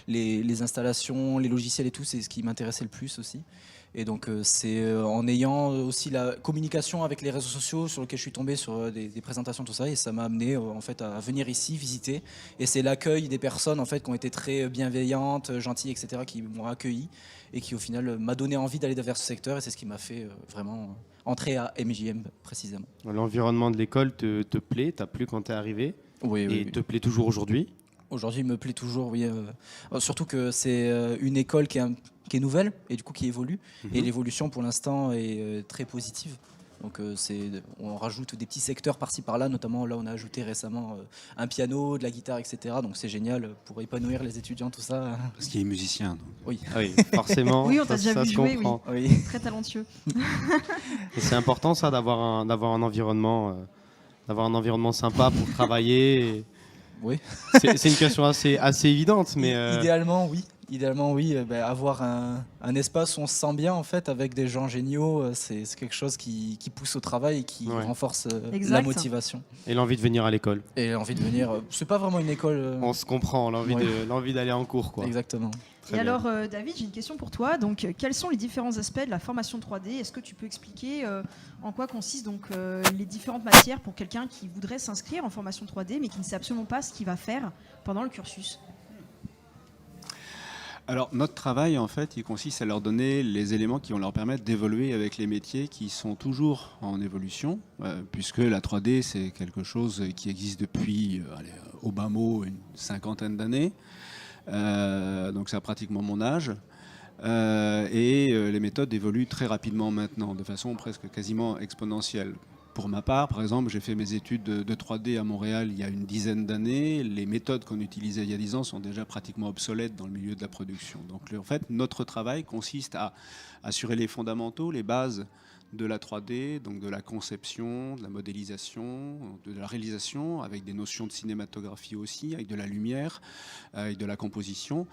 les installations, les logiciels et tout, c'est ce qui m'intéressait le plus aussi. Et donc c'est en ayant aussi la communication avec les réseaux sociaux sur lesquels je suis tombé sur des présentations, tout ça, et ça m'a amené en fait à venir ici visiter. Et c'est l'accueil des personnes en fait qui ont été très bienveillantes, gentilles, etc., qui m'ont accueilli et qui au final m'a donné envie d'aller vers ce secteur. Et c'est ce qui m'a fait vraiment entrer à MJM précisément. L'environnement de l'école te plaît, t'a plu quand t'es arrivé Oui, et oui. te plaît toujours aujourd'hui. Aujourd'hui, il me plaît toujours, oui. Surtout que c'est une école qui est nouvelle et du coup qui évolue. Et l'évolution, pour l'instant, est très positive. Donc, on rajoute des petits secteurs par-ci par-là. Notamment, là, on a ajouté récemment un piano, de la guitare, etc. Donc, c'est génial pour épanouir les étudiants, tout ça. Parce qu'il est musicien. Donc. Oui. Ah oui, forcément. Oui, on t'a déjà ça vu se jouer, comprend. oui. Oui. Très talentueux. Et c'est important ça d'avoir un environnement sympa pour travailler. Oui. C'est une question assez évidente, mais Idéalement, oui. Idéalement, oui. Avoir un espace où on se sent bien, en fait, avec des gens géniaux, c'est quelque chose qui pousse au travail et qui renforce la Exact. motivation. et l'envie de venir à l'école. Et l'envie de venir. C'est pas vraiment une école. On se comprend, l'envie d'aller en cours, quoi. Exactement. Très Et bien. alors, David, j'ai une question pour toi. Donc, quels sont les différents aspects de la formation 3D? Est-ce que tu peux expliquer en quoi consistent donc les différentes matières pour quelqu'un qui voudrait s'inscrire en formation 3D mais qui ne sait absolument pas ce qu'il va faire pendant le cursus? Alors notre travail en fait, il consiste à leur donner les éléments qui vont leur permettre d'évoluer avec les métiers qui sont toujours en évolution, puisque la 3D c'est quelque chose qui existe depuis, au bas mot, une 50aine d'années. Donc ça a pratiquement mon âge. Et les méthodes évoluent très rapidement maintenant, de façon presque quasiment exponentielle. Pour ma part, par exemple, j'ai fait mes études de 3D à Montréal il y a une dizaine d'années. Les méthodes qu'on utilisait il y a 10 ans sont déjà pratiquement obsolètes dans le milieu de la production. Donc en fait, notre travail consiste à assurer les fondamentaux, les bases de la 3D, donc de la conception, de la modélisation, de la réalisation, avec des notions de cinématographie aussi, avec de la lumière, avec de la composition,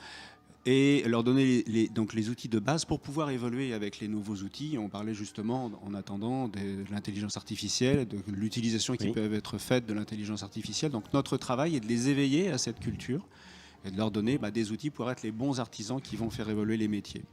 et leur donner donc les outils de base pour pouvoir évoluer avec les nouveaux outils. On parlait justement, en attendant, de l'intelligence artificielle, de l'utilisation qui peut être faite de l'intelligence artificielle. Donc notre travail est de les éveiller à cette culture et de leur donner des outils pour être les bons artisans qui vont faire évoluer les métiers.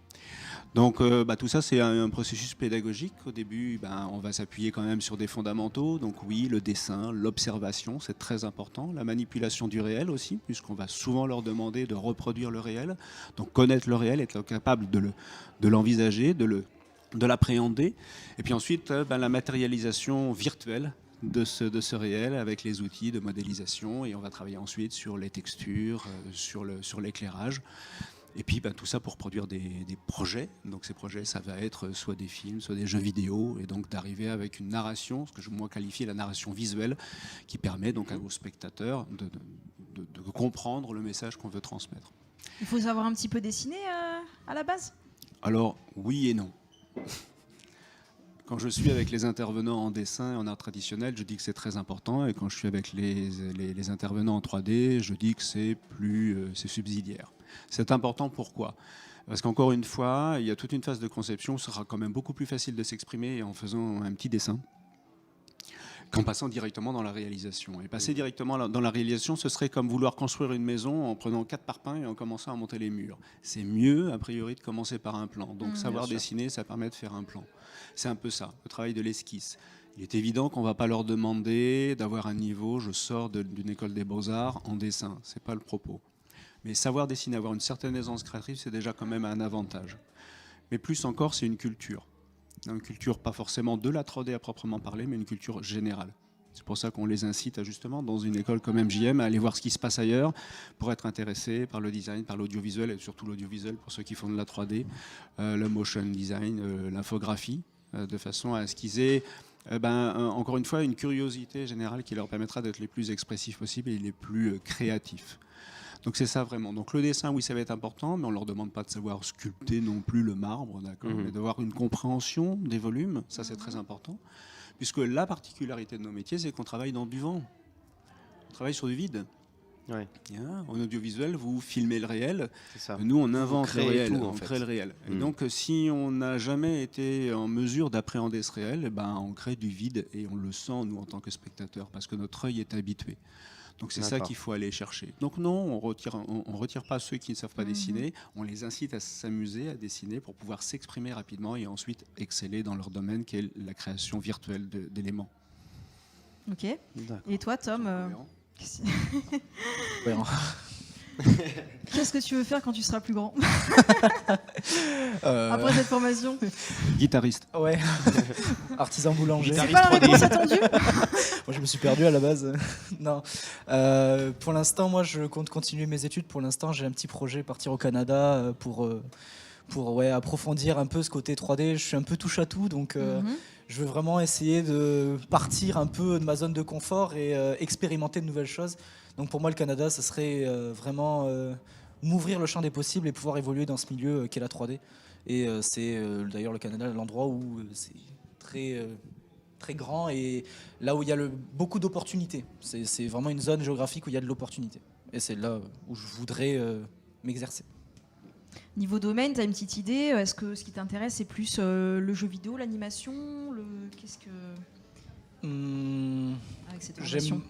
Donc tout ça, c'est un processus pédagogique. Au début, on va s'appuyer quand même sur des fondamentaux. Donc oui, le dessin, l'observation, c'est très important. La manipulation du réel aussi, puisqu'on va souvent leur demander de reproduire le réel. Donc connaître le réel, être capable de l'envisager, de l'appréhender. Et puis ensuite, la matérialisation virtuelle de ce réel avec les outils de modélisation. Et on va travailler ensuite sur les textures, sur l'éclairage. Et puis tout ça pour produire des projets. Donc ces projets, ça va être soit des films, soit des jeux vidéo, et donc d'arriver avec une narration, ce que je moi qualifie la narration visuelle, qui permet donc aux spectateurs de comprendre le message qu'on veut transmettre. Il faut savoir un petit peu dessiner à la base? Alors oui et non. Quand je suis avec les intervenants en dessin et en art traditionnel, je dis que c'est très important, et quand je suis avec les intervenants en 3D, je dis que c'est subsidiaire. C'est important, pourquoi ? Parce qu'encore une fois, il y a toute une phase de conception, ce sera quand même beaucoup plus facile de s'exprimer en faisant un petit dessin qu'en passant directement dans la réalisation. Et passer directement dans la réalisation, ce serait comme vouloir construire une maison en prenant 4 parpaings et en commençant à monter les murs. C'est mieux, a priori, de commencer par un plan. Donc savoir dessiner, ça permet de faire un plan. C'est un peu ça, le travail de l'esquisse. Il est évident qu'on ne va pas leur demander d'avoir un niveau, je sors d'une école des beaux-arts en dessin, ce n'est pas le propos. Mais savoir dessiner, avoir une certaine aisance créative, c'est déjà quand même un avantage. Mais plus encore, c'est une culture. Une culture pas forcément de la 3D à proprement parler, mais une culture générale. C'est pour ça qu'on les incite à, justement, dans une école comme MJM, à aller voir ce qui se passe ailleurs pour être intéressés par le design, par l'audiovisuel, et surtout l'audiovisuel pour ceux qui font de la 3D, le motion design, l'infographie, de façon à ce qu'ils aient, encore une fois, une curiosité générale qui leur permettra d'être les plus expressifs possibles et les plus créatifs. Donc c'est ça vraiment. Donc le dessin, oui, ça va être important, mais on ne leur demande pas de savoir sculpter non plus le marbre, d'accord, mais d'avoir une compréhension des volumes, ça c'est très important, puisque la particularité de nos métiers, c'est qu'on travaille dans du vent. On travaille sur du vide. Ouais. En audiovisuel, vous filmez le réel, nous on invente le réel, on crée le réel. Et donc si on n'a jamais été en mesure d'appréhender ce réel, on crée du vide et on le sent, nous, en tant que spectateurs, parce que notre œil est habitué. Donc c'est ça qu'il faut aller chercher. Donc non, on retire pas ceux qui ne savent pas dessiner, on les incite à s'amuser, à dessiner pour pouvoir s'exprimer rapidement et ensuite exceller dans leur domaine qui est la création virtuelle d'éléments. Ok. Et toi, Tom Qu'est-ce que tu veux faire quand tu seras plus grand après cette formation? Guitariste. Ouais. Artisan boulanger. C'est pas la réponse attendue. Moi, je me suis perdu à la base. Non. Pour l'instant, moi, je compte continuer mes études. Pour l'instant, j'ai un petit projet, partir au Canada pour approfondir un peu ce côté 3D. Je suis un peu touche à tout, donc je veux vraiment essayer de partir un peu de ma zone de confort et expérimenter de nouvelles choses. Donc pour moi, le Canada, ça serait vraiment m'ouvrir le champ des possibles et pouvoir évoluer dans ce milieu qu'est la 3D. Et c'est d'ailleurs le Canada l'endroit où c'est très, très grand et là où il y a beaucoup d'opportunités. C'est vraiment une zone géographique où il y a de l'opportunité. Et c'est là où je voudrais m'exercer. Niveau domaine, tu as une petite idée? Est-ce que ce qui t'intéresse, c'est plus le jeu vidéo, l'animation, qu'est-ce que... Avec cette formation.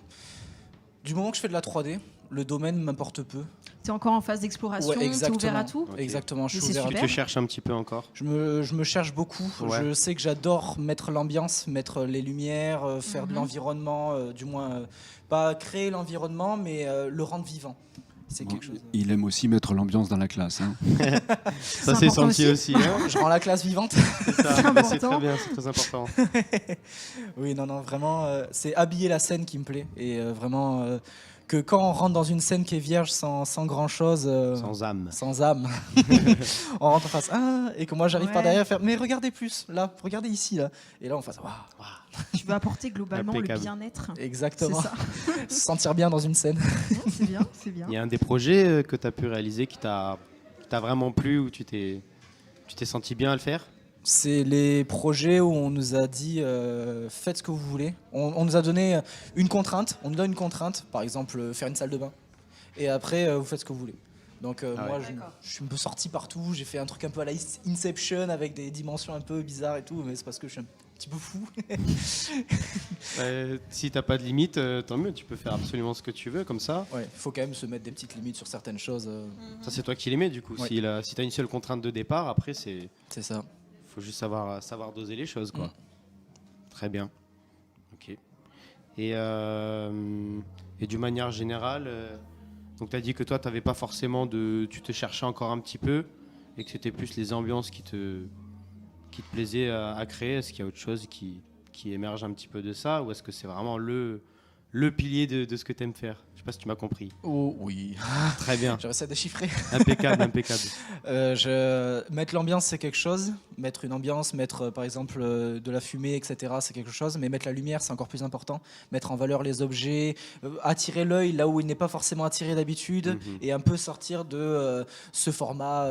Du moment que je fais de la 3D, le domaine m'importe peu. Tu es encore en phase d'exploration, tu es ouvert à tout? Exactement, je suis ouvert à tout. Tu te cherches un petit peu encore? Je me cherche beaucoup. Ouais. Je sais que j'adore mettre l'ambiance, mettre les lumières, faire de l'environnement, du moins pas créer l'environnement, mais le rendre vivant. C'est quelque chose. Il aime aussi mettre l'ambiance dans la classe. Hein. Ça s'est senti aussi. Hein. Je rends la classe vivante. C'est très bien, c'est très important. Oui, non, vraiment, c'est habiller la scène qui me plaît. Et vraiment, que quand on rentre dans une scène qui est vierge, sans grand-chose... sans âme. Sans âme. On rentre en face, et que moi j'arrive par derrière à faire, mais regardez plus, là, regardez ici, là. Et là, on fait, waouh. Tu veux apporter globalement le bien-être. Exactement. Se sentir bien dans une scène. C'est bien, c'est bien. Il y a un des projets que tu as pu réaliser qui t'a vraiment plu, où tu t'es senti bien à le faire? C'est les projets où on nous a dit faites ce que vous voulez. On nous a donné une contrainte. On nous donne une contrainte, par exemple faire une salle de bain. Et après, vous faites ce que vous voulez. Donc moi, je suis un peu sorti partout. J'ai fait un truc un peu à la Inception avec des dimensions un peu bizarres et tout. Mais c'est parce que je suis un petit peu fou. Si t'as pas de limite, tant mieux. Tu peux faire absolument ce que tu veux comme ça. Ouais, faut quand même se mettre des petites limites sur certaines choses. Ça, c'est toi qui les mets du coup. Ouais. Si t'as une seule contrainte de départ, après c'est ça. Faut juste savoir doser les choses, quoi. Très bien. Ok. Et d'une manière générale, donc tu as dit que toi, tu pas forcément tu te cherchais encore un petit peu et que c'était plus les ambiances qui te plaisaient à créer. Est-ce qu'il y a autre chose qui émerge un petit peu de ça, ou est-ce que c'est vraiment le le pilier de ce que tu aimes faire. Je sais pas si tu m'as compris. Oh oui. Très bien. J'essaie de chiffrer. Impeccable, impeccable. Mettre l'ambiance, c'est quelque chose. Mettre une ambiance, mettre par exemple de la fumée, etc., c'est quelque chose. Mais mettre la lumière, c'est encore plus important. Mettre en valeur les objets, attirer l'œil là où il n'est pas forcément attiré d'habitude, et un peu sortir de ce format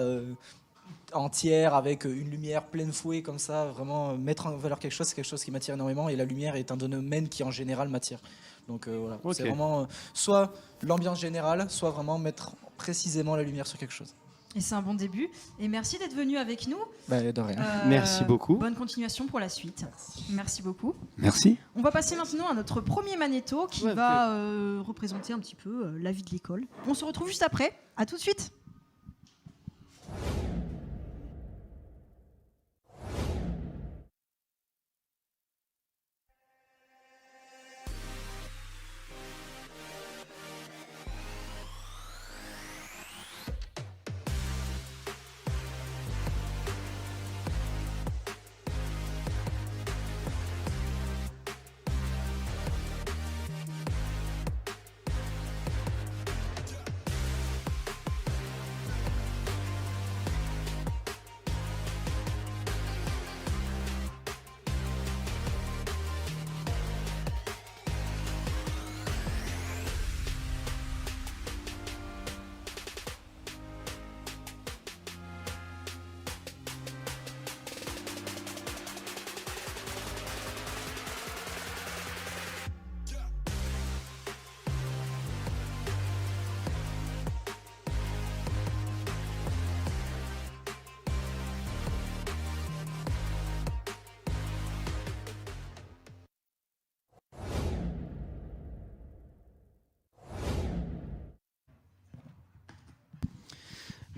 entière avec une lumière pleine fouet comme ça. Vraiment mettre en valeur quelque chose, c'est quelque chose qui m'attire énormément. Et la lumière est un domaine qui en général m'attire. Donc voilà, c'est vraiment soit l'ambiance générale, soit vraiment mettre précisément la lumière sur quelque chose. Et c'est un bon début. Et merci d'être venu avec nous. De rien. Merci beaucoup. Bonne continuation pour la suite. Merci beaucoup. Merci. On va passer maintenant à notre premier magnéto qui va représenter un petit peu la vie de l'école. On se retrouve juste après. À tout de suite.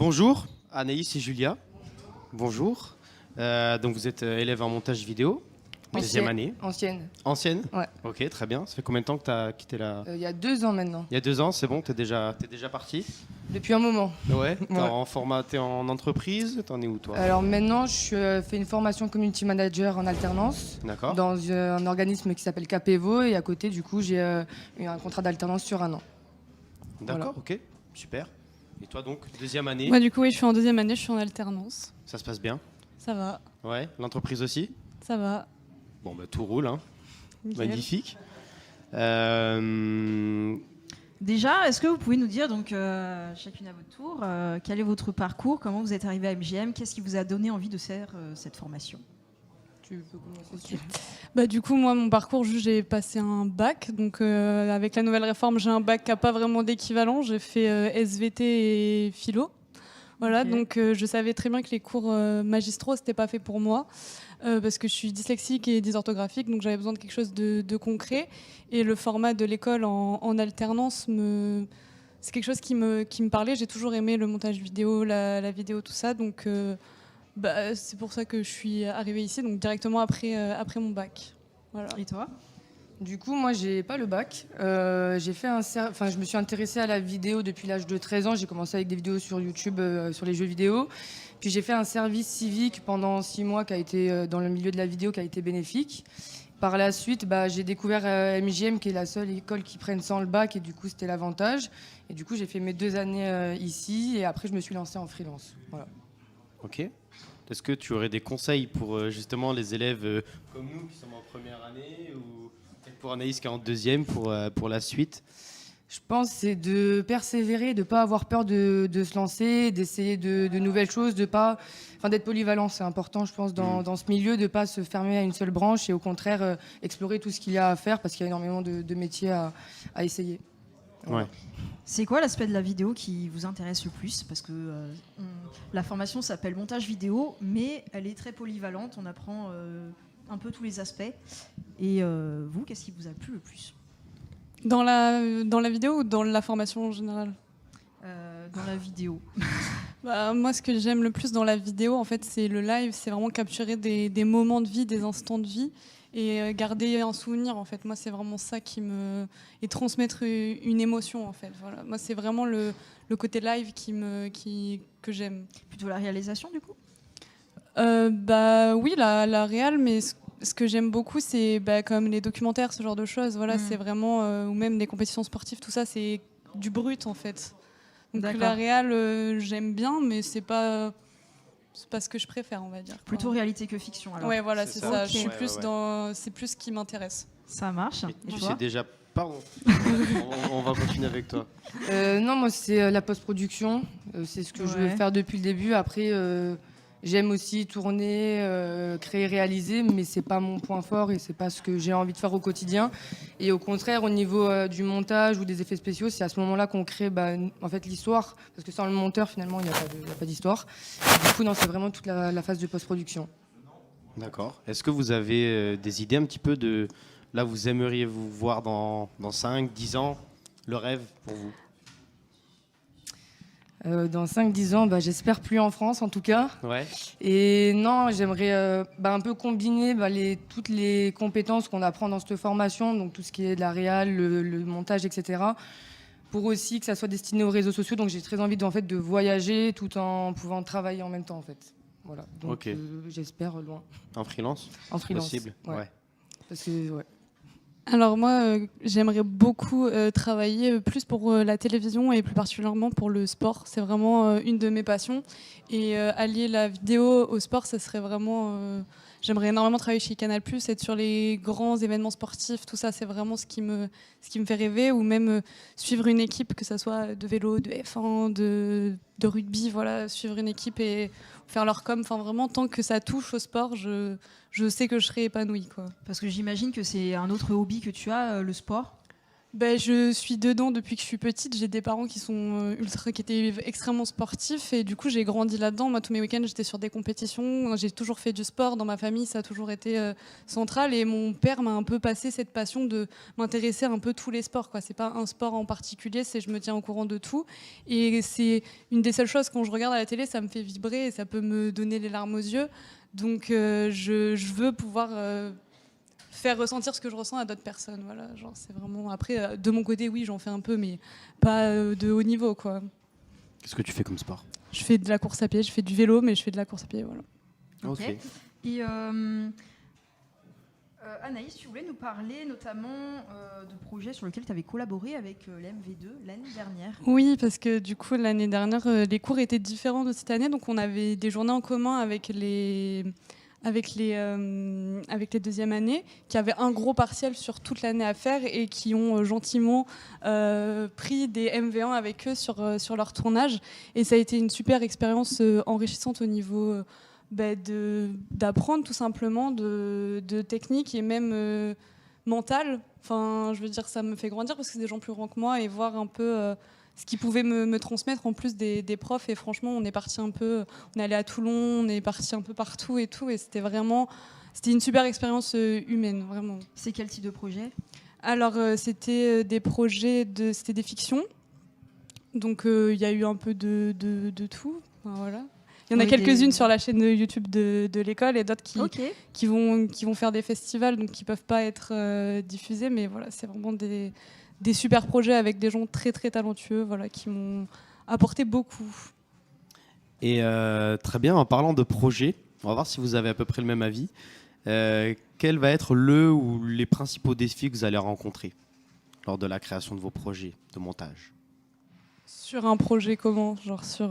Bonjour, Anaïs et Julia. Bonjour. Donc vous êtes élève en montage vidéo, deuxième année. Ancienne. Ancienne. Ouais. Ok, très bien. Ça fait combien de temps que tu as quitté la... Il y a 2 ans maintenant. Il y a 2 ans, c'est bon, t'es déjà parti? Depuis un moment. Ouais. T'es en entreprise? T'en es où toi? Alors maintenant, je fais une formation community manager en alternance. D'accord. Dans un organisme qui s'appelle Capevo, et à côté, du coup, j'ai eu un contrat d'alternance sur 1 an. D'accord, ok, super. Et toi donc, deuxième année? Moi du coup oui, je suis en deuxième année, je suis en alternance. Ça se passe bien? Ça va. Ouais, l'entreprise aussi? Ça va. Bon bah tout roule, hein. Nickel. Magnifique. Déjà, est-ce que vous pouvez nous dire, donc chacune à votre tour, quel est votre parcours, comment vous êtes arrivé à MJM, qu'est-ce qui vous a donné envie de faire cette formation? Tu peux commencer. Bah, du coup, moi, mon parcours, j'ai passé un bac. Donc, avec la nouvelle réforme, j'ai un bac qui n'a pas vraiment d'équivalent. J'ai fait SVT et philo. Voilà, donc je savais très bien que les cours magistraux, c'était pas fait pour moi. Parce que je suis dyslexique et dysorthographique, donc j'avais besoin de quelque chose de concret. Et le format de l'école en alternance, c'est quelque chose qui me parlait. J'ai toujours aimé le montage vidéo, la vidéo, tout ça. Donc, c'est pour ça que je suis arrivée ici, donc directement après mon bac. Voilà. Et toi? Du coup, moi, j'ai pas le bac. Je me suis intéressée à la vidéo depuis l'âge de 13 ans. J'ai commencé avec des vidéos sur YouTube, sur les jeux vidéo. Puis j'ai fait un service civique pendant 6 mois qui a été dans le milieu de la vidéo, qui a été bénéfique. Par la suite, j'ai découvert MJM, qui est la seule école qui prenne sans le bac, et du coup, c'était l'avantage. Et du coup, j'ai fait mes 2 années ici, et après, je me suis lancée en freelance. Voilà. Ok. Est-ce que tu aurais des conseils pour justement les élèves comme nous qui sommes en première année, ou peut-être pour Anaïs qui est en deuxième pour la suite? Je pense que c'est de persévérer, de ne pas avoir peur de se lancer, d'essayer de nouvelles choses, d'être polyvalent. C'est important, je pense, dans ce milieu, de ne pas se fermer à une seule branche et au contraire explorer tout ce qu'il y a à faire, parce qu'il y a énormément de métiers à essayer. Ouais. C'est quoi l'aspect de la vidéo qui vous intéresse le plus? Parce que la formation s'appelle montage vidéo, mais elle est très polyvalente, on apprend un peu tous les aspects. Et vous, qu'est-ce qui vous a plu le plus? Dans la vidéo ou dans la formation en général? Dans la vidéo. Moi, ce que j'aime le plus dans la vidéo, en fait, c'est le live. C'est vraiment capturer des moments de vie, des instants de vie, et garder un souvenir. En fait, moi, c'est vraiment ça et transmettre une émotion. En fait, voilà. Moi, c'est vraiment le côté live que j'aime. Plutôt la réalisation, du coup? Oui, la réal, mais ce que j'aime beaucoup, c'est comme les documentaires, ce genre de choses. Voilà, c'est vraiment, ou même les compétitions sportives, tout ça, c'est du brut en fait. Donc la réal, j'aime bien, mais c'est pas ce que je préfère, on va dire. Plutôt réalité que fiction. Alors. Ouais, voilà, c'est ça. Okay. Je suis plus c'est plus ce qui m'intéresse. Ça marche. Et tu sais déjà. Pardon. On va continuer avec toi. Non, moi c'est la post-production. C'est ce que je veux faire depuis le début. Après, j'aime aussi tourner, créer, réaliser, mais c'est pas mon point fort et c'est pas ce que j'ai envie de faire au quotidien. Et au contraire, au niveau du montage ou des effets spéciaux, c'est à ce moment-là qu'on crée en fait l'histoire, parce que sans le monteur, finalement, il n'y a pas d'histoire. Du coup, non, c'est vraiment toute la phase de post-production. D'accord. Est-ce que vous avez des idées un petit peu de... Là, vous aimeriez vous voir dans 5, 10 ans, le rêve pour vous? Dans 5-10 ans, j'espère plus en France en tout cas. Ouais. Et non, j'aimerais un peu combiner toutes les compétences qu'on apprend dans cette formation, donc tout ce qui est de la réal, le montage, etc. Pour aussi que ça soit destiné aux réseaux sociaux. Donc j'ai très envie de voyager tout en pouvant travailler en même temps en fait. Voilà. Donc j'espère loin. En freelance? En freelance. Possible. Ouais. Parce que Alors moi, j'aimerais beaucoup travailler plus pour la télévision et plus particulièrement pour le sport. C'est vraiment une de mes passions. Et allier la vidéo au sport, ça serait vraiment... J'aimerais énormément travailler chez Canal+, être sur les grands événements sportifs, tout ça, c'est vraiment ce qui me fait rêver. Ou même suivre une équipe, que ce soit de vélo, de F1, de rugby, voilà, suivre une équipe et faire leur com. Enfin, vraiment, tant que ça touche au sport, je sais que je serai épanouie, quoi. Parce que j'imagine que c'est un autre hobby que tu as, le sport. Je suis dedans depuis que je suis petite. J'ai des parents qui étaient extrêmement sportifs et du coup j'ai grandi là-dedans. Moi, tous mes week-ends, j'étais sur des compétitions. J'ai toujours fait du sport dans ma famille, ça a toujours été central. Et mon père m'a un peu passé cette passion de m'intéresser à un peu tous les sports, quoi. C'est pas un sport en particulier, c'est je me tiens au courant de tout. Et c'est une des seules choses quand je regarde à la télé, ça me fait vibrer et ça peut me donner les larmes aux yeux. Donc je veux pouvoir faire ressentir ce que je ressens à d'autres personnes. Voilà, genre c'est vraiment... Après, de mon côté, oui, j'en fais un peu, mais pas de haut niveau, quoi. Qu'est-ce que tu fais comme sport? Je fais de la course à pied, je fais du vélo, mais je fais de la course à pied, voilà. Ok. Et Anaïs, tu voulais nous parler notamment de projets sur lesquels tu avais collaboré avec l'MV2 l'année dernière. Oui, parce que du coup, l'année dernière, les cours étaient différents de cette année, donc on avait des journées en commun avec les deuxièmes années, qui avaient un gros partiel sur toute l'année à faire et qui ont gentiment pris des MV1 avec eux sur leur tournage. Et ça a été une super expérience enrichissante au niveau d'apprendre tout simplement de techniques et même mentales. Enfin, je veux dire, ça me fait grandir parce que c'est des gens plus grands que moi et voir un peu... ce qu'ils pouvaient me transmettre en plus des profs. Et franchement, on est parti un peu, on est allé à Toulon, on est parti un peu partout et tout. Et c'était une super expérience humaine, vraiment. C'est quel type de projet? Alors, c'était des projets, c'était des fictions. Donc, il y a eu un peu de tout. Enfin, voilà. Il y en a quelques-unes sur la chaîne YouTube de l'école et d'autres qui vont faire des festivals, donc qui ne peuvent pas être diffusés. Mais voilà, c'est vraiment des super projets avec des gens très très talentueux, voilà, qui m'ont apporté beaucoup. Et très bien, en parlant de projets, on va voir si vous avez à peu près le même avis. Quel va être le ou les principaux défis que vous allez rencontrer lors de la création de vos projets de montage? Sur un projet comment? Genre sur...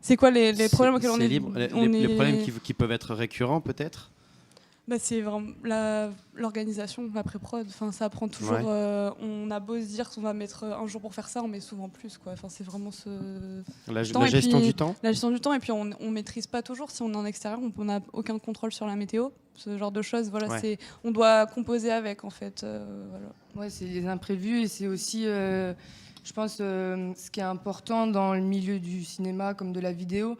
C'est quoi les problèmes auxquels on est libre. Les problèmes qui peuvent être récurrents peut-être? C'est vraiment l'organisation, la pré-prod. Enfin, ça prend toujours. Ouais. On a beau se dire qu'on va mettre un jour pour faire ça, on met souvent plus, quoi. Enfin, c'est vraiment la gestion du temps. La gestion du temps, et puis on maîtrise pas toujours. Si on est en extérieur, on n'a aucun contrôle sur la météo. Ce genre de choses, voilà, ouais. On doit composer avec, en fait. Voilà. Ouais, c'est les imprévus et c'est aussi, je pense, ce qui est important dans le milieu du cinéma comme de la vidéo.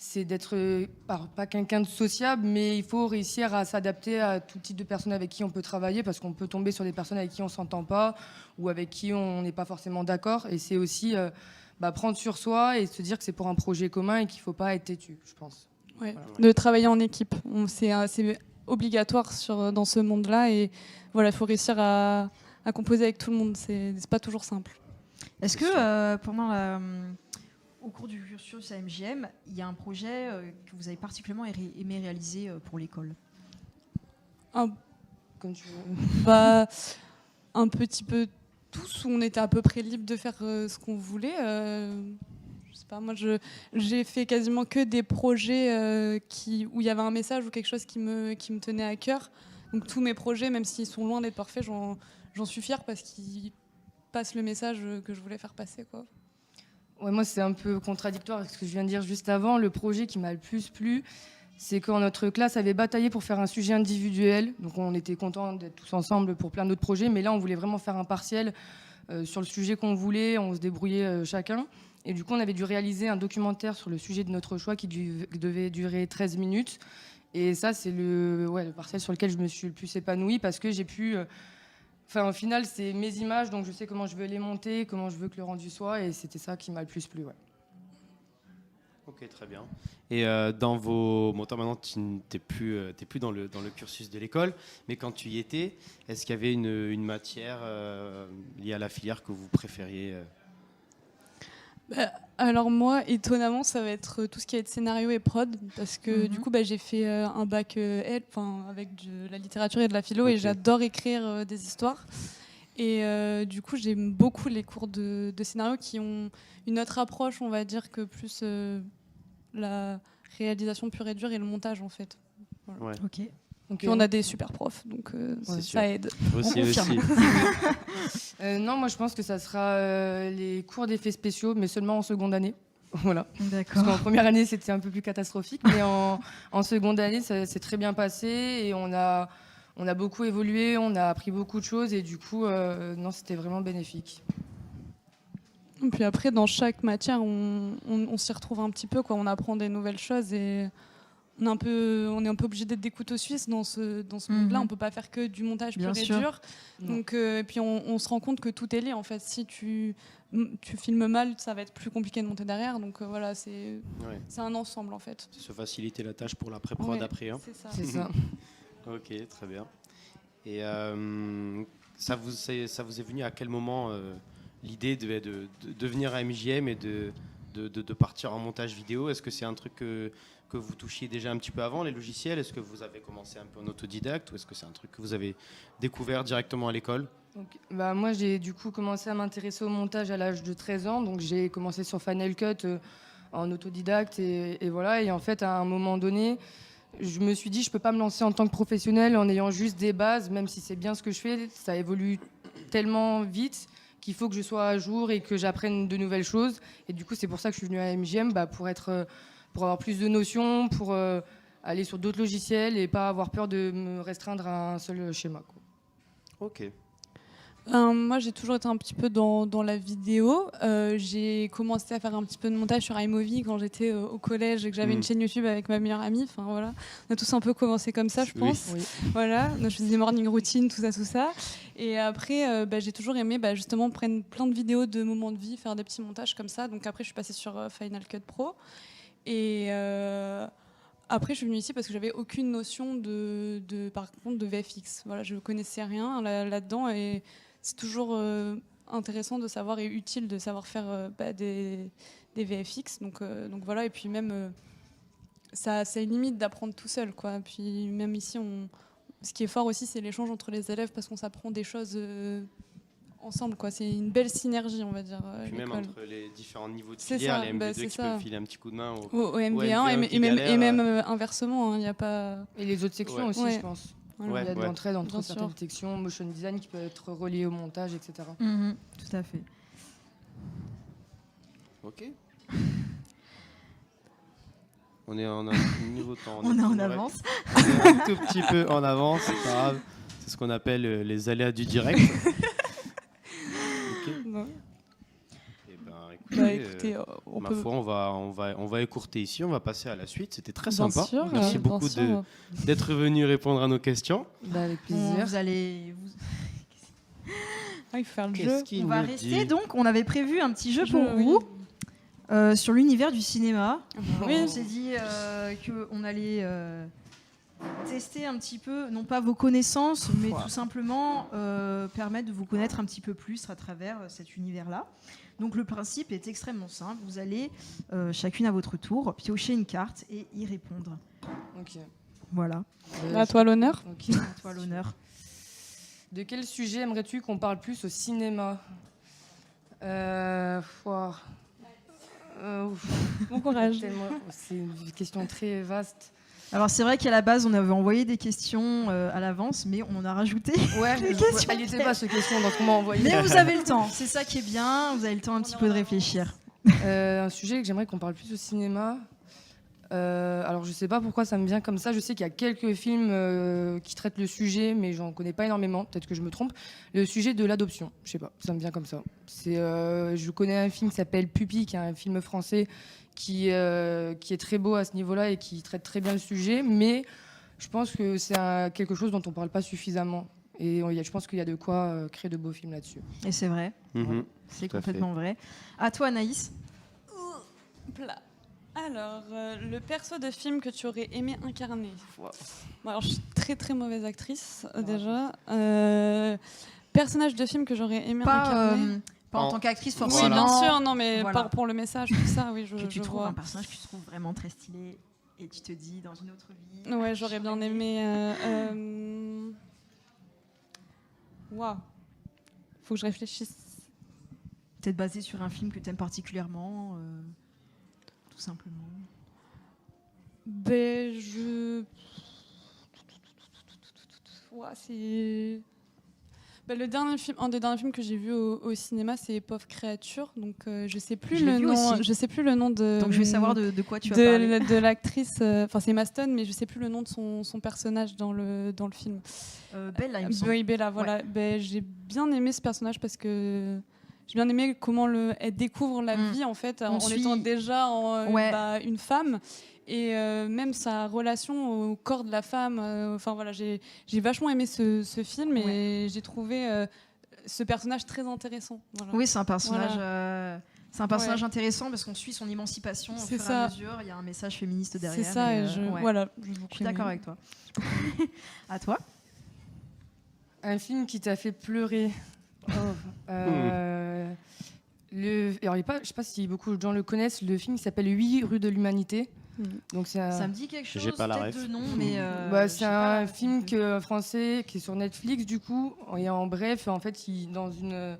C'est d'être pas quelqu'un de sociable, mais il faut réussir à s'adapter à tout type de personnes avec qui on peut travailler, parce qu'on peut tomber sur des personnes avec qui on ne s'entend pas ou avec qui on n'est pas forcément d'accord. Et c'est aussi prendre sur soi et se dire que c'est pour un projet commun et qu'il ne faut pas être têtu, je pense. Ouais. Voilà. De travailler en équipe, c'est obligatoire dans ce monde-là. Et voilà, il faut réussir à composer avec tout le monde. C'est pas toujours simple. Est-ce que pendant au cours du cursus à MJM, il y a un projet que vous avez particulièrement aimé réaliser pour l'école? Comme tu veux. Bah, un petit peu tous, où on était à peu près libre de faire ce qu'on voulait. Je sais pas, moi j'ai fait quasiment que des projets où il y avait un message ou quelque chose qui me tenait à cœur. Donc tous mes projets, même s'ils sont loin d'être parfaits, j'en suis fière parce qu'ils passent le message que je voulais faire passer, quoi. Ouais, moi c'est un peu contradictoire avec ce que je viens de dire juste avant. Le projet qui m'a le plus plu, c'est quand notre classe avait bataillé pour faire un sujet individuel. Donc on était contents d'être tous ensemble pour plein d'autres projets, mais là on voulait vraiment faire un partiel sur le sujet qu'on voulait, on se débrouillait chacun. Et du coup on avait dû réaliser un documentaire sur le sujet de notre choix qui devait durer 13 minutes. Et ça c'est le partiel sur lequel je me suis le plus épanouie parce que j'ai pu... au final c'est mes images, donc je sais comment je veux les monter, comment je veux que le rendu soit, et c'était ça qui m'a le plus plu. Ouais. Ok, très bien. Et dans vos... Bon, toi maintenant, tu n'es plus dans le cursus de l'école, mais quand tu y étais, est-ce qu'il y avait une matière liée à la filière que vous préfériez Alors moi, étonnamment, ça va être tout ce qui va être scénario et prod, parce que du coup, j'ai fait un bac avec de la littérature et de la philo, et j'adore écrire des histoires. Et du coup, j'aime beaucoup les cours de scénario qui ont une autre approche, on va dire, que plus la réalisation pure et dure et le montage, en fait. Voilà. Ouais. Ok. Puis on a des super profs, donc ça aide. Aussi. Non, moi je pense que ça sera les cours d'effets spéciaux, mais seulement en seconde année. Voilà. D'accord. Parce qu'en première année c'était un peu plus catastrophique, mais en seconde année ça s'est très bien passé et on a beaucoup évolué, on a appris beaucoup de choses et du coup non, c'était vraiment bénéfique. Et puis après, dans chaque matière, on s'y retrouve un petit peu, quoi. On apprend des nouvelles choses et on est un peu obligé d'être des couteaux suisses dans ce monde-là. On peut pas faire que du montage pur et dur. Donc, et puis on se rend compte que tout est lié. En fait, si tu filmes mal, ça va être plus compliqué de monter derrière. Donc voilà, c'est un ensemble en fait. C'est se faciliter la tâche pour la pré-prod après. Hein. C'est ça. Ok, très bien. Et ça vous est venu à quel moment l'idée de venir à MJM et de partir en montage vidéo? Est-ce que c'est un truc que vous touchiez déjà un petit peu avant, les logiciels? Est-ce que vous avez commencé un peu en autodidacte ou est-ce que c'est un truc que vous avez découvert directement à l'école? Moi, j'ai du coup commencé à m'intéresser au montage à l'âge de 13 ans. Donc j'ai commencé sur Final Cut en autodidacte et voilà. Et en fait, à un moment donné, je me suis dit, je peux pas me lancer en tant que professionnel en ayant juste des bases, même si c'est bien ce que je fais. Ça évolue tellement vite qu'il faut que je sois à jour et que j'apprenne de nouvelles choses. Et du coup, c'est pour ça que je suis venue à MJM, pour avoir plus de notions, pour aller sur d'autres logiciels et pas avoir peur de me restreindre à un seul schéma, quoi. Ok. Moi, j'ai toujours été un petit peu dans la vidéo. J'ai commencé à faire un petit peu de montage sur iMovie quand j'étais au collège et que j'avais une chaîne YouTube avec ma meilleure amie. Enfin, voilà. On a tous un peu commencé comme ça, je pense. Oui. Voilà. Donc, je faisais des morning routines, tout ça. Et après, j'ai toujours aimé justement prendre plein de vidéos de moments de vie, faire des petits montages comme ça. Donc après, je suis passée sur Final Cut Pro. Et après, je suis venue ici parce que j'avais aucune notion par contre, de VFX. Voilà, je ne connaissais rien là-dedans et c'est toujours intéressant de savoir et utile de savoir faire des VFX. Donc voilà, et puis même, ça a une limite d'apprendre tout seul, quoi. Puis même ici, ce qui est fort aussi, c'est l'échange entre les élèves parce qu'on s'apprend des choses ensemble, quoi. C'est une belle synergie, on va dire. Puis même entre les différents niveaux de filière, les MV2 qui peuvent filer un petit coup de main au MV1 et même inversement, il n'y a pas... Et les autres sections aussi, je pense. Voilà. Il y a de l'entraide entre certaines sections, motion design qui peut être relié au montage, etc. Tout à fait. Ok. On est en niveau temps. On est en avance. On est un tout petit peu en avance, c'est pas grave. C'est ce qu'on appelle les aléas du direct. Ok. Écoutez, ma foi, on va écourter ici, on va passer à la suite. C'était très sympa. Merci beaucoup d'être venu répondre à nos questions. Avec plaisir. Vous allez... il faut faire le jeu. On va rester donc. On avait prévu un petit jeu pour vous sur l'univers du cinéma. On s'est dit qu'on allait tester un petit peu, non pas vos connaissances, mais tout simplement permettre de vous connaître un petit peu plus à travers cet univers-là. Donc le principe est extrêmement simple. Vous allez chacune à votre tour piocher une carte et y répondre. Ok. Voilà. À toi l'honneur. Okay. À toi l'honneur. De quel sujet aimerais-tu qu'on parle plus au cinéma? Bon courage. C'est une question très vaste. Alors c'est vrai qu'à la base on avait envoyé des questions à l'avance, mais on en a rajouté. Ouais, elle n'y était pas ce question, donc on m'a envoyé. Mais vous avez le temps, c'est ça qui est bien, vous avez le temps un petit peu de réfléchir. Un sujet que j'aimerais qu'on parle plus au cinéma. Alors je sais pas pourquoi ça me vient comme ça. Je sais qu'il y a quelques films qui traitent le sujet, mais j'en connais pas énormément. Peut-être que je me trompe. Le sujet de l'adoption, je sais pas, ça me vient comme ça. Je connais un film qui s'appelle Pupille, qui est un film français qui est très beau à ce niveau-là et qui traite très bien le sujet, mais je pense que c'est quelque chose dont on parle pas suffisamment. Et je pense qu'il y a de quoi créer de beaux films là-dessus. Et c'est vrai. Ouais, c'est complètement vrai. À toi, Anaïs. Alors, le perso de film que tu aurais aimé incarner. Bon, alors, je suis très très mauvaise actrice déjà. Personnage de film que j'aurais aimé incarner. Pas en tant qu'actrice forcément. Oui, bien sûr, non, mais voilà. pour le message, tout ça, oui, que tu trouves vois. un personnage que tu trouves vraiment très stylé et tu te dis dans une autre vie. Ouais, j'aurais bien aimé. Waouh. Faut que je réfléchisse. Peut-être basé sur un film que tu aimes particulièrement, tout simplement. Ben, c'est. Ben, un des derniers films que j'ai vu au cinéma, c'est Pauvre créature. Donc je sais plus le nom. Je sais plus le nom de. Donc je vais savoir de quoi tu vas parler. De l'actrice. Enfin c'est Emma Stone, mais je sais plus le nom de son personnage dans le film. Bella, il me semble. Oui, Bella. Voilà. Ouais. Ben, j'ai bien aimé ce personnage parce que. J'ai bien aimé comment elle découvre la vie en fait en étant déjà une femme et même sa relation au corps de la femme. Enfin voilà, j'ai vachement aimé ce film et j'ai trouvé ce personnage très intéressant. Voilà. Oui, c'est un personnage. Voilà. C'est un personnage intéressant parce qu'on suit son émancipation au fur et à mesure. Il y a un message féministe derrière. C'est ça. Voilà, je suis d'accord avec toi. À toi. Un film qui t'a fait pleurer. Alors, je sais pas si beaucoup de gens le connaissent, le film qui s'appelle 8 rue de l'Humanité. Donc ça me dit quelque chose, j'ai pas la ref. De nom, mais c'est un film français qui est sur Netflix du coup. Et en bref, en fait, dans une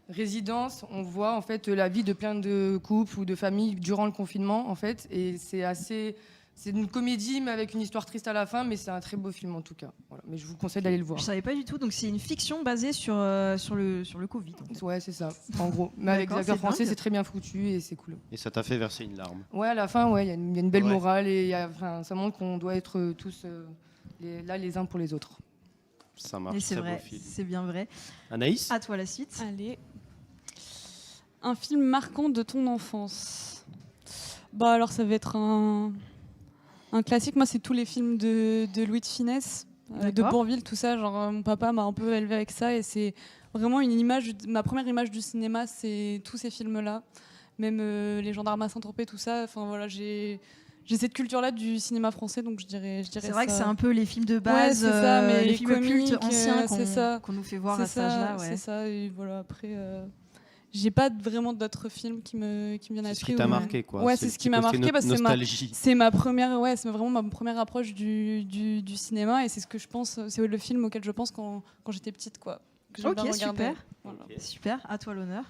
résidence, on voit en fait la vie de plein de couples ou de familles durant le confinement en fait, et c'est une comédie, mais avec une histoire triste à la fin, mais c'est un très beau film en tout cas. Voilà. Mais je vous conseille d'aller le voir. Je savais pas du tout, donc c'est une fiction basée sur le Covid. Ouais, c'est ça, en gros. Mais avec des acteurs français, c'est très bien foutu et c'est cool. Et ça t'a fait verser une larme. Ouais, à la fin, il y a une belle morale et ça montre qu'on doit être tous là les uns pour les autres. Ça marche, et c'est vrai, beau film. c'est bien vrai. Anaïs ? À toi la suite. Allez. Un film marquant de ton enfance. Bah alors ça va être un classique, moi c'est tous les films de Louis de Funès, de Bourvil, tout ça. Genre mon papa m'a un peu élevé avec ça et c'est vraiment ma première image du cinéma, c'est tous ces films-là. Même Les Gendarmes à Saint-Tropez, tout ça. Enfin voilà, j'ai cette culture-là du cinéma français, donc je dirais ça. C'est vrai que c'est un peu les films de base, ouais, ça, mais les films comiques, cultes anciens qu'on nous fait voir à cet âge-là. C'est ça, et voilà, après... J'ai pas vraiment d'autres films qui me viennent à l'esprit. C'est ce qui t'a marqué, quoi. Ouais, c'est ce qui m'a marqué parce que c'est vraiment ma première approche du cinéma et c'est ce que je pense, c'est le film auquel je pense quand j'étais petite, quoi. Ok, super. Voilà. Super, à toi l'honneur.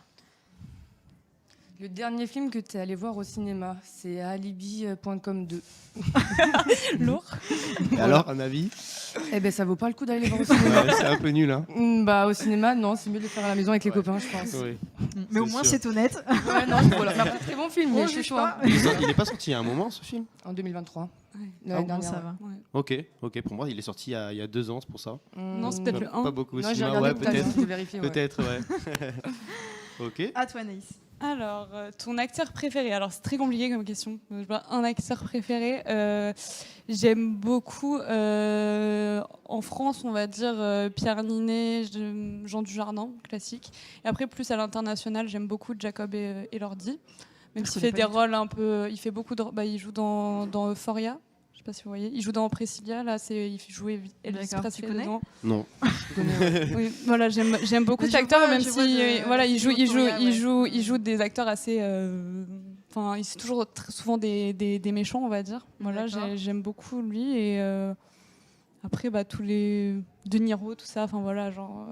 Le dernier film que tu es allé voir au cinéma, c'est Alibi.com 2. Lourd. Et alors, un avis ? Eh ben, ça vaut pas le coup d'aller le voir au cinéma. Ouais, c'est un peu nul, hein. Au cinéma, non, c'est mieux de le faire à la maison avec les copains, je pense. Oui. Mais au moins, c'est honnête. Ouais, non, voilà. C'est un très bon film, mais chez toi. Il est pas sorti il y a un moment, ce film ? En 2023. L'année dernière, ça va. Ouais. Ok, pour moi, il est sorti il y a 2 ans, c'est pour ça. Non, c'est peut-être le 1. Pas beaucoup au non, cinéma, ouais, peut-être. Peut-être, ouais. Ok. À toi, Anaïs. Alors, ton acteur préféré. Alors, c'est très compliqué comme question. Un acteur préféré. J'aime beaucoup, en France, on va dire, Pierre Ninet, Jean Dujardin, classique. Et après, plus à l'international, j'aime beaucoup Jacob et Elordi. Même s'il fait des rôles un peu... Il fait beaucoup de... il joue dans Euphoria. Je sais pas si vous voyez. Il joue dans Priscilla. Là, il jouait Elvis Presley dedans. Non. Oui, voilà, j'aime beaucoup cet acteur, même si voilà, il joue des acteurs assez Enfin, c'est toujours souvent des méchants, on va dire. Voilà, j'aime beaucoup lui. Et après, tous les De Niro, tout ça. Enfin voilà, genre.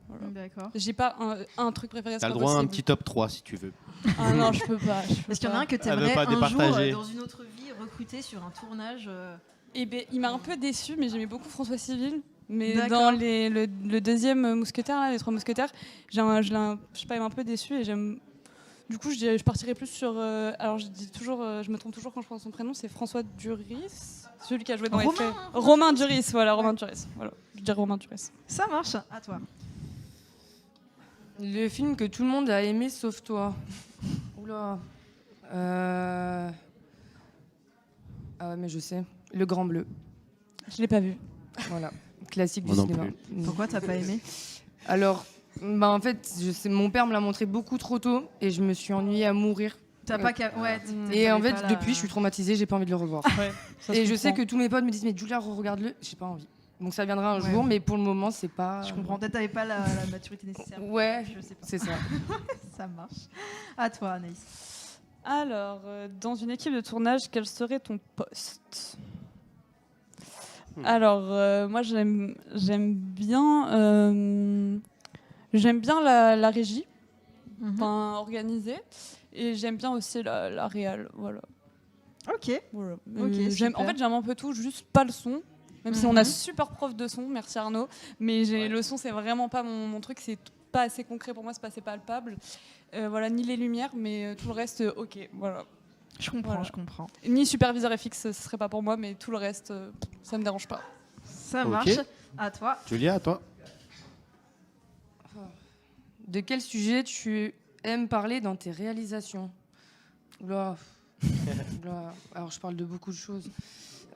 Voilà. D'accord. J'ai pas un truc préféré. T'as le droit à un petit top 3 si tu veux. Ah non, je peux pas. Est-ce qu'il y en a un que tu aimerais un jour, dans une autre vie, recruter sur un tournage Eh ben, il m'a un peu déçu, mais j'aimais beaucoup François Civil. Mais dans le deuxième mousquetaire, là, les 3 mousquetaires, je sais pas, il m'a un peu déçu et j'aime. Du coup, je partirais plus sur. Alors, je dis toujours, je me trompe toujours quand je prends son prénom, c'est François Duris, celui qui a joué dans Romain, Romain Duris, voilà, Romain Duris. Voilà, je dirais Romain Duris. Ça marche. À toi. Le film que tout le monde a aimé sauf toi. Oula. Ah ouais, mais je sais. Le Grand Bleu. Je l'ai pas vu. Voilà, classique du Moi non cinéma. plus. Pourquoi t'as pas aimé? Alors, en fait, mon père me l'a montré beaucoup trop tôt et je me suis ennuyée à mourir. Et en fait, depuis, je suis traumatisée, j'ai pas envie de le revoir. Ouais, et je sais que tous mes potes me disent mais Julia, regarde-le, j'ai pas envie. Donc ça viendra un jour, mais pour le moment, c'est pas. Je comprends. Peut-être t'avais pas la maturité nécessaire. Ouais, je sais pas. C'est ça. Ça marche. À toi, Anaïs. Alors, dans une équipe de tournage, quel serait ton poste? Alors, moi, j'aime bien la régie, organisée, et j'aime bien aussi la réal, voilà. Ok. Voilà. Super. En fait, j'aime un peu tout, juste pas le son. Même si on a super prof de son, merci Arnaud, mais le son, c'est vraiment pas mon truc, c'est pas assez concret pour moi, c'est pas assez palpable. Voilà, ni les lumières, mais tout le reste, ok, voilà. Je comprends, je comprends. Ni superviseur FX, ce serait pas pour moi, mais tout le reste, ça me dérange pas. Ça marche. À toi. Julia, à toi. De quel sujet tu aimes parler dans tes réalisations? Oula. Oula. Alors, je parle de beaucoup de choses.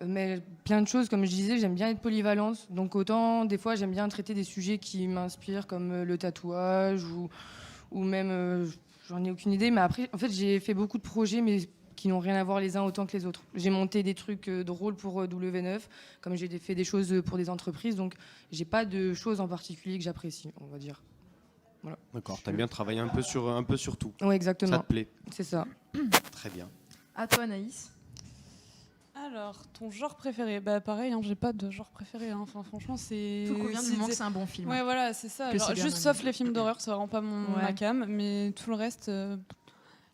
Mais plein de choses, comme je disais, j'aime bien être polyvalente. Donc autant, des fois, j'aime bien traiter des sujets qui m'inspirent, comme le tatouage ou même, j'en ai aucune idée. Mais après, en fait, j'ai fait beaucoup de projets, mais qui n'ont rien à voir les uns autant que les autres. J'ai monté des trucs drôles pour W9, comme j'ai fait des choses pour des entreprises. Donc, j'ai pas de choses en particulier que j'apprécie, on va dire. Voilà. D'accord, t'aimes bien travailler un peu sur tout. Oui, exactement. Ça te plaît? C'est ça. Très bien. À toi, Anaïs. Alors, ton genre préféré? Pareil, j'ai pas de genre préféré. Enfin, franchement, c'est. Tout convient du moment que c'est un bon film. Ouais, voilà, c'est ça. Alors, juste sauf les films d'horreur, c'est vraiment pas ma cam, mais tout le reste,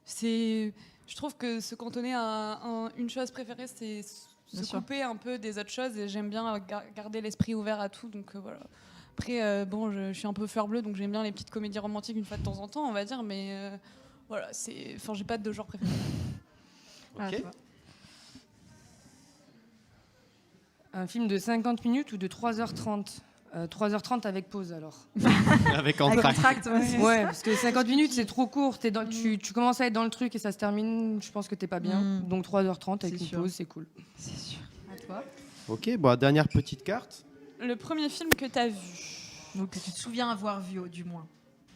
c'est. Je trouve que se cantonner à une chose préférée, c'est se couper un peu des autres choses, et j'aime bien garder l'esprit ouvert à tout. Donc voilà. Après, je suis un peu fleur bleue, donc j'aime bien les petites comédies romantiques une fois de temps en temps, on va dire, mais voilà, c'est. Enfin, j'ai pas de genre préféré. Ok. Un film de 50 minutes ou de 3h30 3h30 avec pause alors. Avec entracte. Ouais, parce que 50 minutes c'est trop court. Tu commences à être dans le truc et ça se termine, je pense que t'es pas bien. Donc 3h30 avec une pause, c'est cool. C'est sûr. À toi. Ok, dernière petite carte. Le premier film que tu as vu. Donc que tu te souviens avoir vu, du moins.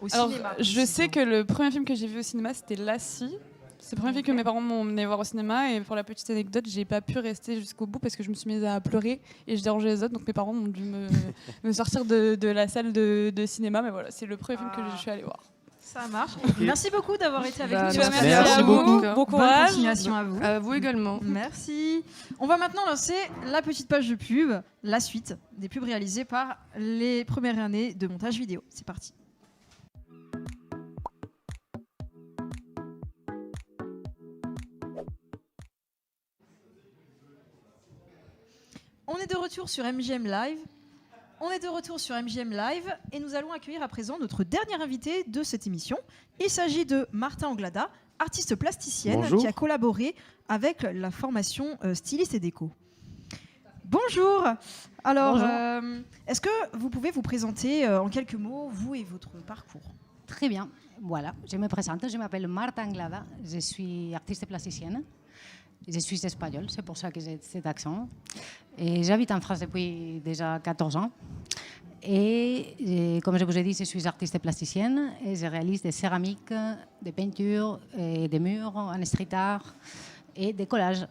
Au Alors, cinéma. Je sais que le premier film que j'ai vu au cinéma, c'était Lassie. C'est le premier film que mes parents m'ont emmené voir au cinéma, et pour la petite anecdote, j'ai pas pu rester jusqu'au bout parce que je me suis mise à pleurer et je dérangeais les autres, donc mes parents ont dû me sortir de la salle de cinéma, mais voilà, c'est le premier film que je suis allée voir. Ça marche. Okay. Merci beaucoup d'avoir été avec nous. Merci beaucoup. Bon courage. Bonne continuation à vous. À vous également. Merci. On va maintenant lancer la petite page de pub, la suite des pubs réalisées par les premières années de montage vidéo. C'est parti. On est de retour sur MJM Live. Et nous allons accueillir à présent notre dernier invité de cette émission. Il s'agit de Martha Anglada, artiste plasticienne. Bonjour. Qui a collaboré avec la formation styliste et déco. Bonjour. Alors, est-ce que vous pouvez vous présenter en quelques mots, vous et votre parcours? Très bien. Voilà, je me présente. Je m'appelle Martha Anglada. Je suis artiste plasticienne. Je suis espagnole, c'est pour ça que j'ai cet accent. Et j'habite en France depuis déjà 14 ans. Et comme je vous ai dit, je suis artiste plasticienne et je réalise des céramiques, des peintures, et des murs en street art et des collages.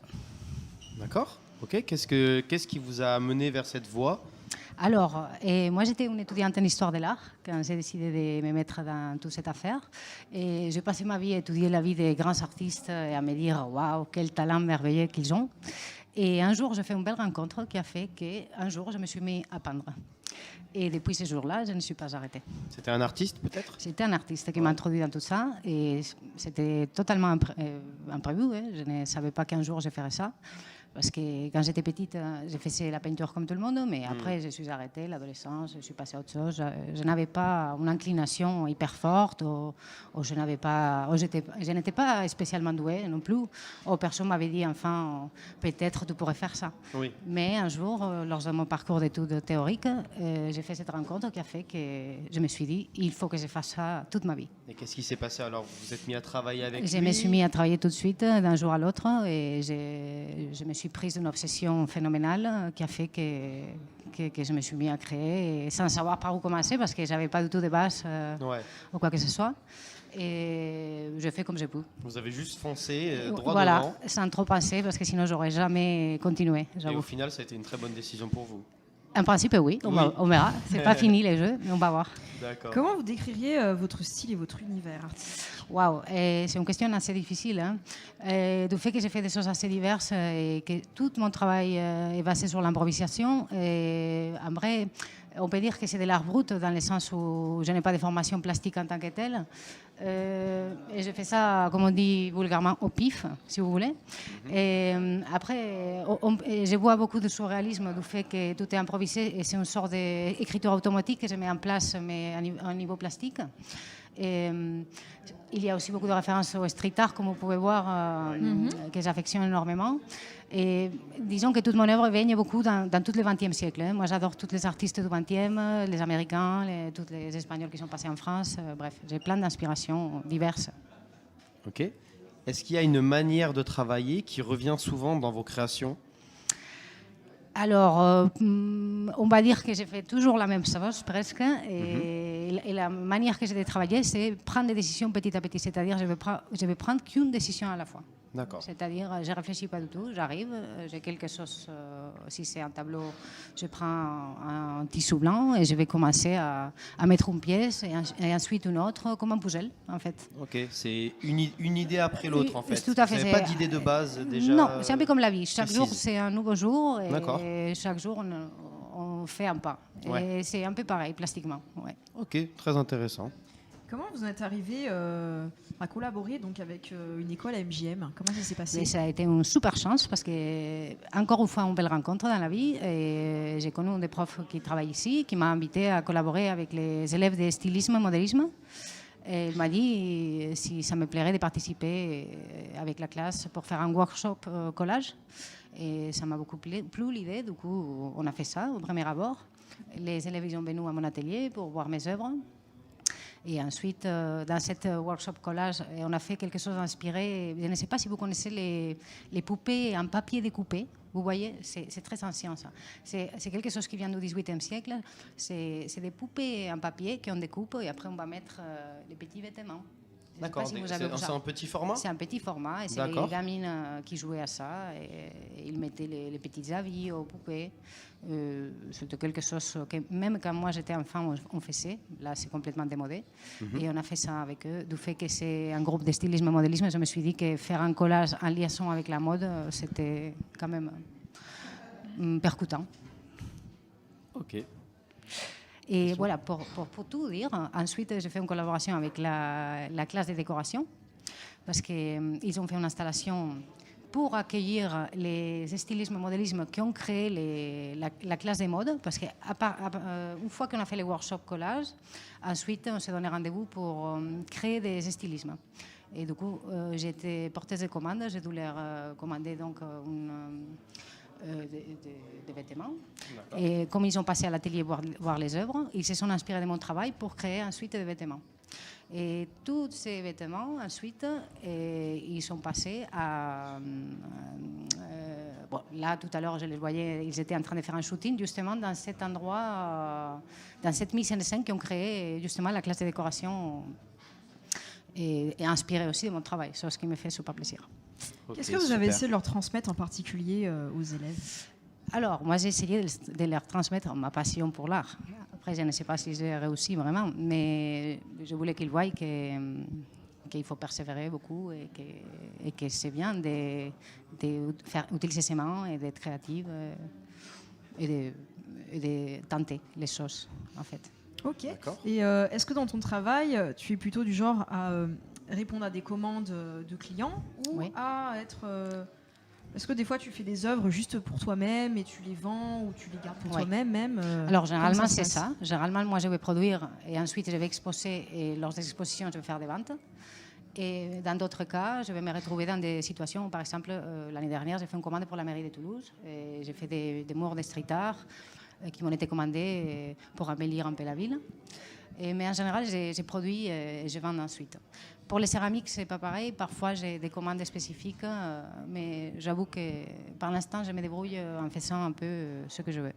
D'accord. Ok. Qu'est-ce qui vous a mené vers cette voie? Alors, moi j'étais une étudiante en histoire de l'art quand j'ai décidé de me mettre dans toute cette affaire. Et j'ai passé ma vie à étudier la vie des grands artistes et à me dire waouh, quel talent merveilleux qu'ils ont. Et un jour, j'ai fait une belle rencontre qui a fait qu'un jour, je me suis mis à peindre. Et depuis ce jour-là, je ne suis pas arrêtée. C'était un artiste peut-être? C'était un artiste qui m'a introduit dans tout ça. Et c'était totalement imprévu. Je ne savais pas qu'un jour je ferais ça. Parce que quand j'étais petite, j'ai fait la peinture comme tout le monde, mais après, je suis arrêtée, l'adolescence, je suis passée à autre chose. Je n'avais pas une inclination hyper forte, ou je n'étais pas spécialement douée non plus. Ou personne m'avait dit, enfin, peut-être tu pourrais faire ça. Oui. Mais un jour, lors de mon parcours d'études théoriques, j'ai fait cette rencontre qui a fait que je me suis dit, il faut que je fasse ça toute ma vie. Et qu'est-ce qui s'est passé alors? Vous vous êtes mis à travailler avec lui? Je me suis mis à travailler tout de suite, d'un jour à l'autre, et je me suis prise d'une obsession phénoménale qui a fait que je me suis mis à créer sans savoir par où commencer parce que je n'avais pas du tout de base ou quoi que ce soit. Et je fais comme je peux. Vous avez juste foncé droit voilà, devant. sans trop penser parce que sinon j'aurais jamais continué. Et au final, ça a été une très bonne décision pour vous. En principe, oui. On verra. C'est pas fini les jeux, mais on va voir. D'accord. Comment vous décririez votre style et votre univers artistique? Waouh, c'est une question assez difficile. Du fait que j'ai fait des choses assez diverses et que tout mon travail est basé sur l'improvisation, en vrai, on peut dire que c'est de l'art brut dans le sens où je n'ai pas de formation plastique en tant que telle. Et je fais ça, comme on dit vulgairement, au pif, si vous voulez. Et après, je vois beaucoup de surréalisme du fait que tout est improvisé et c'est une sorte d'écriture automatique que je mets en place, mais à un niveau plastique. Et, il y a aussi beaucoup de références au street art, comme vous pouvez voir, que j'affectionne énormément. Et disons que toute mon œuvre baigne beaucoup dans tout le XXe siècle. Moi, j'adore tous les artistes du XXe, les Américains, tous les Espagnols qui sont passés en France. Bref, j'ai plein d'inspirations diverses. Ok. Est-ce qu'il y a une manière de travailler qui revient souvent dans vos créations? Alors, on va dire que j'ai fait toujours la même chose, presque. Et la manière que j'ai de travailler, c'est prendre des décisions petit à petit. C'est-à-dire, je vais prendre qu'une décision à la fois. D'accord. C'est-à-dire, je ne réfléchis pas du tout, j'arrive, j'ai quelque chose, si c'est un tableau, je prends un tissu blanc et je vais commencer à mettre une pièce et ensuite une autre, comme un puzzle, en fait. Ok, c'est une idée après l'autre, en fait. Tout à fait. Vous n'avez pas d'idée de base déjà? Non, c'est un peu comme la vie. Chaque précise. jour, c'est un nouveau jour et chaque jour, on fait un pas. Et c'est un peu pareil, plastiquement. Ouais. Ok, très intéressant. Comment vous en êtes arrivé à collaborer donc avec une école à MJM? Comment ça s'est passé? Mais ça a été une super chance parce que, encore une fois, une belle rencontre dans la vie. Et j'ai connu un des profs qui travaille ici, qui m'a invité à collaborer avec les élèves de stylisme et modélisme. Et il m'a dit si ça me plairait de participer avec la classe pour faire un workshop collage. Et ça m'a beaucoup plu l'idée. Du coup, on a fait ça au premier abord. Les élèves ils sont venus à mon atelier pour voir mes œuvres. Et ensuite, dans cette workshop collage, on a fait quelque chose inspiré. Je ne sais pas si vous connaissez les poupées en papier découpé. Vous voyez, c'est très ancien ça. C'est quelque chose qui vient du XVIIIe siècle. C'est des poupées en papier qu'on découpe et après on va mettre les petits vêtements. D'accord, c'est un petit format? C'est un petit format et c'est les gamines qui jouaient à ça et ils mettaient les petits avis aux poupées. C'était quelque chose que même quand moi j'étais enfant on faisait. Là c'est complètement démodé et on a fait ça avec eux. Du fait que c'est un groupe de stylisme et modélisme, je me suis dit que faire un collage en liaison avec la mode c'était quand même percutant. Ok. Et voilà, pour tout dire, ensuite j'ai fait une collaboration avec la classe de décoration parce qu'ils ont fait une installation pour accueillir les stylismes et modélismes qui ont créé la classe de mode. Parce qu'une fois qu'on a fait les workshops collage, ensuite on s'est donné rendez-vous pour créer des stylismes. Et du coup, j'étais porteuse de commande, j'ai dû leur commander donc des vêtements. Et comme ils ont passé à l'atelier voir les œuvres, ils se sont inspirés de mon travail pour créer ensuite des vêtements. Et tous ces vêtements, ensuite, ils sont passés à... bon, là, tout à l'heure, je les voyais, ils étaient en train de faire un shooting, justement, dans cet endroit, dans cette mise en scène qui ont créé, justement, la classe de décoration et inspiré aussi de mon travail, ce qui me fait super plaisir. Qu'est-ce que vous avez essayé de leur transmettre en particulier aux élèves? Alors, moi, j'ai essayé de leur transmettre ma passion pour l'art. Après, je ne sais pas si j'ai réussi vraiment, mais je voulais qu'ils voient qu'il faut persévérer beaucoup et que c'est bien de faire utiliser ses mains et d'être créative et de tenter les choses, en fait. Ok. Et est-ce que dans ton travail, tu es plutôt du genre à répondre à des commandes de clients ou à être... Est-ce que des fois tu fais des œuvres juste pour toi-même et tu les vends ou tu les gardes pour toi-même même Alors généralement c'est ça. Généralement moi je vais produire et ensuite je vais exposer et lors des expositions je vais faire des ventes. Et dans d'autres cas, je vais me retrouver dans des situations, par exemple l'année dernière j'ai fait une commande pour la mairie de Toulouse et j'ai fait des murs de street art qui m'ont été commandés pour embellir un peu la ville. Mais en général, j'ai produit et je vends ensuite. Pour les céramiques, c'est pas pareil. Parfois, j'ai des commandes spécifiques, mais j'avoue que par l'instant, je me débrouille en faisant un peu ce que je veux.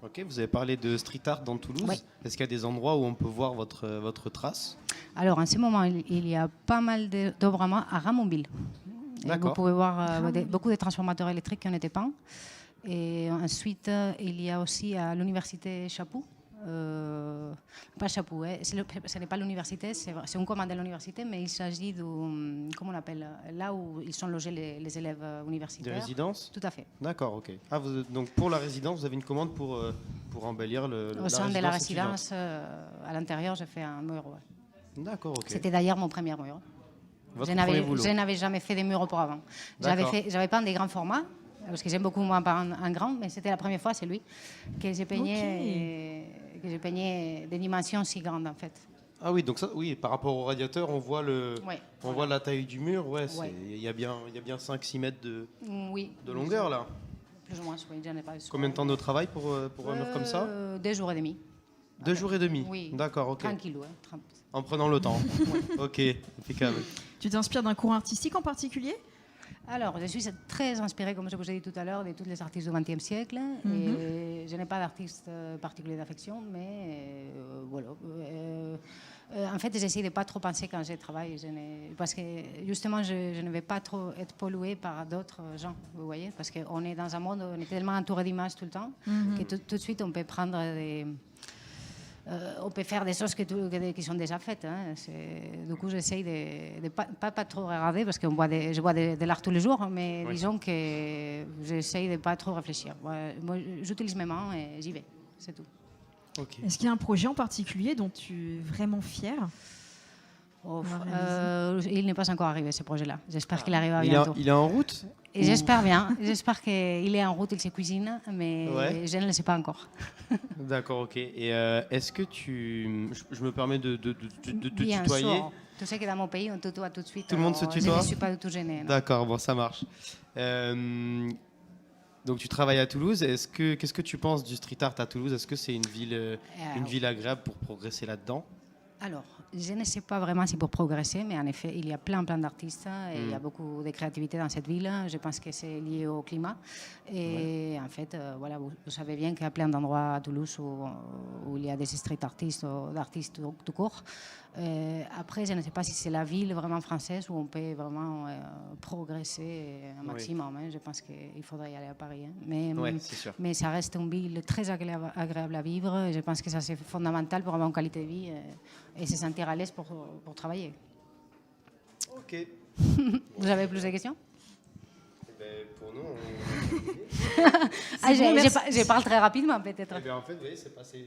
Ok, vous avez parlé de street art dans Toulouse. Oui. Est-ce qu'il y a des endroits où on peut voir votre trace? Alors, en ce moment, il y a pas mal d'œuvres à Ramonville. Vous pouvez voir beaucoup de transformateurs électriques qui en étaient peints. Et ensuite, il y a aussi à l'université Chapoux. Pas Chapoux, ce n'est pas l'université, c'est une commande de l'université, mais il s'agit de, comment on appelle, là où ils sont logés les élèves universitaires. Des résidences? Tout à fait. D'accord, ok. Ah, donc pour la résidence, vous avez une commande pour embellir Au sein de la résidence, à l'intérieur, j'ai fait un mur. Ouais. D'accord, ok. C'était d'ailleurs mon premier mur. Je n'avais jamais fait des murs auparavant. J'avais peint des grands formats, parce que j'aime beaucoup moins peindre en grand, mais c'était la première fois, c'est lui, que j'ai peigné, des dimensions si grandes en fait. Ah oui, donc ça, oui, par rapport au radiateur, on voit voit la taille du mur, il y a bien 5-6 mètres de longueur là. Plus ou moins, oui, j'en ai pas. Combien de temps de travail pour un mur comme ça? 2 jours et demi. 2 jours et demi? Oui. D'accord, ok. Tranquille, en prenant le temps. Ok, impeccable. Tu t'inspires d'un courant artistique en particulier? Alors, je suis très inspirée, comme je vous ai dit tout à l'heure, de tous les artistes du XXe siècle. Et je n'ai pas d'artiste particulier d'affection, mais voilà. En fait, j'essaie de ne pas trop penser quand je travaille, parce que justement, je ne vais pas trop être polluée par d'autres gens, vous voyez, parce qu'on est dans un monde où on est tellement entouré d'images tout le temps que tout de suite, on peut prendre on peut faire des choses qui sont déjà faites. Hein. Du coup, j'essaye de ne pas trop regarder parce que je vois de l'art tous les jours, mais disons que j'essaye de ne pas trop réfléchir. Moi, j'utilise mes mains et j'y vais, c'est tout. Okay. Est-ce qu'il y a un projet en particulier dont tu es vraiment fière? Il n'est pas encore arrivé, ce projet-là. J'espère qu'il arrivera bientôt. Il est en route? Et j'espère bien. J'espère qu'il est en route, il se cuisine, mais je ne le sais pas encore. D'accord, ok. Et est-ce que je me permets de te bien tutoyer? Sûr. Tu sais que dans mon pays, on tutoie tout de suite. Tout le monde se tutoie? Je ne suis pas du tout gênée. D'accord, bon, ça marche. Donc tu travailles à Toulouse. Qu'est-ce que tu penses du street art à Toulouse? Est-ce que c'est une ville agréable pour progresser là-dedans? Alors, je ne sais pas vraiment si pour progresser, mais en effet, il y a plein d'artistes et il y a beaucoup de créativité dans cette ville. Je pense que c'est lié au climat. Et en fait, voilà, vous savez bien qu'il y a plein d'endroits à Toulouse où il y a des street artistes ou d'artistes tout court. Après, je ne sais pas si c'est la ville vraiment française où on peut vraiment progresser un maximum. Hein. Je pense qu'il faudrait y aller à Paris. Hein. Mais ça reste une ville très agréable à vivre. Et je pense que ça, c'est fondamental pour avoir une qualité de vie et se sentir à l'aise pour travailler. Ok. Vous avez plus de questions? Pour nous, je parle très rapidement, peut-être. En fait, c'est passé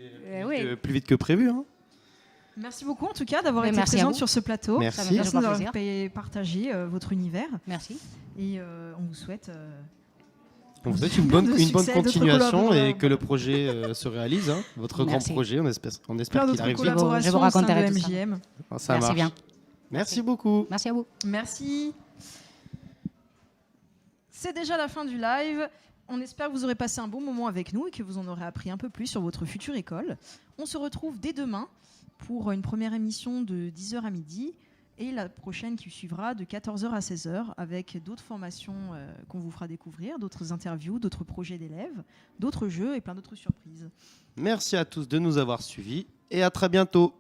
plus vite que prévu. Hein. Merci beaucoup, en tout cas, d'avoir été présente sur ce plateau. Merci. Merci d'avoir partagé votre univers. Merci. Et on vous souhaite... On vous souhaite une bonne continuation et que le projet se réalise, hein, votre grand projet. On espère qu'il arrive. Je vous raconterai tout MJM. Ça marche. Bien. Merci beaucoup. Merci à vous. Merci. C'est déjà la fin du live. On espère que vous aurez passé un bon moment avec nous et que vous en aurez appris un peu plus sur votre future école. On se retrouve dès demain pour une première émission de 10h à midi. Et la prochaine qui suivra de 14h à 16h avec d'autres formations qu'on vous fera découvrir, d'autres interviews, d'autres projets d'élèves, d'autres jeux et plein d'autres surprises. Merci à tous de nous avoir suivis et à très bientôt.